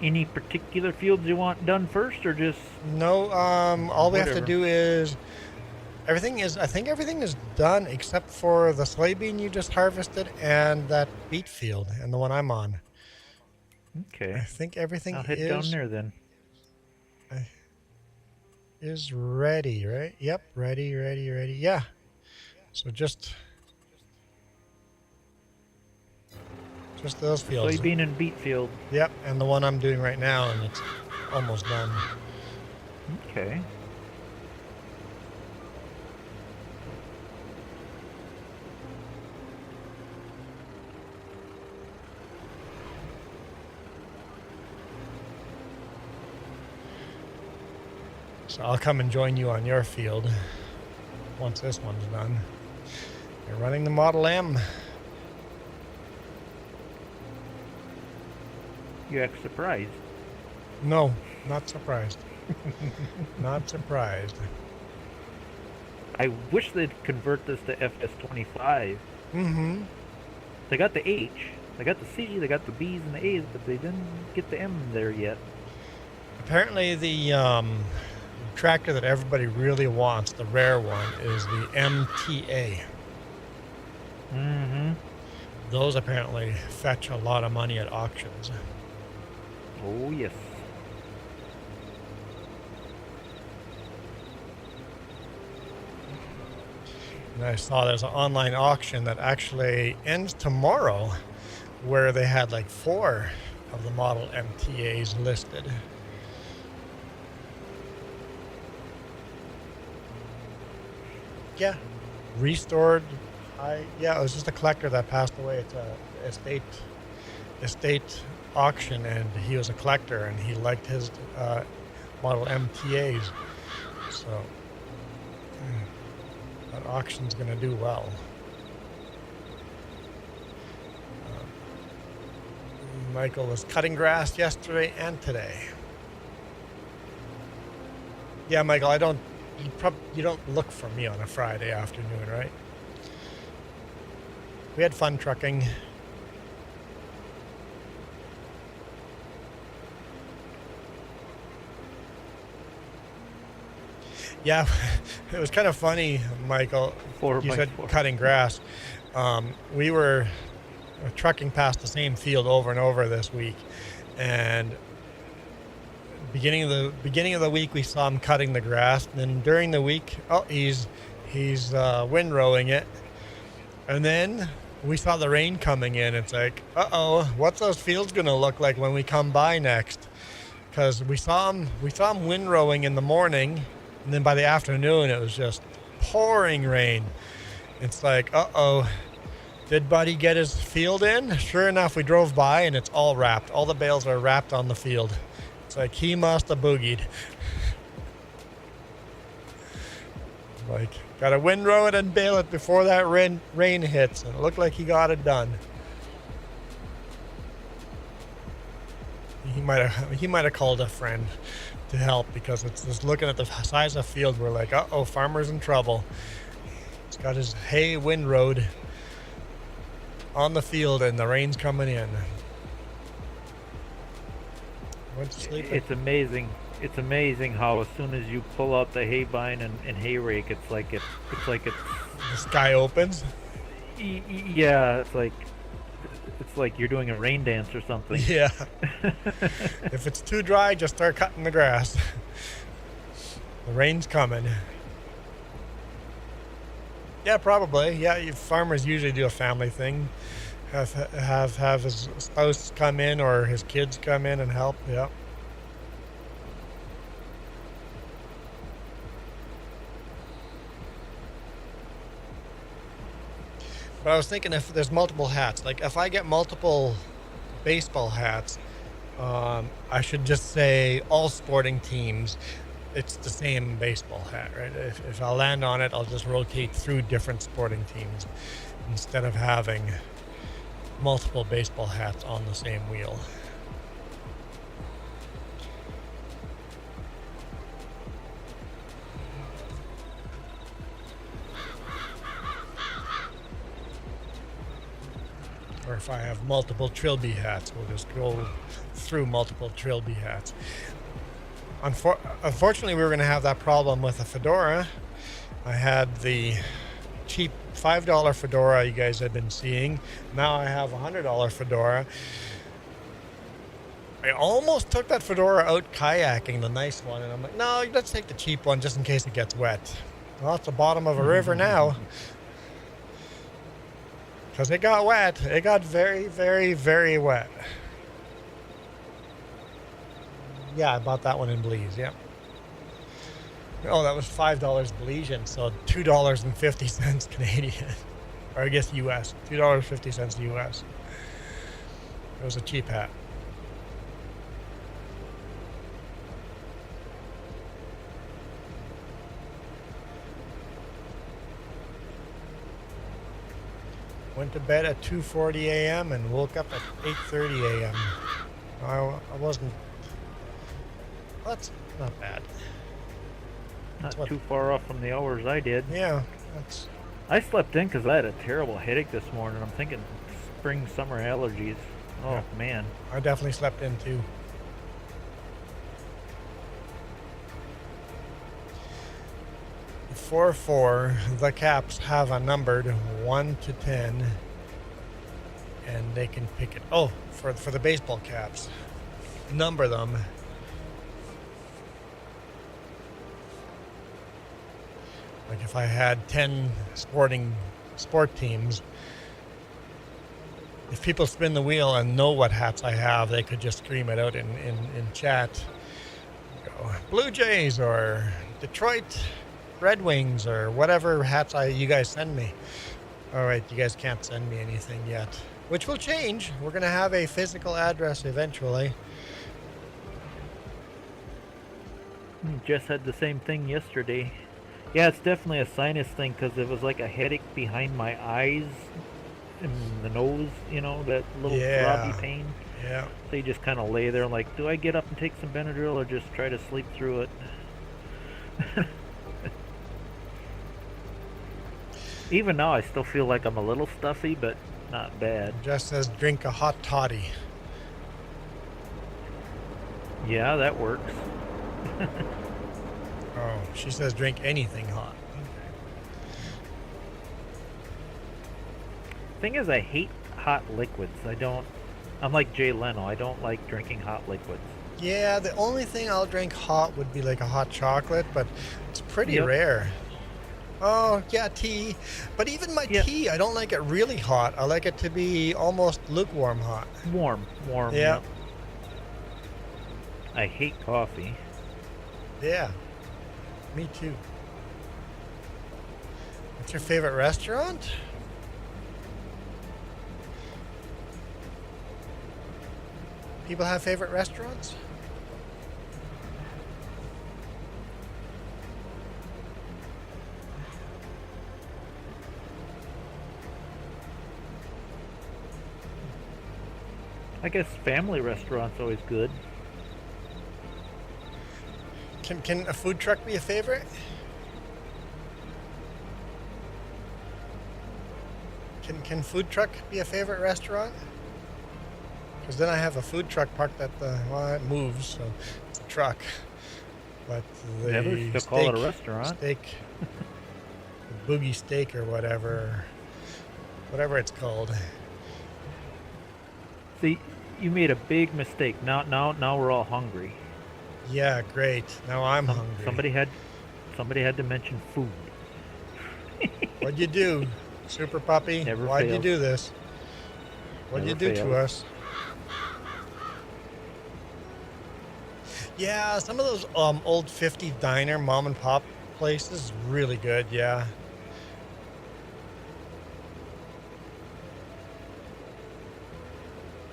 Any particular fields you want done first, or just... No, all we have to Whatever. do is... I think everything is done except for the soybean you just harvested and that beet field and the one I'm on. I Okay. think everything I'll head down there then. is ready, right? Yep, ready. Yeah. So just those fields. Soybean and beet field. Yep, and the one I'm doing right now, and it's almost done. Okay. So I'll come and join you on your field once this one's done. You're running the Model M. You act surprised. No, not surprised. Not surprised. I wish they'd convert this to FS25. Mm-hmm. They got the H, they got the C, they got the B's and the A's, but they didn't get the M there yet. Apparently the tractor that everybody really wants, the rare one, is the MTA. Mm-hmm. Those apparently fetch a lot of money at auctions. Oh, yes. And I saw there's an online auction that actually ends tomorrow where they had like 4 of the model MTAs listed. Yeah, restored. Yeah, it was just a collector that passed away. It's a estate auction, and he was a collector, and he liked his model MTAs. So that auction's going to do well. Michael was cutting grass yesterday and today. Yeah, Michael, you don't look for me on a Friday afternoon, right? We had fun trucking. Yeah, it was kind of funny, Michael. You said 4x4. cutting grass. We were trucking past the same field over and over this week, and beginning of the week we saw him cutting the grass. And then during the week, he's windrowing it, and then we saw the rain coming in. It's like, what's those fields gonna look like when we come by next? Because we saw him windrowing in the morning, and then by the afternoon it was just pouring rain. It's like, did Buddy get his field in? Sure enough, we drove by and it's all wrapped. All the bales are wrapped on the field. It's like he must have boogied. Like, gotta windrow it and bale it before that rain hits. And it looked like he got it done. He might have called a friend to help, because it's just looking at the size of the field, we're like, farmer's in trouble. He's got his hay windrowed on the field and the rain's coming in. Went to sleep. It's amazing. It's amazing how as soon as you pull out the hay bine and hay rake, it's like The sky opens. yeah, it's like It's like you're doing a rain dance or something. Yeah. If it's too dry, just start cutting the grass. The rain's coming. Yeah, probably. Yeah, farmers usually do a family thing. Have his spouse come in or his kids come in and help. Yeah. But I was thinking if there's multiple hats, like if I get multiple baseball hats, I should just say all sporting teams, it's the same baseball hat, right? If I land on it, I'll just rotate through different sporting teams instead of having multiple baseball hats on the same wheel. Or if I have multiple Trilby hats, we'll just go through multiple Trilby hats. Unfortunately, we were going to have that problem with a fedora. I had the cheap $5 fedora you guys have been seeing. Now I have a $100 fedora. I almost took that fedora out kayaking, the nice one, and I'm like, no, let's take the cheap one just in case it gets wet. Well, it's the bottom of a river now. Because it got wet. It got very, very, very wet. Yeah, I bought that one in Belize, yep. Oh, that was $5 Belizean, so $2.50 Canadian. Or I guess US. $2.50 US. It was a cheap hat. Went to bed at 2:40 a.m. and woke up at 8:30 a.m. I wasn't... That's not bad. Not too far off from the hours I did. Yeah, that's... I slept in because I had a terrible headache this morning. I'm thinking spring, summer allergies. Oh, yeah. Man. I definitely slept in too. For the caps have a numbered 1 to 10, and they can pick it. Oh, for the baseball caps, number them. Like if I had 10 sport teams, if people spin the wheel and know what hats I have, they could just scream it out in chat. Go, Blue Jays or Detroit Red Wings or whatever hats you guys send me. All right, you guys can't send me anything yet, which will change. We're going to have a physical address eventually. Jess had the same thing yesterday. Yeah, it's definitely a sinus thing because it was like a headache behind my eyes and the nose, you know, that little throbby pain. Yeah. So you just kind of lay there like, do I get up and take some Benadryl or just try to sleep through it? Even now, I still feel like I'm a little stuffy, but not bad. Just says drink a hot toddy. Yeah, that works. Oh, she says drink anything hot. Thing is, I hate hot liquids. I'm like Jay Leno. I don't like drinking hot liquids. Yeah, the only thing I'll drink hot would be like a hot chocolate, but it's pretty rare. Oh, yeah, tea. But even my tea, I don't like it really hot. I like it to be almost lukewarm hot. Warm. Yeah. I hate coffee. Yeah, me too. What's your favorite restaurant? People have favorite restaurants? I guess family restaurant's always good. Can a food truck be a favorite? Can food truck be a favorite restaurant? Because then I have a food truck parked at it moves, so it's a truck. But the still call it a restaurant. Steak, the boogie steak or whatever it's called. See, you made a big mistake. Now we're all hungry. Yeah, great. Now I'm hungry. Somebody had to mention food. What'd you do, Super Puppy? Never Why'd you fails. do this? What'd you Never do to fails. us? Yeah, some of those old 50s diner mom and pop places, really good, yeah.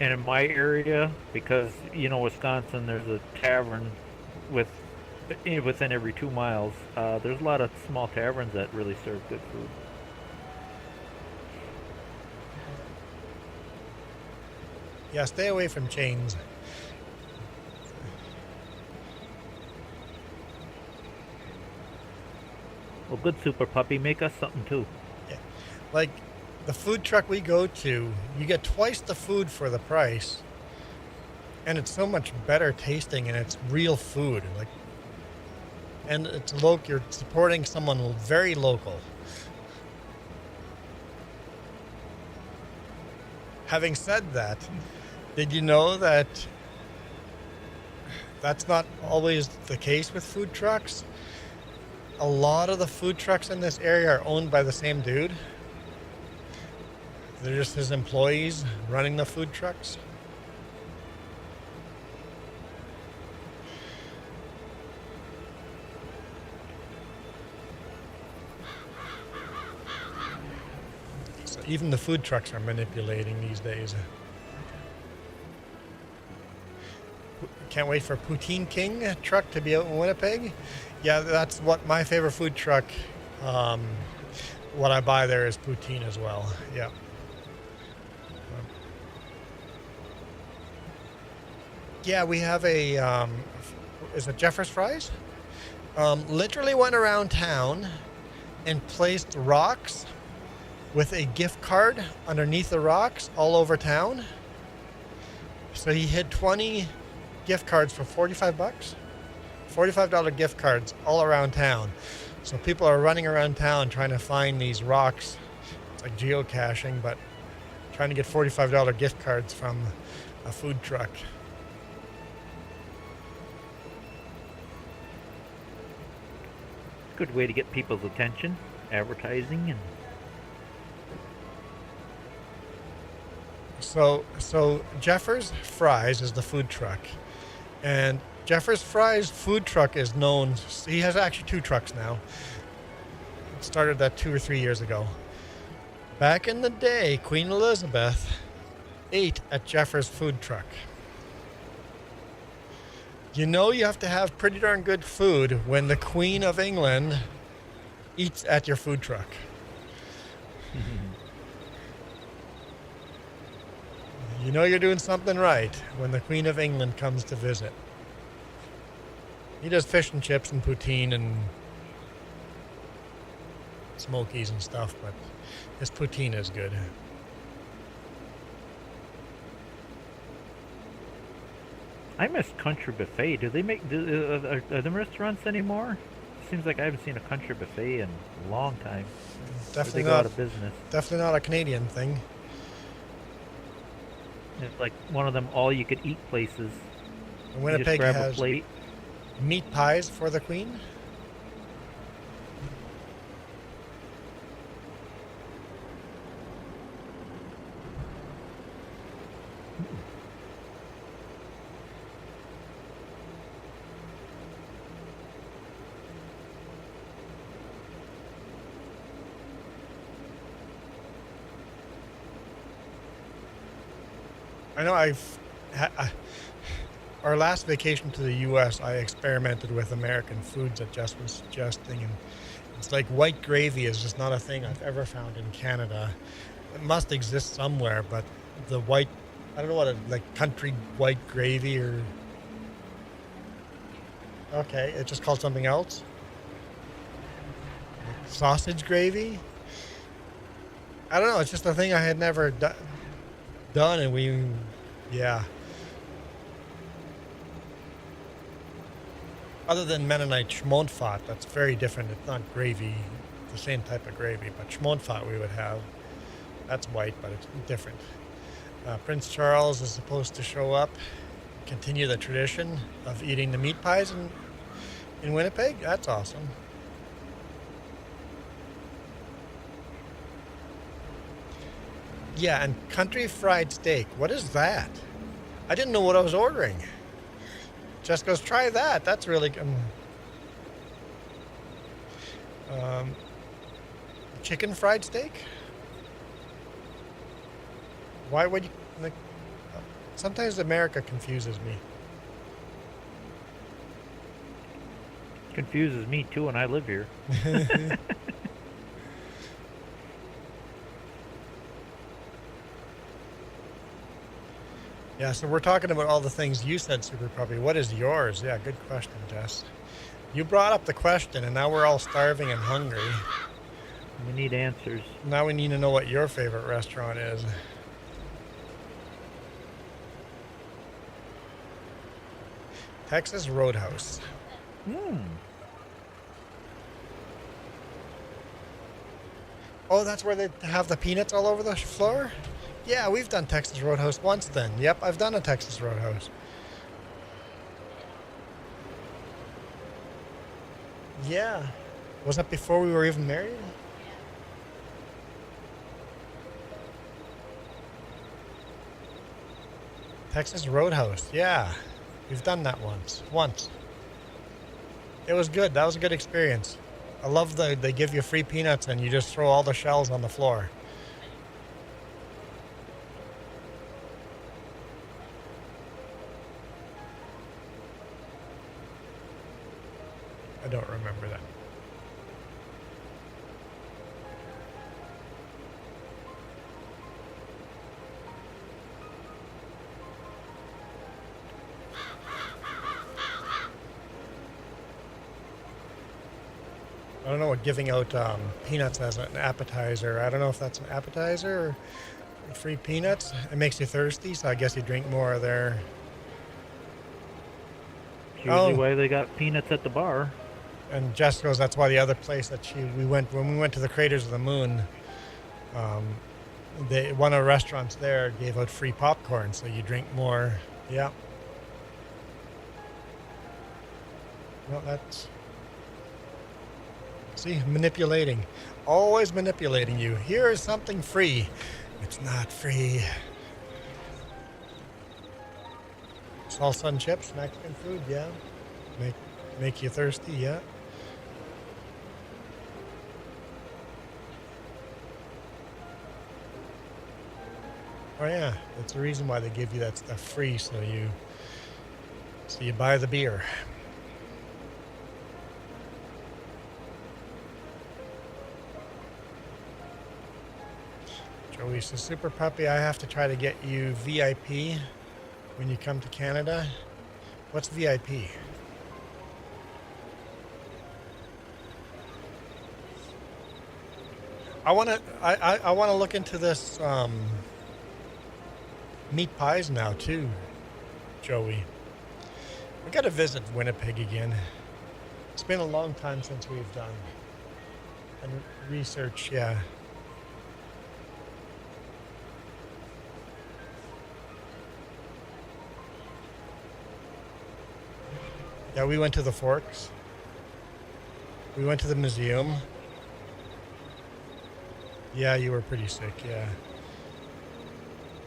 And in my area, because Wisconsin, there's a tavern within every 2 miles. There's a lot of small taverns that really serve good food. Yeah, stay away from chains. Well, good Super Puppy, make us something too. Yeah. Like the food truck we go to, you get twice the food for the price. And it's so much better tasting and it's real food. And it's local, you're supporting someone very local. Having said that, did you know that that's not always the case with food trucks? A lot of the food trucks in this area are owned by the same dude. They're just his employees running the food trucks. So even the food trucks are manipulating these days. Can't wait for Poutine King truck to be out in Winnipeg. Yeah, that's what my favorite food truck. What I buy there is poutine as well. Yeah. Yeah, we have a. Is it Jeffers Fries? Literally went around town and placed rocks with a gift card underneath the rocks all over town. So he hid 20 gift cards for $45. $45 gift cards all around town. So people are running around town trying to find these rocks. It's like geocaching, but trying to get $45 gift cards from a food truck. Good way to get people's attention, advertising, and So Jeffers Fries is the food truck. And Jeffers Fries food truck is known, he has actually 2 trucks now. It started that 2 or 3 years ago. Back in the day, Queen Elizabeth ate at Jeffers food truck. You know you have to have pretty darn good food when the Queen of England eats at your food truck. You know you're doing something right when the Queen of England comes to visit. He does fish and chips and poutine and smokies and stuff, but his poutine is good. I miss Country Buffet. Do they make are there restaurants anymore? Seems like I haven't seen a Country Buffet in a long time. Definitely They go not out of business. Definitely not a Canadian thing. It's like one of them all-you-could-eat places. And You just Winnipeg grab a has plate. meat pies for the Queen. I know our last vacation to the U.S., I experimented with American foods that Jess was suggesting, and it's like white gravy is just not a thing I've ever found in Canada. It must exist somewhere, but the white, I don't know what, like country white gravy or... Okay, it's just called something else? Like sausage gravy? I don't know, it's just a thing I had never done, and yeah. Other than Mennonite schmontfat, that's very different. It's not gravy, the same type of gravy, but schmontfat we would have. That's white, but it's different. Prince Charles is supposed to show up, continue the tradition of eating the meat pies in Winnipeg. That's awesome. Yeah, and country fried steak. What is that? I didn't know what I was ordering. Jess goes, try that. That's really good. Chicken fried steak? Why would you... Like, sometimes America confuses me. Confuses me too, and I live here. Yeah, so we're talking about all the things you said, Super Puppy. What is yours? Yeah, good question, Jess. You brought up the question, and now we're all starving and hungry. We need answers. Now we need to know what your favorite restaurant is. Texas Roadhouse. Oh, that's where they have the peanuts all over the floor? Yeah, we've done Texas Roadhouse once then. Yep, I've done a Texas Roadhouse. Yeah. Was that before we were even married? Texas Roadhouse, yeah. We've done that once. It was good. That was a good experience. I love they give you free peanuts and you just throw all the shells on the floor. I don't remember that. I don't know what giving out peanuts as an appetizer. I don't know if that's an appetizer or free peanuts. It makes you thirsty, so I guess you drink more of their... It's usually why they got peanuts at the bar. And Jess goes, that's why the other place that when we went to the Craters of the Moon, one of the restaurants there gave out free popcorn, so you drink more. Yeah. Well, that's... See, manipulating. Always manipulating you. Here is something free. It's not free. Salsa and chips, Mexican food, yeah. Make you thirsty, yeah. Oh yeah, that's the reason why they give you that stuff free, so you buy the beer. Joey says, Super Puppy, I have to try to get you VIP when you come to Canada. What's VIP? I wanna look into this meat pies now too, Joey. We gotta visit Winnipeg again. It's been a long time since we've done and research, yeah. Yeah, we went to the Forks. We went to the museum. Yeah, you were pretty sick, yeah.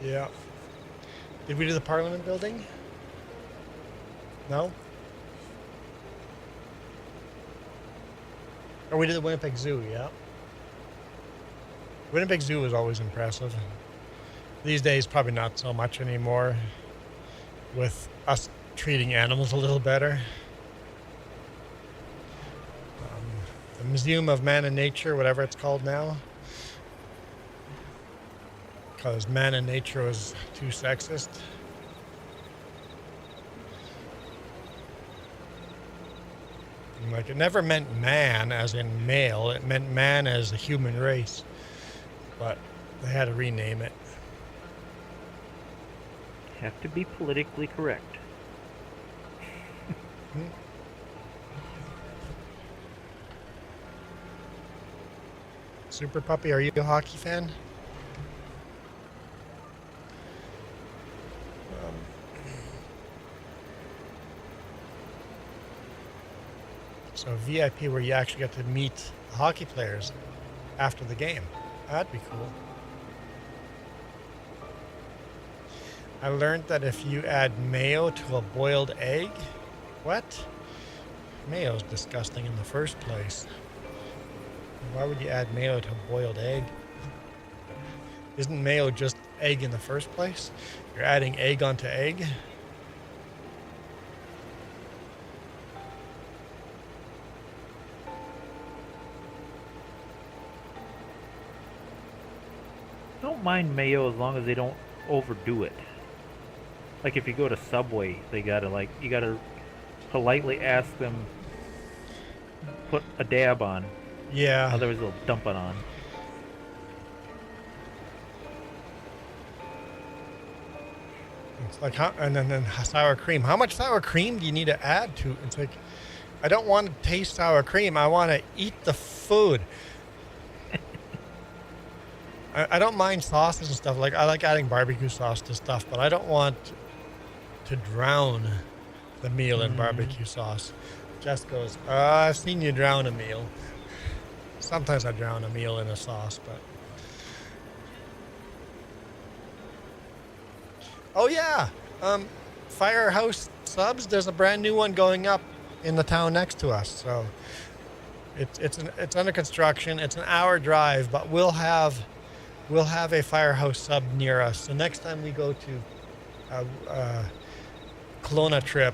Yeah. Did we do the Parliament building? No? Or we did the Winnipeg Zoo, yeah. Winnipeg Zoo was always impressive. These days, probably not so much anymore, with us treating animals a little better. The Museum of Man and Nature, whatever it's called now. Because Man and Nature was too sexist. And like, it never meant man as in male, it meant man as a human race. But they had to rename it. Have to be politically correct. Super Puppy, are you a hockey fan? So VIP where you actually get to meet hockey players after the game. That'd be cool. I learned that if you add mayo to a boiled egg, what? Mayo's disgusting in the first place. Why would you add mayo to a boiled egg? Isn't mayo just egg in the first place? You're adding egg onto egg? I don't mind mayo as long as they don't overdo it. Like if you go to Subway, they gotta you gotta politely ask them put a dab on. Yeah. Otherwise they'll dump it on. It's like, and then sour cream. How much sour cream do you need to add to? It's like, I don't want to taste sour cream. I want to eat the food. I don't mind sauces and stuff. Like I like adding barbecue sauce to stuff, but I don't want to drown the meal in barbecue sauce. Jess goes, I've seen you drown a meal. Sometimes I drown a meal in a sauce, but. Oh yeah, Firehouse Subs. There's a brand new one going up in the town next to us. So it's under construction. It's an hour drive, but we'll have a Firehouse Sub near us. So next time we go to Kelowna trip,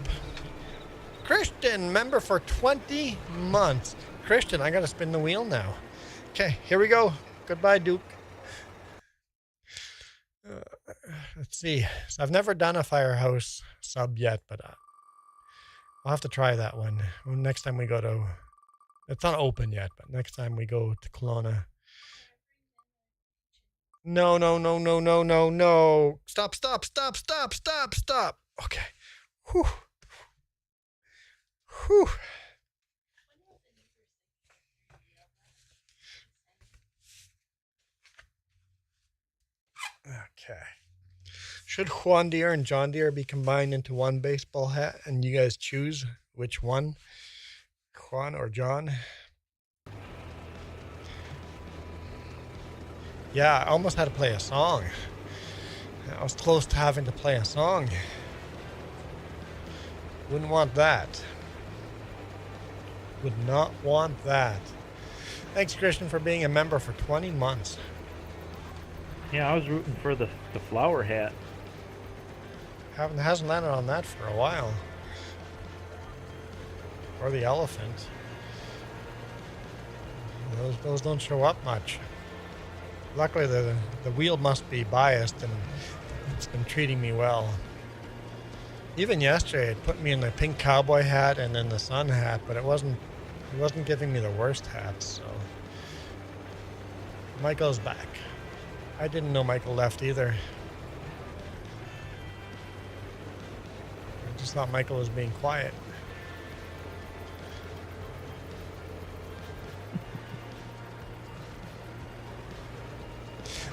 Christian, member for 20 months. Christian, I gotta spin the wheel now. Okay, here we go. Goodbye, Duke. Let's see. So I've never done a Firehouse Sub yet, but I'll have to try that one. Next time we go to, it's not open yet, but next time we go to Kelowna. No. Stop. Okay. Whew. Okay. Should Juan Deere and John Deere be combined into one baseball hat and you guys choose which one? Juan or John? Yeah, I almost had to play a song. I was close to having to play a song. Wouldn't want that. Would not want that. Thanks, Christian, for being a member for 20 months. Yeah, I was rooting for the flower hat. Hasn't landed on that for a while. Or the elephant. Those don't show up much. Luckily, the wheel must be biased and it's been treating me well. Even yesterday, it put me in the pink cowboy hat and then the sun hat, but it wasn't giving me the worst hats. So Michael's back. I didn't know Michael left either. I just thought Michael was being quiet.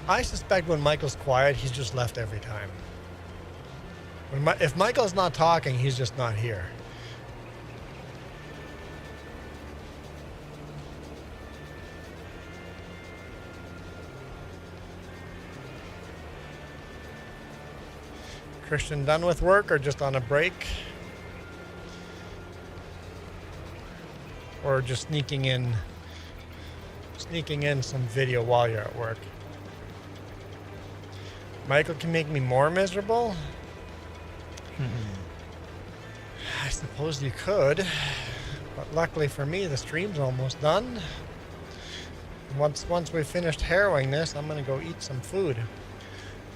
I suspect when Michael's quiet, he's just left every time. If Michael's not talking, he's just not here. Christian done with work or just on a break? Or just sneaking in some video while you're at work? Michael can make me more miserable? I suppose you could. But luckily for me, the stream's almost done. Once we finished harrowing this, I'm going to go eat some food.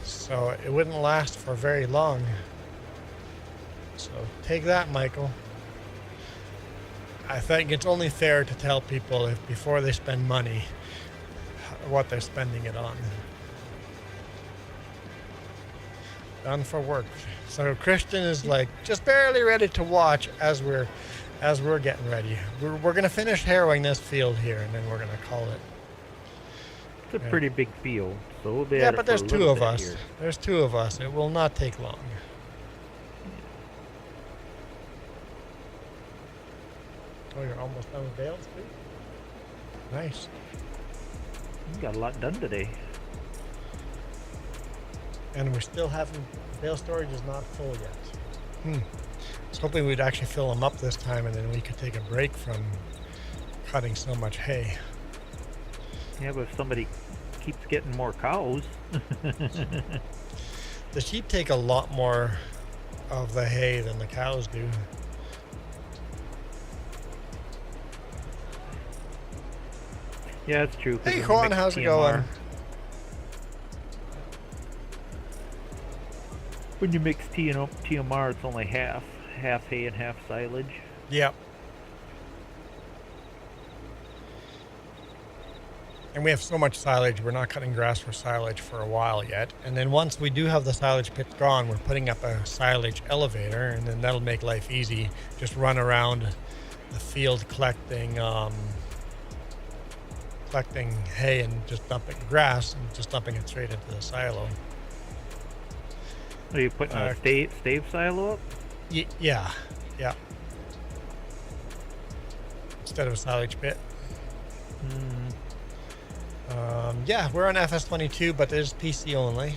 So it wouldn't last for very long. So take that, Michael. I think it's only fair to tell people before they spend money what they're spending it on. Done for work. So Christian is like just barely ready to watch as we're getting ready. We're gonna finish harrowing this field here, and then we're gonna call it. It's a pretty big field, so we'll be Yeah, at but it there's for a two little of bit us. here. There's two of us. It will not take long. So you're almost done with bales too? Nice. You got a lot done today. And we're still having, bale storage is not full yet. I was hoping we'd actually fill them up this time and then we could take a break from cutting so much hay. Yeah, but if somebody keeps getting more cows. The sheep take a lot more of the hay than the cows do. Yeah, it's true. 'Cause Hey when you Juan, mix how's it TMR going? When you mix TMR, it's only half hay and half silage. Yep. And we have so much silage, we're not cutting grass for silage for a while yet. And then once we do have the silage pit gone, we're putting up a silage elevator, and then that'll make life easy. Just run around the field collecting hay and just dumping grass and just dumping it straight into the silo. Are you putting a stave silo up? Yeah. Instead of a silage pit. Yeah, we're on FS22, but there's PC only.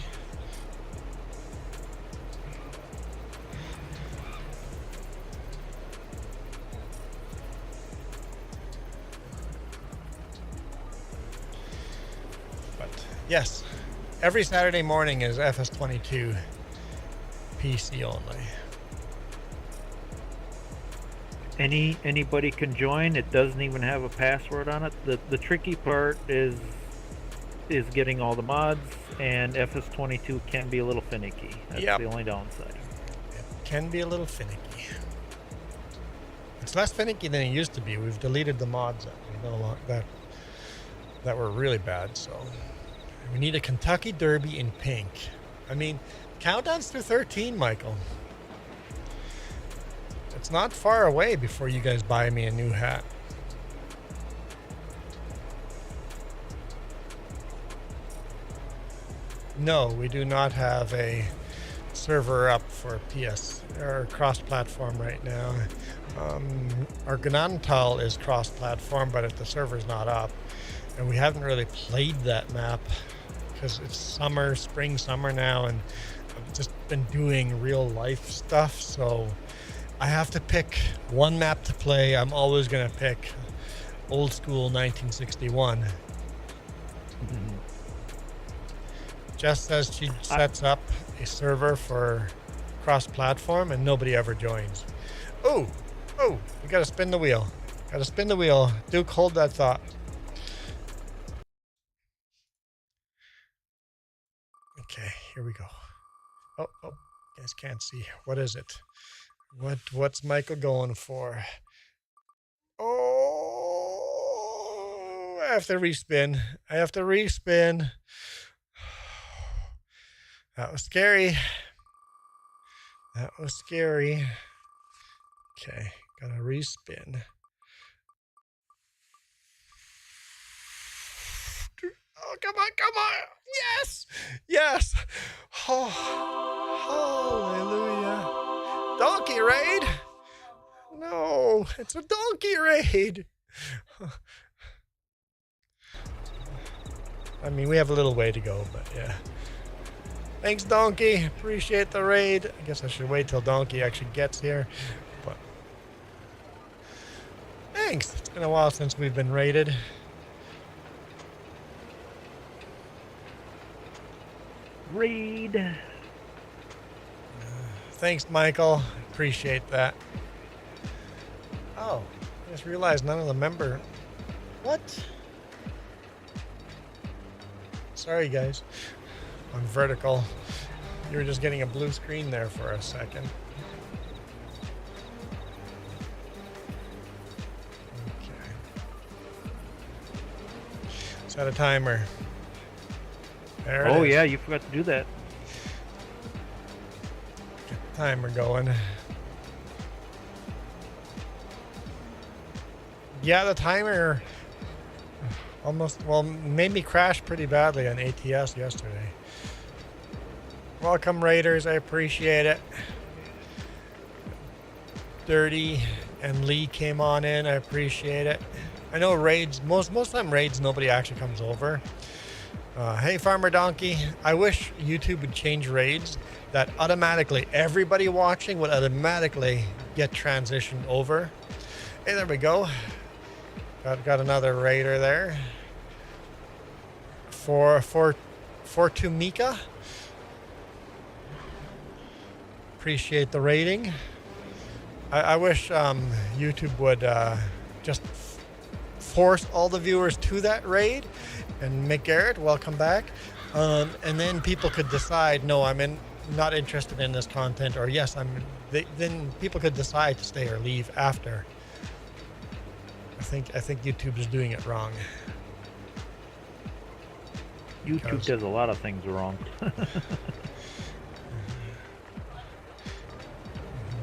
But yes, every Saturday morning is FS22, PC only. Anybody can join. It doesn't even have a password on it. The tricky part is getting all the mods, and FS22 can be a little finicky. That's the only downside. It can be a little finicky. It's less finicky than it used to be. We've deleted the mods that were really bad. So we need a Kentucky Derby in pink. I mean, countdown's through 13, Michael. It's not far away before you guys buy me a new hat. No, we do not have a server up for PS or cross-platform right now. Our Gnantal is cross-platform, but the server's not up, and we haven't really played that map because it's spring, summer now, and I've just been doing real life stuff. So I have to pick one map to play. I'm always gonna pick old school 1961. Jess says she sets up a server for cross-platform and nobody ever joins. Oh, we gotta spin the wheel. Duke, hold that thought. Okay, here we go. Oh, you guys can't see. What is it? What's Michael going for? Oh, I have to respin. That was scary. Okay, gotta respin. Oh, come on. Yes. Oh, hallelujah. Donkey raid? No, it's a donkey raid. I mean, we have a little way to go, but yeah. Thanks, Donkey. Appreciate the raid. I guess I should wait till Donkey actually gets here. But thanks. It's been a while since we've been raided. Raid. Thanks, Michael. Appreciate that. Oh, I just realized none of the member. What? Sorry, guys. On vertical. You were just getting a blue screen there for a second. Okay. Set a timer. There it is. Yeah, you forgot to do that. Get the timer going. Yeah, the timer made me crash pretty badly on ATS yesterday. Welcome, Raiders. I appreciate it. Dirty and Lee came on in. I appreciate it. I know raids, most time raids, nobody actually comes over. Hey, Farmer Donkey, I wish YouTube would change raids that automatically everybody watching would automatically get transitioned over. Hey, there we go. Got another raider there. For Tumika. Appreciate the rating. I wish YouTube would just force all the viewers to that raid. And Mick Garrett, welcome back. And then people could decide, no, I'm not interested in this content, or yes, then people could decide to stay or leave after. I think YouTube is doing it wrong. YouTube does a lot of things wrong.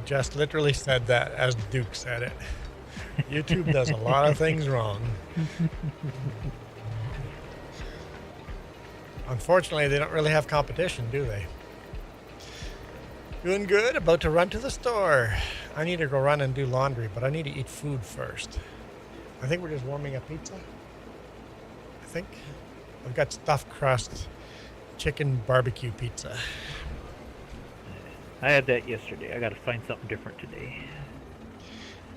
Just literally said that as Duke said it. YouTube does a lot of things wrong. Unfortunately, they don't really have competition, do they? Doing good. About to run to the store. I need to go run and do laundry, but I need to eat food first. I think we're just warming up pizza. I think. I've got stuffed crust chicken barbecue pizza. I had that yesterday. I got to find something different today.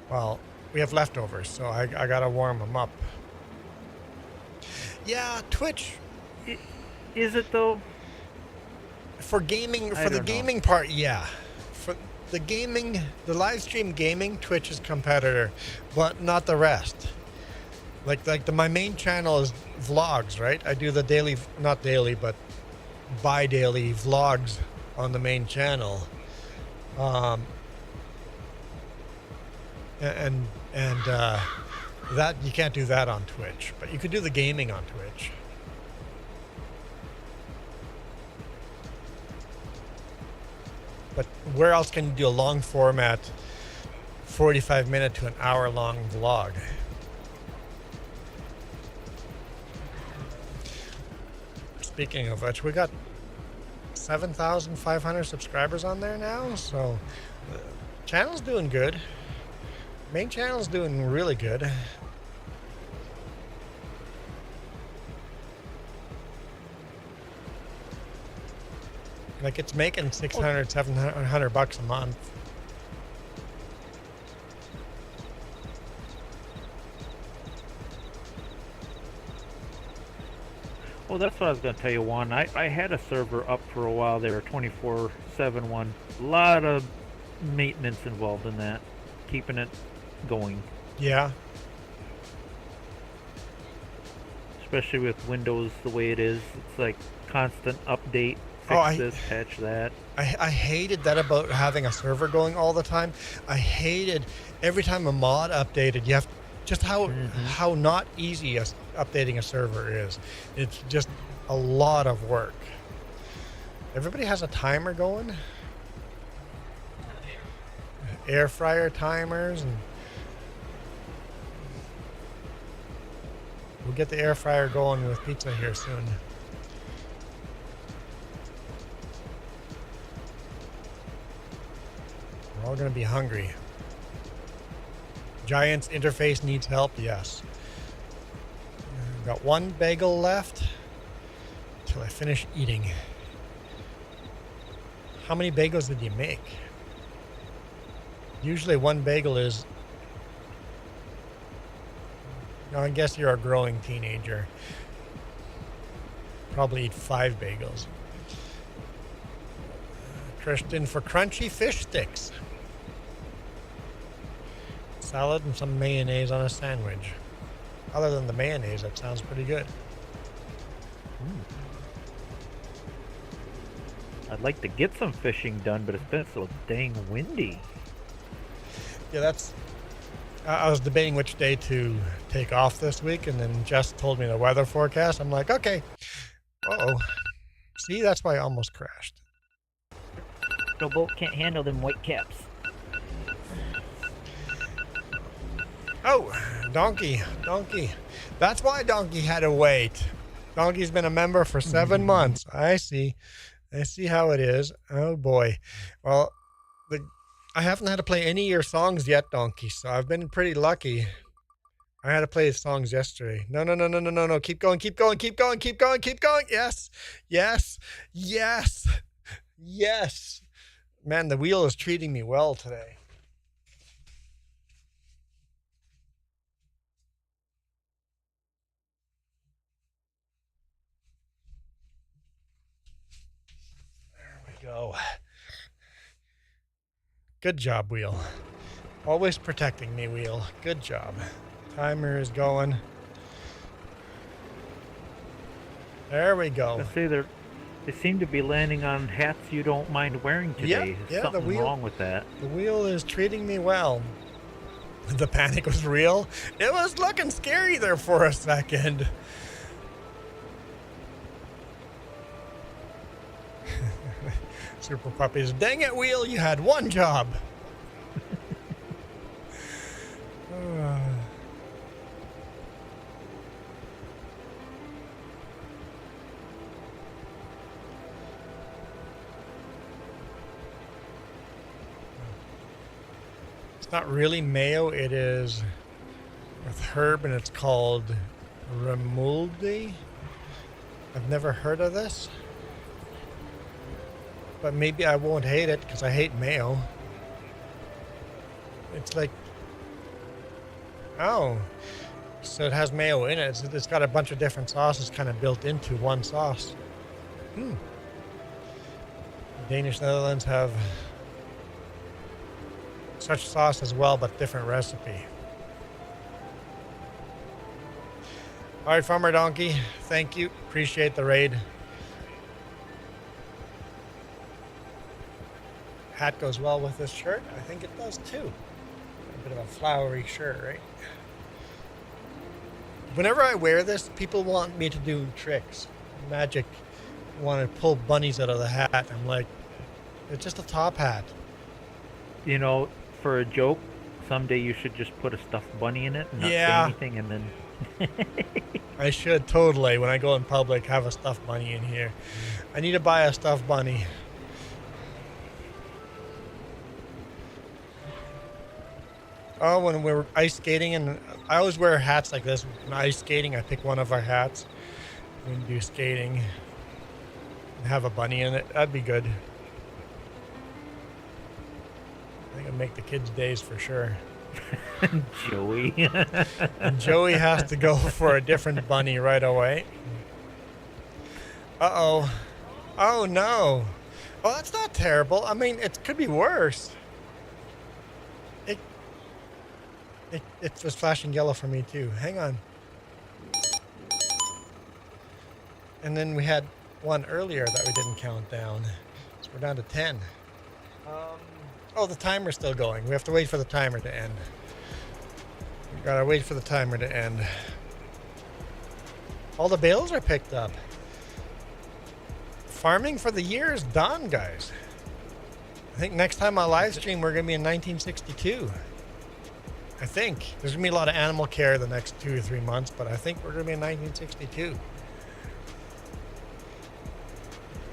Well, we have leftovers, so I got to warm them up. Yeah, Twitch. Is it though? For gaming, for the gaming part, yeah. For the gaming, the live stream gaming, Twitch is competitor, but not the rest. My main channel is vlogs, right? I do the daily, not daily, but bi-daily vlogs on the main channel. And that you can't do that on Twitch, but you could do the gaming on Twitch. But where else can you do a long format, 45-minute to an hour-long vlog? Speaking of which, we got 7,500 subscribers on there now, so the channel's doing good. Main channel's doing really good. Like, it's making 600, 700 bucks a month. Well, that's what I was going to tell you, Juan. I had a server up for a while there, a 24/7 one. A lot of maintenance involved in that, keeping it going. Yeah. Especially with Windows the way it is. It's like constant update. Fix this, patch that. I hated that about having a server going all the time. I hated every time a mod updated, you have just how not easy updating a server is. It's just a lot of work. Everybody has a timer going. Air fryer timers, and we'll get the air fryer going with pizza here soon. We're all going to be hungry. Giant's interface needs help, yes. Got one bagel left till I finish eating. How many bagels did you make? Usually one bagel is... I guess you're a growing teenager. Probably eat 5 bagels. Christian for crunchy fish sticks. Salad and some mayonnaise on a sandwich. Other than the mayonnaise, that sounds pretty good. I'd like to get some fishing done, but it's been so dang windy. Yeah, that's... I was debating which day to take off this week, and then Jess told me the weather forecast. I'm like, okay. Uh-oh. See, that's why I almost crashed. The boat can't handle them white caps. Oh, Donkey. That's why Donkey had to wait. Donkey's been a member for 7 months. I see how it is. Oh boy. Well, the I haven't had to play any of your songs yet, Donkey, so I've been pretty lucky. I had to play the songs yesterday. No, no, no, no, no, no, no. Keep going, keep going, keep going, keep going, keep going. Yes, yes, yes, yes. Man, the wheel is treating me well today. There we go. Good job, wheel. Always protecting me, wheel. Good job. Timer is going. There we go. I say they seem to be landing on hats you don't mind wearing today. Yeah, There's something wrong with that. The wheel is treating me well. The panic was real. It was looking scary there for a second. Super Puppies. Dang it, wheel, you had one job. It's not really mayo, it is with herb, and it's called remuldi. I've never heard of this, but maybe I won't hate it because I hate mayo. It's like, oh, so it has mayo in it. It's got a bunch of different sauces kind of built into one sauce. Danish Netherlands have such sauce as well, but different recipe. All right, Farmer Donkey, thank you. Appreciate the raid. Hat goes well with this shirt. I think it does too. A bit of a flowery shirt, right? Whenever I wear this, people want me to do tricks. Magic want to pull bunnies out of the hat. I'm like, it's just a top hat. You know, for a joke, someday you should just put a stuffed bunny in it and not say anything, and then... I should totally, when I go in public, have a stuffed bunny in here. I need to buy a stuffed bunny. Oh, when we're ice skating, and I always wear hats like this. When ice skating, I pick one of our hats. We can do skating and have a bunny in it. That'd be good. I think it'll make the kids' days for sure. Joey. And Joey has to go for a different bunny right away. Uh-oh. Oh, no. Well, that's not terrible. I mean, it could be worse. It was flashing yellow for me, too. Hang on. And then we had one earlier that we didn't count down. So we're down to 10. Oh, the timer's still going. We have to wait for the timer to end. We gotta wait for the timer to end. All the bales are picked up. Farming for the year is done, guys. I think next time I live stream, we're gonna be in 1962. I think. There's gonna be a lot of animal care the next 2 or 3 months, but I think we're gonna be in 1962.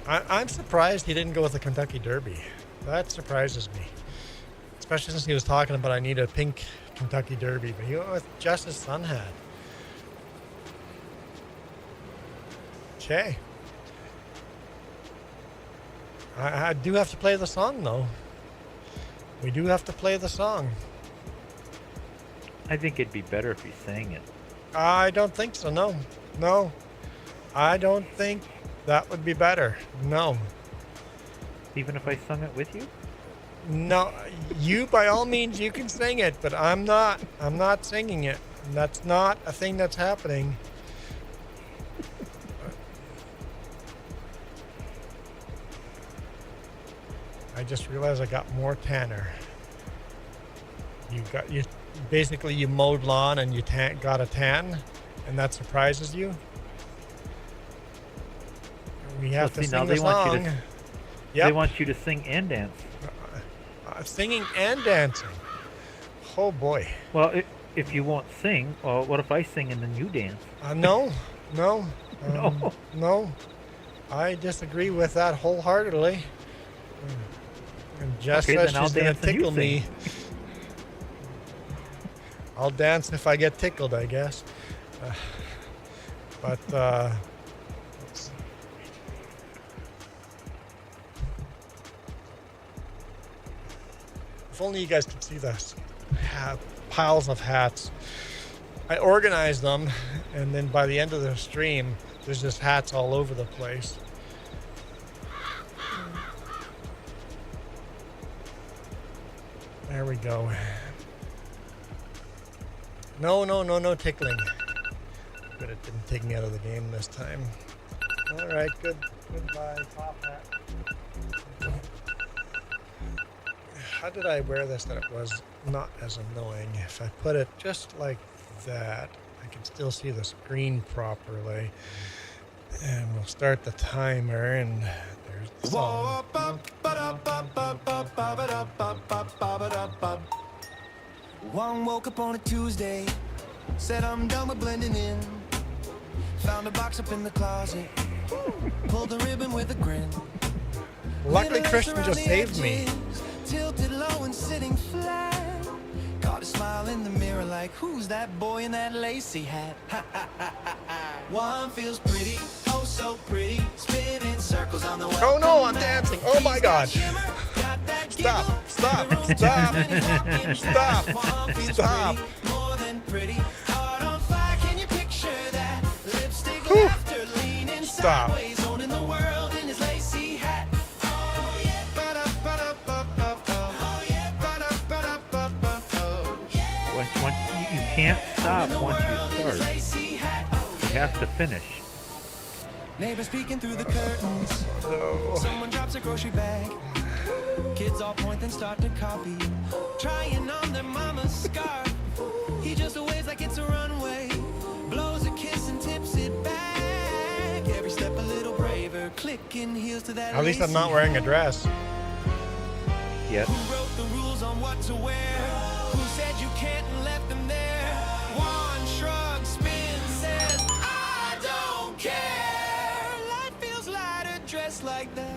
I'm surprised he didn't go with the Kentucky Derby. That surprises me. Especially since he was talking about I need a pink Kentucky Derby, but he went with just his son had. Okay. I do have to play the song, though. We do have to play the song. I think it'd be better if he sang it. I don't think so, no. No. I don't think that would be better. No. Even if I sung it with you? No, you by all means you can sing it, but I'm not singing it. That's not a thing that's happening. I just realized I got more tanner. You basically you mowed lawn and you got a tan, and that surprises you. We have to sing the song. They want you to sing and dance. Singing and dancing. Oh boy. Well, if you won't sing, well, what if I sing and then you dance? No. No. I disagree with that wholeheartedly. And Jess Okay, says then I'll she's gonna dance and you tickle me. sing. I'll dance if I get tickled, I guess. But let's see. If only you guys could see this piles of hats. I organized them, and then by the end of the stream, there's just hats all over the place. There we go. No tickling. But it didn't take me out of the game this time. All right, goodbye, top hat. How did I wear this that it was not as annoying? If I put it just like that, I can still see the screen properly. And we'll start the timer, and there's the song. Juan woke up on a Tuesday, said I'm done with blending in. Found a box up in the closet, pulled a ribbon with a grin. Luckily, Little Christian lace just around the saved me. edges, tilted low and sitting flat. Caught a smile in the mirror like, who's that boy in that lacy hat? Juan feels pretty, oh so pretty, spinning circles on the wall. Oh no, I'm dancing. Oh my god. Stop. More than pretty, heart on fire, can you picture that? Lipstick Whew. laughter, leaning Stop. sideways, owning the world in his lacy hat. Oh yeah, oh yeah, You can't stop once you start. lacy hat. You have to finish. Neighbors peeking through the curtains. No. Someone drops a grocery bag. Kids all point then start to copy, trying on their mama's scarf. He just waves like it's a runway, blows a kiss and tips it back. Every step a little braver, clicking heels to that. At least I'm not lacy wearing a hat. dress. Yes. Who wrote the rules on what to wear? Who said you can't and left them there? One shrug, spin, says, I don't care. Life feels lighter dressed like that.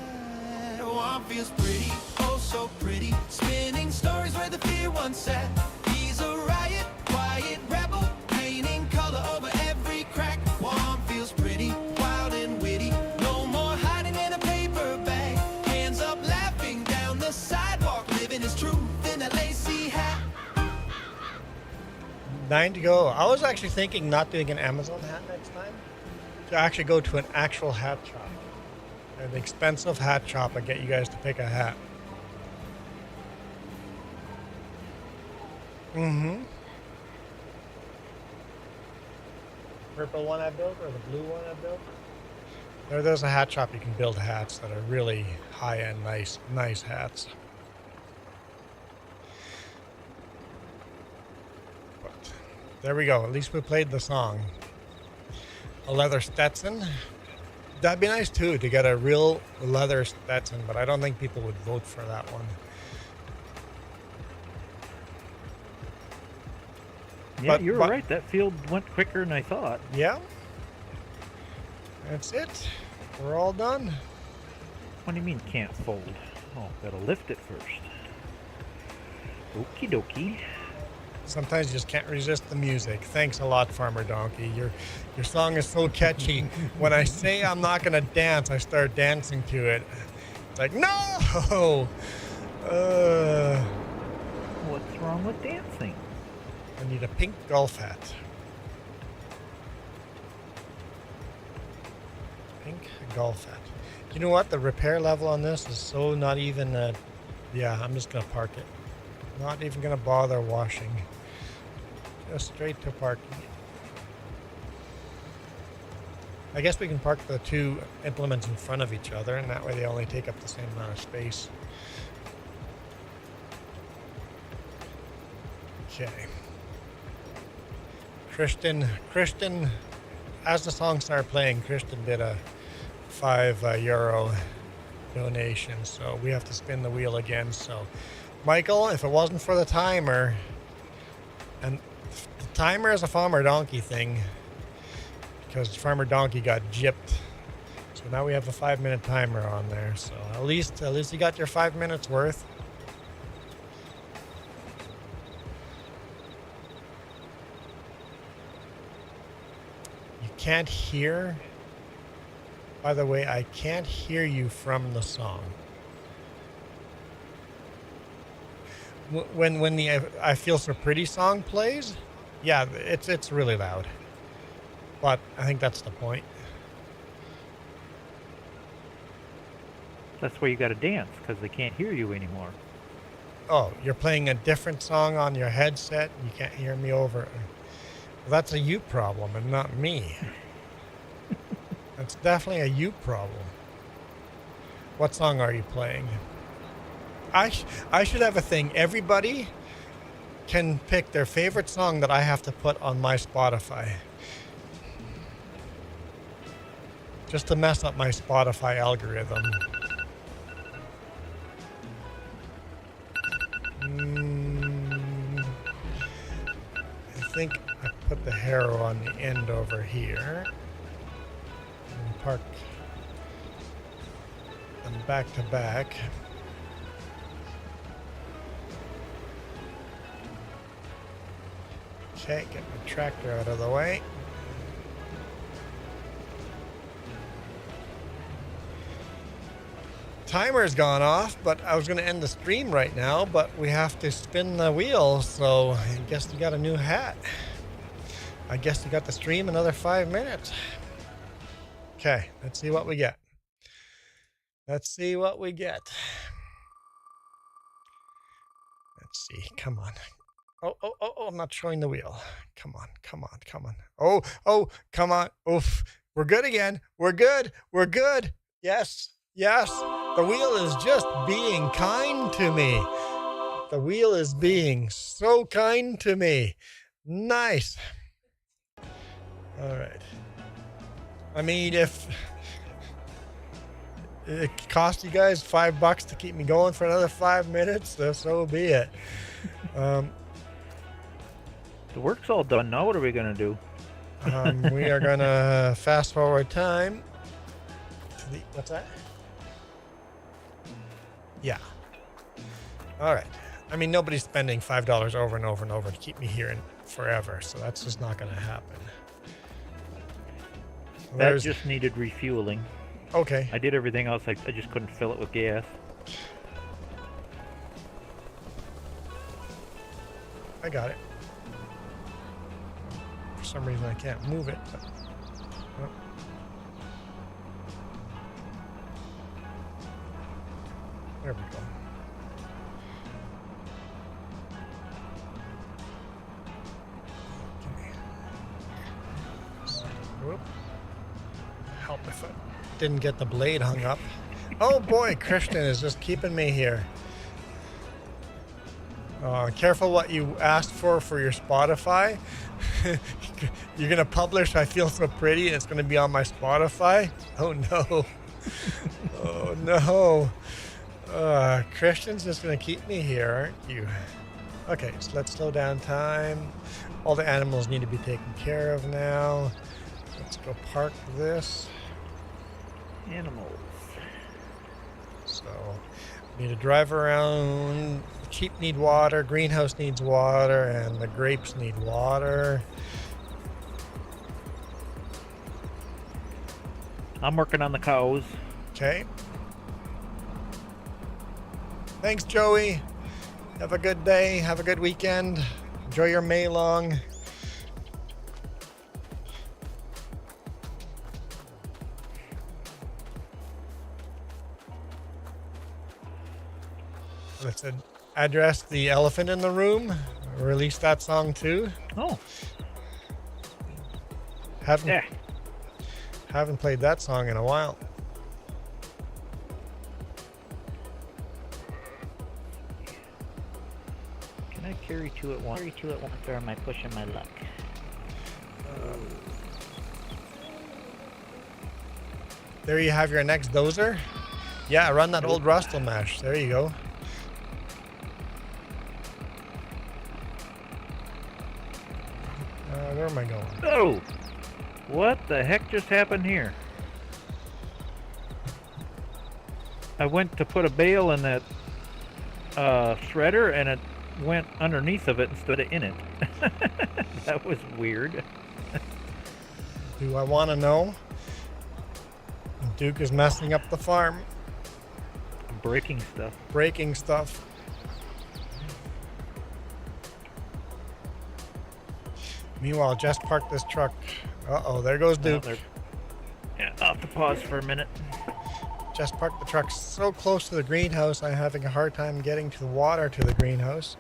One feels pretty, oh so pretty, spinning stories where the fear once sat. He's a riot, quiet rebel, painting color over every crack. One feels pretty, wild and witty, no more hiding in a paper bag. Hands up, laughing down the sidewalk, living his truth in a lacy hat. 9 to go. I was actually thinking not doing an Amazon hat next time. To actually go to an actual hat shop. An expensive hat shop and get you guys to pick a hat. Mm-hmm. Purple one I built or the blue one I built? There's a hat shop you can build hats that are really high-end, nice hats. But there we go. At least we played the song. A leather Stetson. That'd be nice too, to get a real leather Stetson, but I don't think people would vote for that one. Yeah, But- you were but- right. That field went quicker than I thought. Yeah. That's it. We're all done. What do you mean can't fold? Oh, gotta lift it first. Okie dokie. Sometimes you just can't resist the music. Thanks a lot, Farmer Donkey. Your song is so catchy. When I say I'm not gonna dance, I start dancing to it. It's like, no! What's wrong with dancing? I need a pink golf hat. Pink golf hat. You know what? The repair level on this is so not even... yeah, I'm just gonna park it. Not even gonna bother washing. Just straight to parking. I guess we can park the two implements in front of each other, and that way they only take up the same amount of space. Okay. Christian, as the song started playing, Christian did a €5 donation, so we have to spin the wheel again. So, Michael, if it wasn't for the timer, and the timer is a Farmer Donkey thing, because Farmer Donkey got gypped. So now we have a 5-minute timer on there. So at least you got your 5 minutes worth. You can't hear. By the way, I can't hear you from the song. When the I Feel So Pretty song plays, yeah, it's really loud. But I think that's the point. That's why you got to dance, because they can't hear you anymore. Oh, you're playing a different song on your headset. You can't hear me over. Well, that's a you problem and not me. That's definitely a you problem. What song are you playing? I should have a thing. Everybody can pick their favorite song that I have to put on my Spotify. Just to mess up my Spotify algorithm. I think I put the harrow on the end over here. And park them back to back. Okay, get my tractor out of the way. Timer's gone off, but I was going to end the stream right now, but we have to spin the wheel, so I guess you got a new hat. I guess you got the stream another 5 minutes. Okay, let's see what we get. Let's see what we get. Let's see, come on. Oh, I'm not showing the wheel. Come on. Oh, come on. Oof, we're good again. We're good. Yes. The wheel is just being kind to me. The wheel is being so kind to me. Nice. All right. I mean, if it cost you guys $5 to keep me going for another 5 minutes, so be it. The work's all done now. What are we going to do? We are going to fast forward time to the, what's that? Yeah. All right. I mean, nobody's spending $5 over and over and over to keep me here forever, so that's just not going to happen. That just needed refueling. Okay. I did everything else. I just couldn't fill it with gas. I got it. For some reason, I can't move it. But, oh. There we go. Whoop. Help if I didn't get the blade hung up. Oh boy, Christian is just keeping me here. Careful what you asked for your Spotify. You're going to publish I Feel So Pretty and it's going to be on my Spotify? Oh no. Oh no. Christian's just going to keep me here, aren't you? Okay, so let's slow down time. All the animals need to be taken care of now. Let's go park this. Animals. So, need to drive around. The sheep need water, greenhouse needs water, and the grapes need water. I'm working on the cows. Okay. Thanks, Joey. Have a good day. Have a good weekend. Enjoy your May long. Let's address the elephant in the room. Release that song too. Oh. Haven't played that song in a while. Can I carry two at once? Or am I pushing my luck? There you have your next dozer. Yeah, run that old Rustle mash. There you go. Where am I going? Oh! What the heck just happened here? I went to put a bale in that shredder, and it went underneath of it instead of in it. That was weird. Do I want to know? Duke is messing up the farm. Breaking stuff. Breaking stuff. Meanwhile, Jess parked this truck. Uh-oh, there goes Duke. Yeah, I'll have to pause for a minute. Just parked the truck so close to the greenhouse, I'm having a hard time getting to the water to the greenhouse.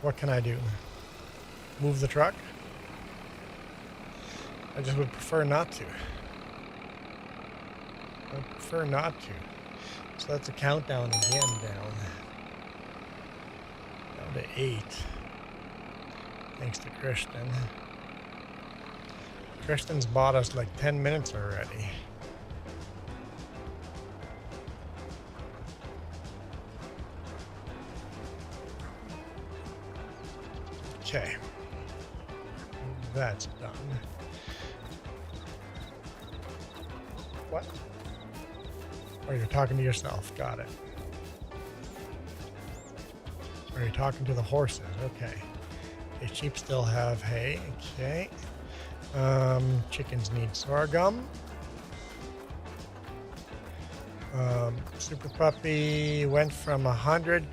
What can I do? Move the truck? I just would prefer not to. I would prefer not to. So that's a countdown again down. Down to 8. Thanks to Christian. Kristen's bought us like 10 minutes already. Okay. That's done. What? Oh, you're talking to yourself. Got it. Or you're talking to the horses. Okay. The sheep still have hay. Okay. Chickens need sorghum. Super Puppy went from 100.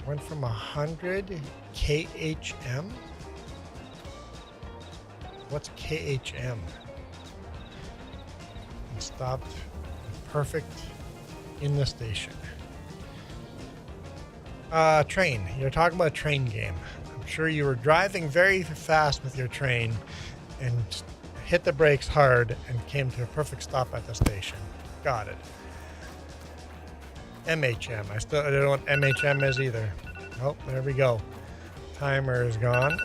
Went from 100 KHM. What's KHM? And stopped perfect in the station. Train. You're talking about a train game. I'm sure you were driving very fast with your train and hit the brakes hard and came to a perfect stop at the station. Got it. MHM. I don't know what MHM is either. Oh, there we go. Timer is gone.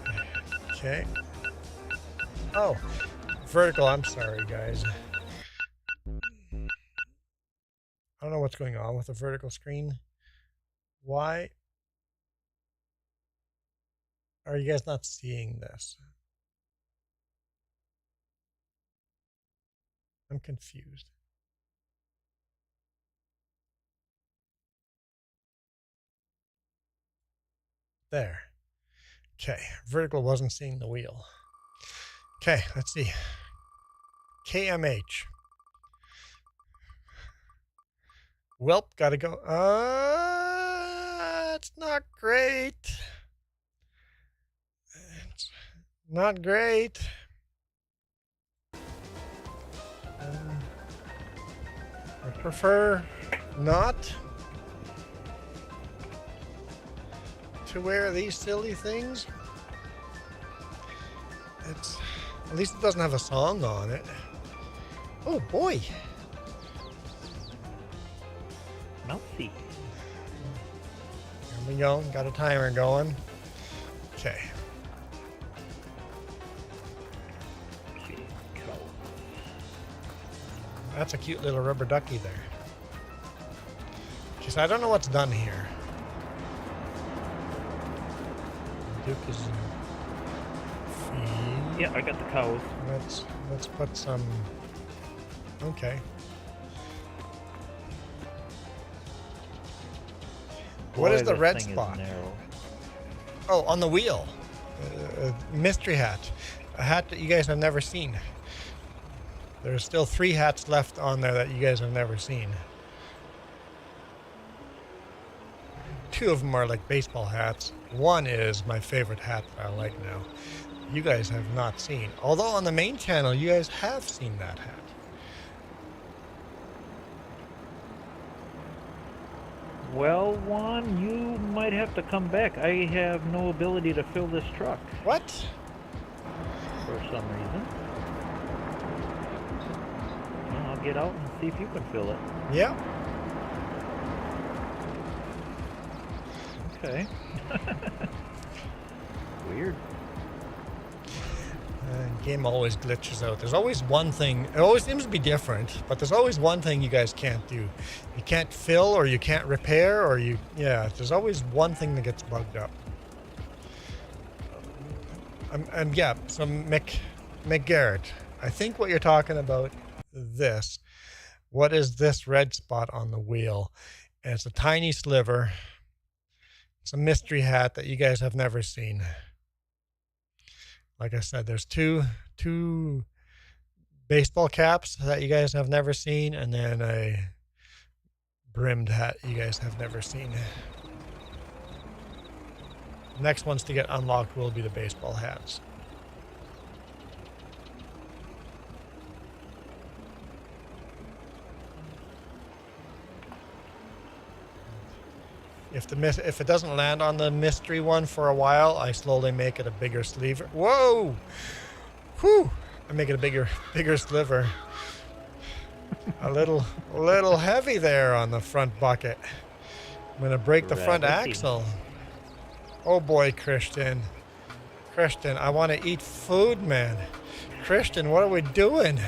Okay. Oh, vertical. I'm sorry, guys. I don't know what's going on with the vertical screen. Why are you guys not seeing this? I'm confused. There. Okay, vertical wasn't seeing the wheel. Okay, let's see. KMH. Welp, gotta go. It's not great. It's not great. I prefer not to wear these silly things. It's at least it doesn't have a song on it. Oh boy. Mousy. Here we go. Got a timer going. Okay. That's a cute little rubber ducky there. Just I don't know what's done here. Duke is feed. Yeah, I got the cows. Let's put some. Okay. What Boy, is the this red thing is spot? narrow. Oh, on the wheel. Mystery hat. A hat that you guys have never seen. There's still 3 hats left on there that you guys have never seen. 2 of them are like baseball hats. 1 is my favorite hat that I like now. You guys have not seen. Although on the main channel, you guys have seen that hat. Well, Juan, you might have to come back. I have no ability to fill this truck What? for some reason. Well, I'll get out and see if you can fill it. Yeah. Okay. Weird. Game always glitches out. There's always one thing. It always seems to be different, but there's always one thing you guys can't do. You can't fill, or you can't repair, or you. Yeah, there's always one thing that gets bugged up. And yeah, so McGarrett, I think what you're talking about this. What is this red spot on the wheel? And it's a tiny sliver. It's a mystery hat that you guys have never seen. Like I said, there's two baseball caps that you guys have never seen, and then a brimmed hat you guys have never seen. Next ones to get unlocked will be the baseball hats. If it doesn't land on the mystery one for a while, I slowly make it a bigger sliver. Whoa! Whew! I make it a bigger sliver. A little heavy there on the front bucket. I'm gonna break the front axle. Oh boy, Christian. Christian, I want to eat food, man. Christian, what are we doing?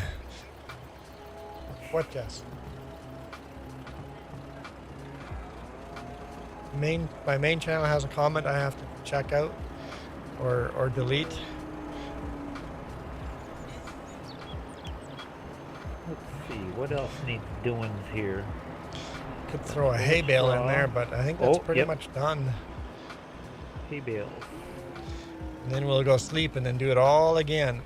What, Jess? My main channel has a comment I have to check out or delete. Let's see, what else needs doings here? Could throw a hay bale in there, but I think that's pretty much done. Hay bales. And then we'll go sleep and then do it all again.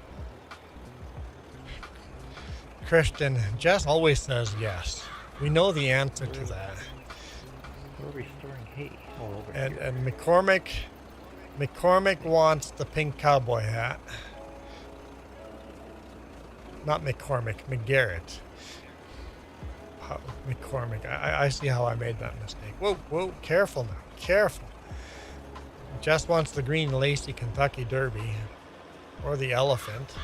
Christian, Jess always says yes. We know the answer to that. We're restoring hay all over And here. McCormick wants the pink cowboy hat. Not McCormick, McGarrett. Oh, McCormick. I see how I made that mistake. Whoa, careful now, careful. Jess wants the green lacy Kentucky Derby or the elephant.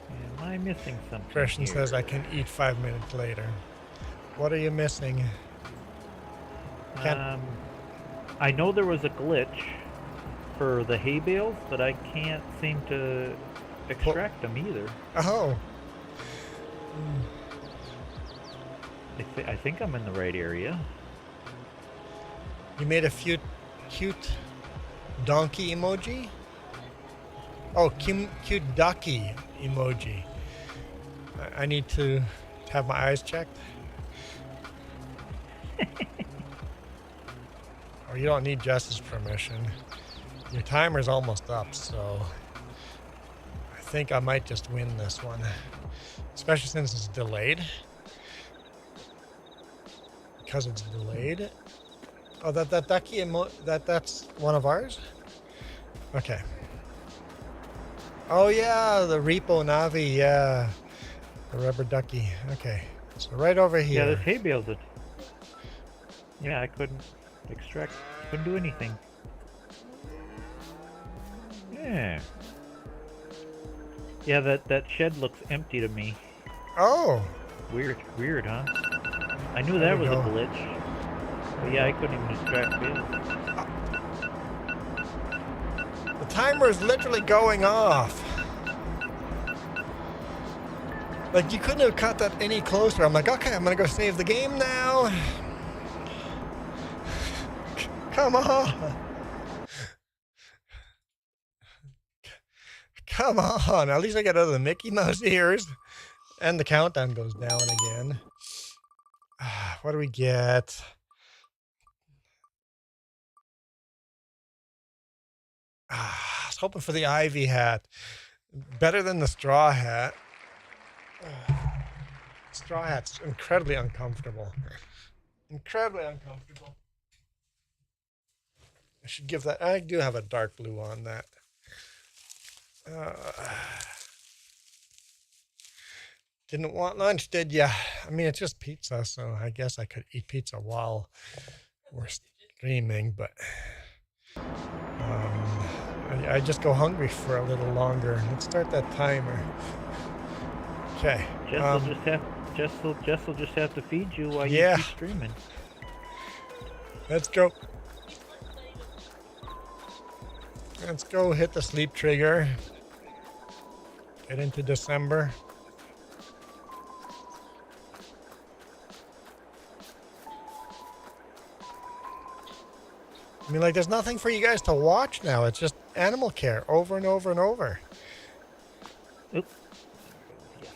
Am I missing something? Christian here? says I can eat 5 minutes later. What are you missing? I know there was a glitch for the hay bales, but I can't seem to extract them either. Oh. I think I'm in the right area. You made a cute donkey emoji? Oh, cute ducky emoji. I need to have my eyes checked. Oh, you don't need Jess's permission. Your timer's almost up, so I think I might just win this one. Especially since it's delayed. Because it's delayed. Oh, that ducky that's one of ours? Okay. Oh yeah, the Repo Navi, yeah. The rubber ducky. Okay. So right over here. Yeah, there's hay bales. Yeah, I couldn't extract, couldn't do anything. Yeah. Yeah, that shed looks empty to me. Oh. Weird, huh? I knew that was a glitch. But yeah, I couldn't even extract it. The timer is literally going off. Like, you couldn't have cut that any closer. I'm like, okay, I'm gonna go save the game now. Come on. Come on. At least I get out of the Mickey Mouse ears. And the countdown goes down again. What do we get? I was hoping for the Ivy hat. Better than the straw hat. Straw hat's incredibly uncomfortable. Incredibly uncomfortable. I should give that. I do have a dark blue on that. Didn't want lunch, did ya? I mean, it's just pizza, so I guess I could eat pizza while we're streaming, but I just go hungry for a little longer. Let's start that timer. Okay. Jess will just have to feed you while you keep streaming. Let's go. Let's go hit the sleep trigger. Get into December. I mean, like, there's nothing for you guys to watch now. It's just animal care over and over and over. Oops. Yes.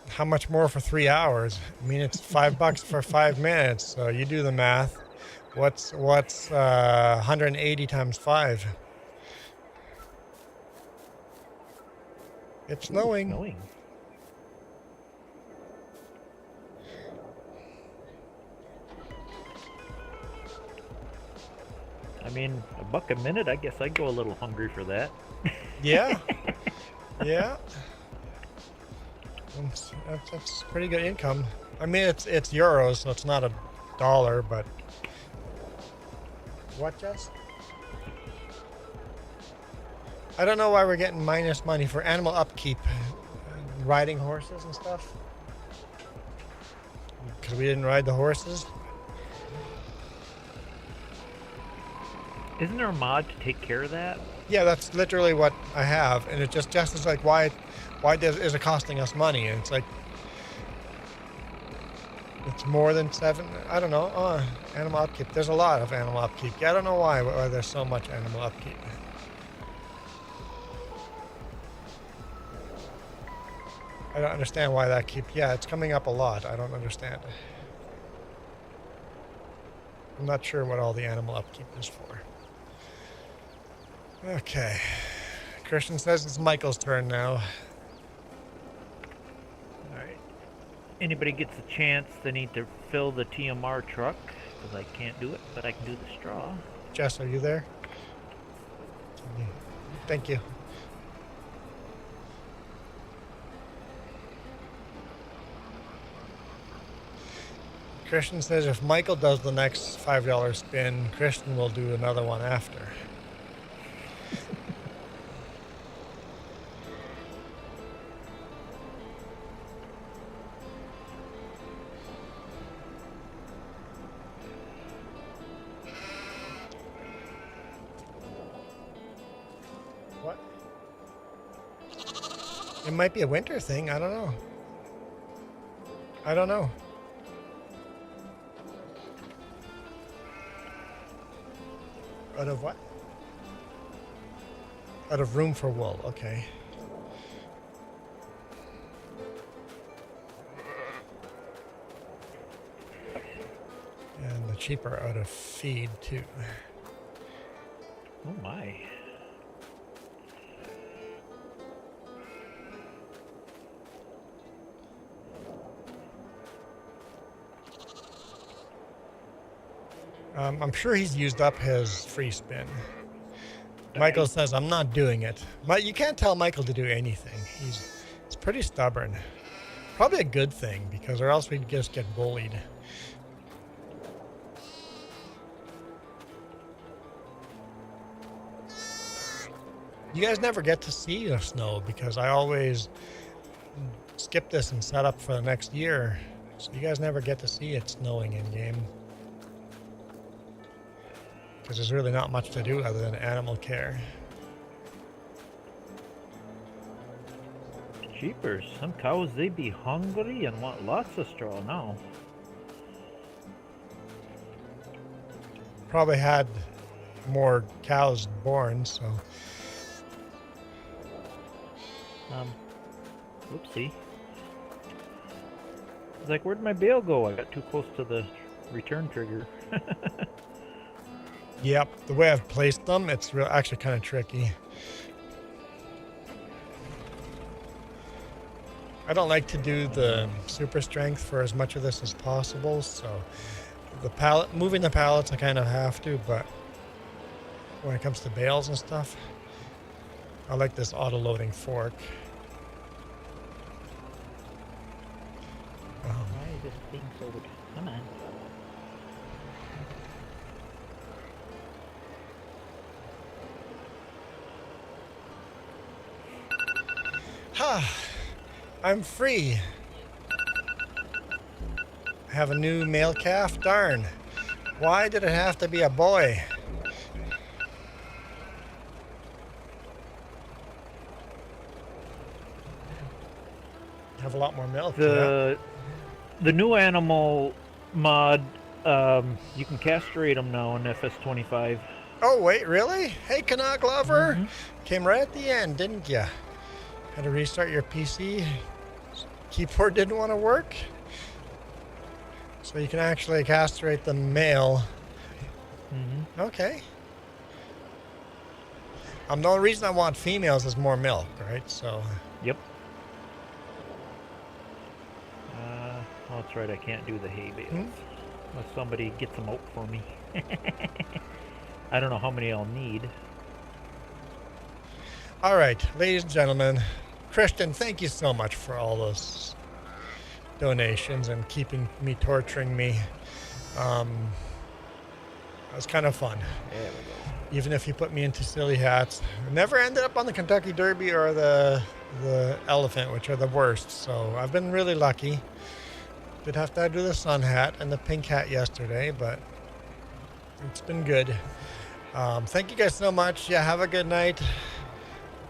How much more for 3 hours? I mean, it's $5 for 5 minutes. So you do the math. What's 180 times 5? It's snowing. Snowing. I mean, $1 a minute. I guess I'd go a little hungry for that. Yeah. Yeah. That's pretty good income. I mean, it's euros, so it's not a dollar, but what, Jess? I don't know why we're getting minus money for animal upkeep, riding horses and stuff. Because we didn't ride the horses. Isn't there a mod to take care of that? Yeah, that's literally what I have, and it just is like, why is it costing us money? And it's like, it's more than 7. I don't know. Animal upkeep. There's a lot of animal upkeep. Yeah, I don't know why there's so much animal upkeep. I don't understand why that yeah, it's coming up a lot. I don't understand. I'm not sure what all the animal upkeep is for. Okay. Christian says it's Michael's turn now. Alright. Anybody gets a chance, they need to fill the TMR truck, because I can't do it, but I can do the straw. Jess, are you there? Thank you. Christian says if Michael does the next $5 spin, Christian will do another one after. What? It might be a winter thing. I don't know. I don't know. Out of what? Out of room for wool, okay. And the cheaper out of feed too. Oh my. I'm sure he's used up his free spin. Michael says, I'm not doing it. But you can't tell Michael to do anything. He's pretty stubborn. Probably a good thing, because or else we'd just get bullied. You guys never get to see the snow, because I always skip this and set up for the next year. So you guys never get to see it snowing in-game. Because there's really not much to do other than animal care. Jeepers, some cows, they be hungry and want lots of straw now. Probably had more cows born, so. Whoopsie. It's like, where'd my bale go? I got too close to the return trigger. Yep, the way I've placed them, it's actually kind of tricky. I don't like to do the super strength for as much of this as possible, so moving the pallets I kind of have to, but when it comes to bales and stuff, I like this auto-loading fork. Why is this thing so... Come on. I'm free. I have a new male calf? Darn. Why did it have to be a boy? Have a lot more milk. The new animal mod You can castrate them now in FS25. Oh, wait, really? Hey, Canuck Lover. Came right at the end, didn't ya? Had to restart your PC. Keyboard didn't want to work. So you can actually castrate the male. Okay. The only reason I want females is more milk, right? So. Yep. Oh, that's right. I can't do the hay bales unless somebody gets them out for me. I don't know how many I'll need. All right, ladies and gentlemen, Christian, thank you so much for all those donations and keeping me, torturing me. It was kind of fun. There we go. Even if you put me into silly hats. I never ended up on the Kentucky Derby or the elephant, which are the worst. So I've been really lucky. Did have to do the sun hat and the pink hat yesterday, but it's been good. Thank you guys so much. Yeah, have a good night.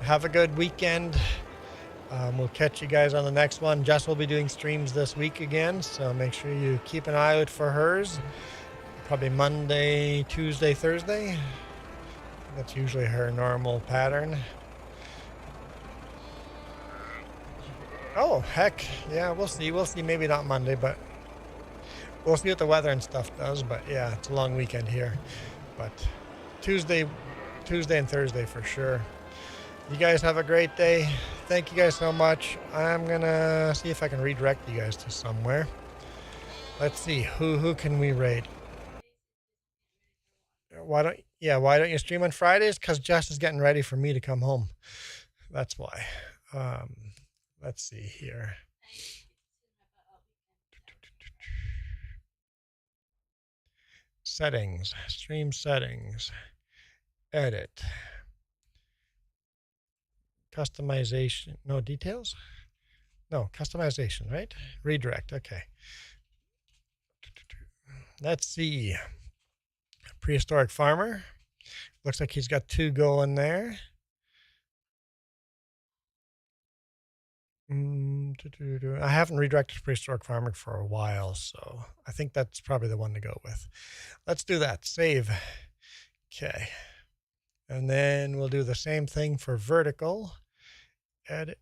Have a good weekend. We'll catch you guys on the next one. Jess will be doing streams this week again, so make sure you keep an eye out for hers. Probably Monday, Tuesday, Thursday. That's usually her normal pattern. Oh, heck. Yeah, we'll see. We'll see. Maybe not Monday, but we'll see what the weather and stuff does. But yeah, it's a long weekend here. But Tuesday and Thursday for sure. You guys have a great day. Thank you guys so much. I'm gonna see if I can redirect you guys to somewhere. Let's see. Who can we raid? Why don't you stream on Fridays? Because Jess is getting ready for me to come home. That's why. Let's see here. Settings, stream settings, edit, customization, no details? No, customization, right? Redirect, okay. Let's see. Prehistoric Farmer. Looks like he's got 2 going there. I haven't redirected Prehistoric Farmer for a while, so I think that's probably the one to go with. Let's do that. Save. Okay. And then we'll do the same thing for vertical. Edit.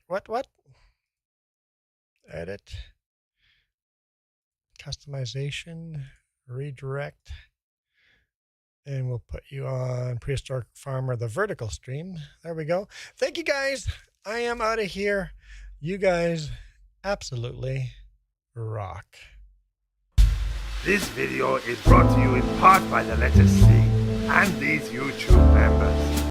What? Edit. Customization. Redirect. And we'll put you on Prehistoric Farmer, the vertical stream. There we go. Thank you guys. I am out of here. You guys absolutely rock. This video is brought to you in part by the letter C and these YouTube members.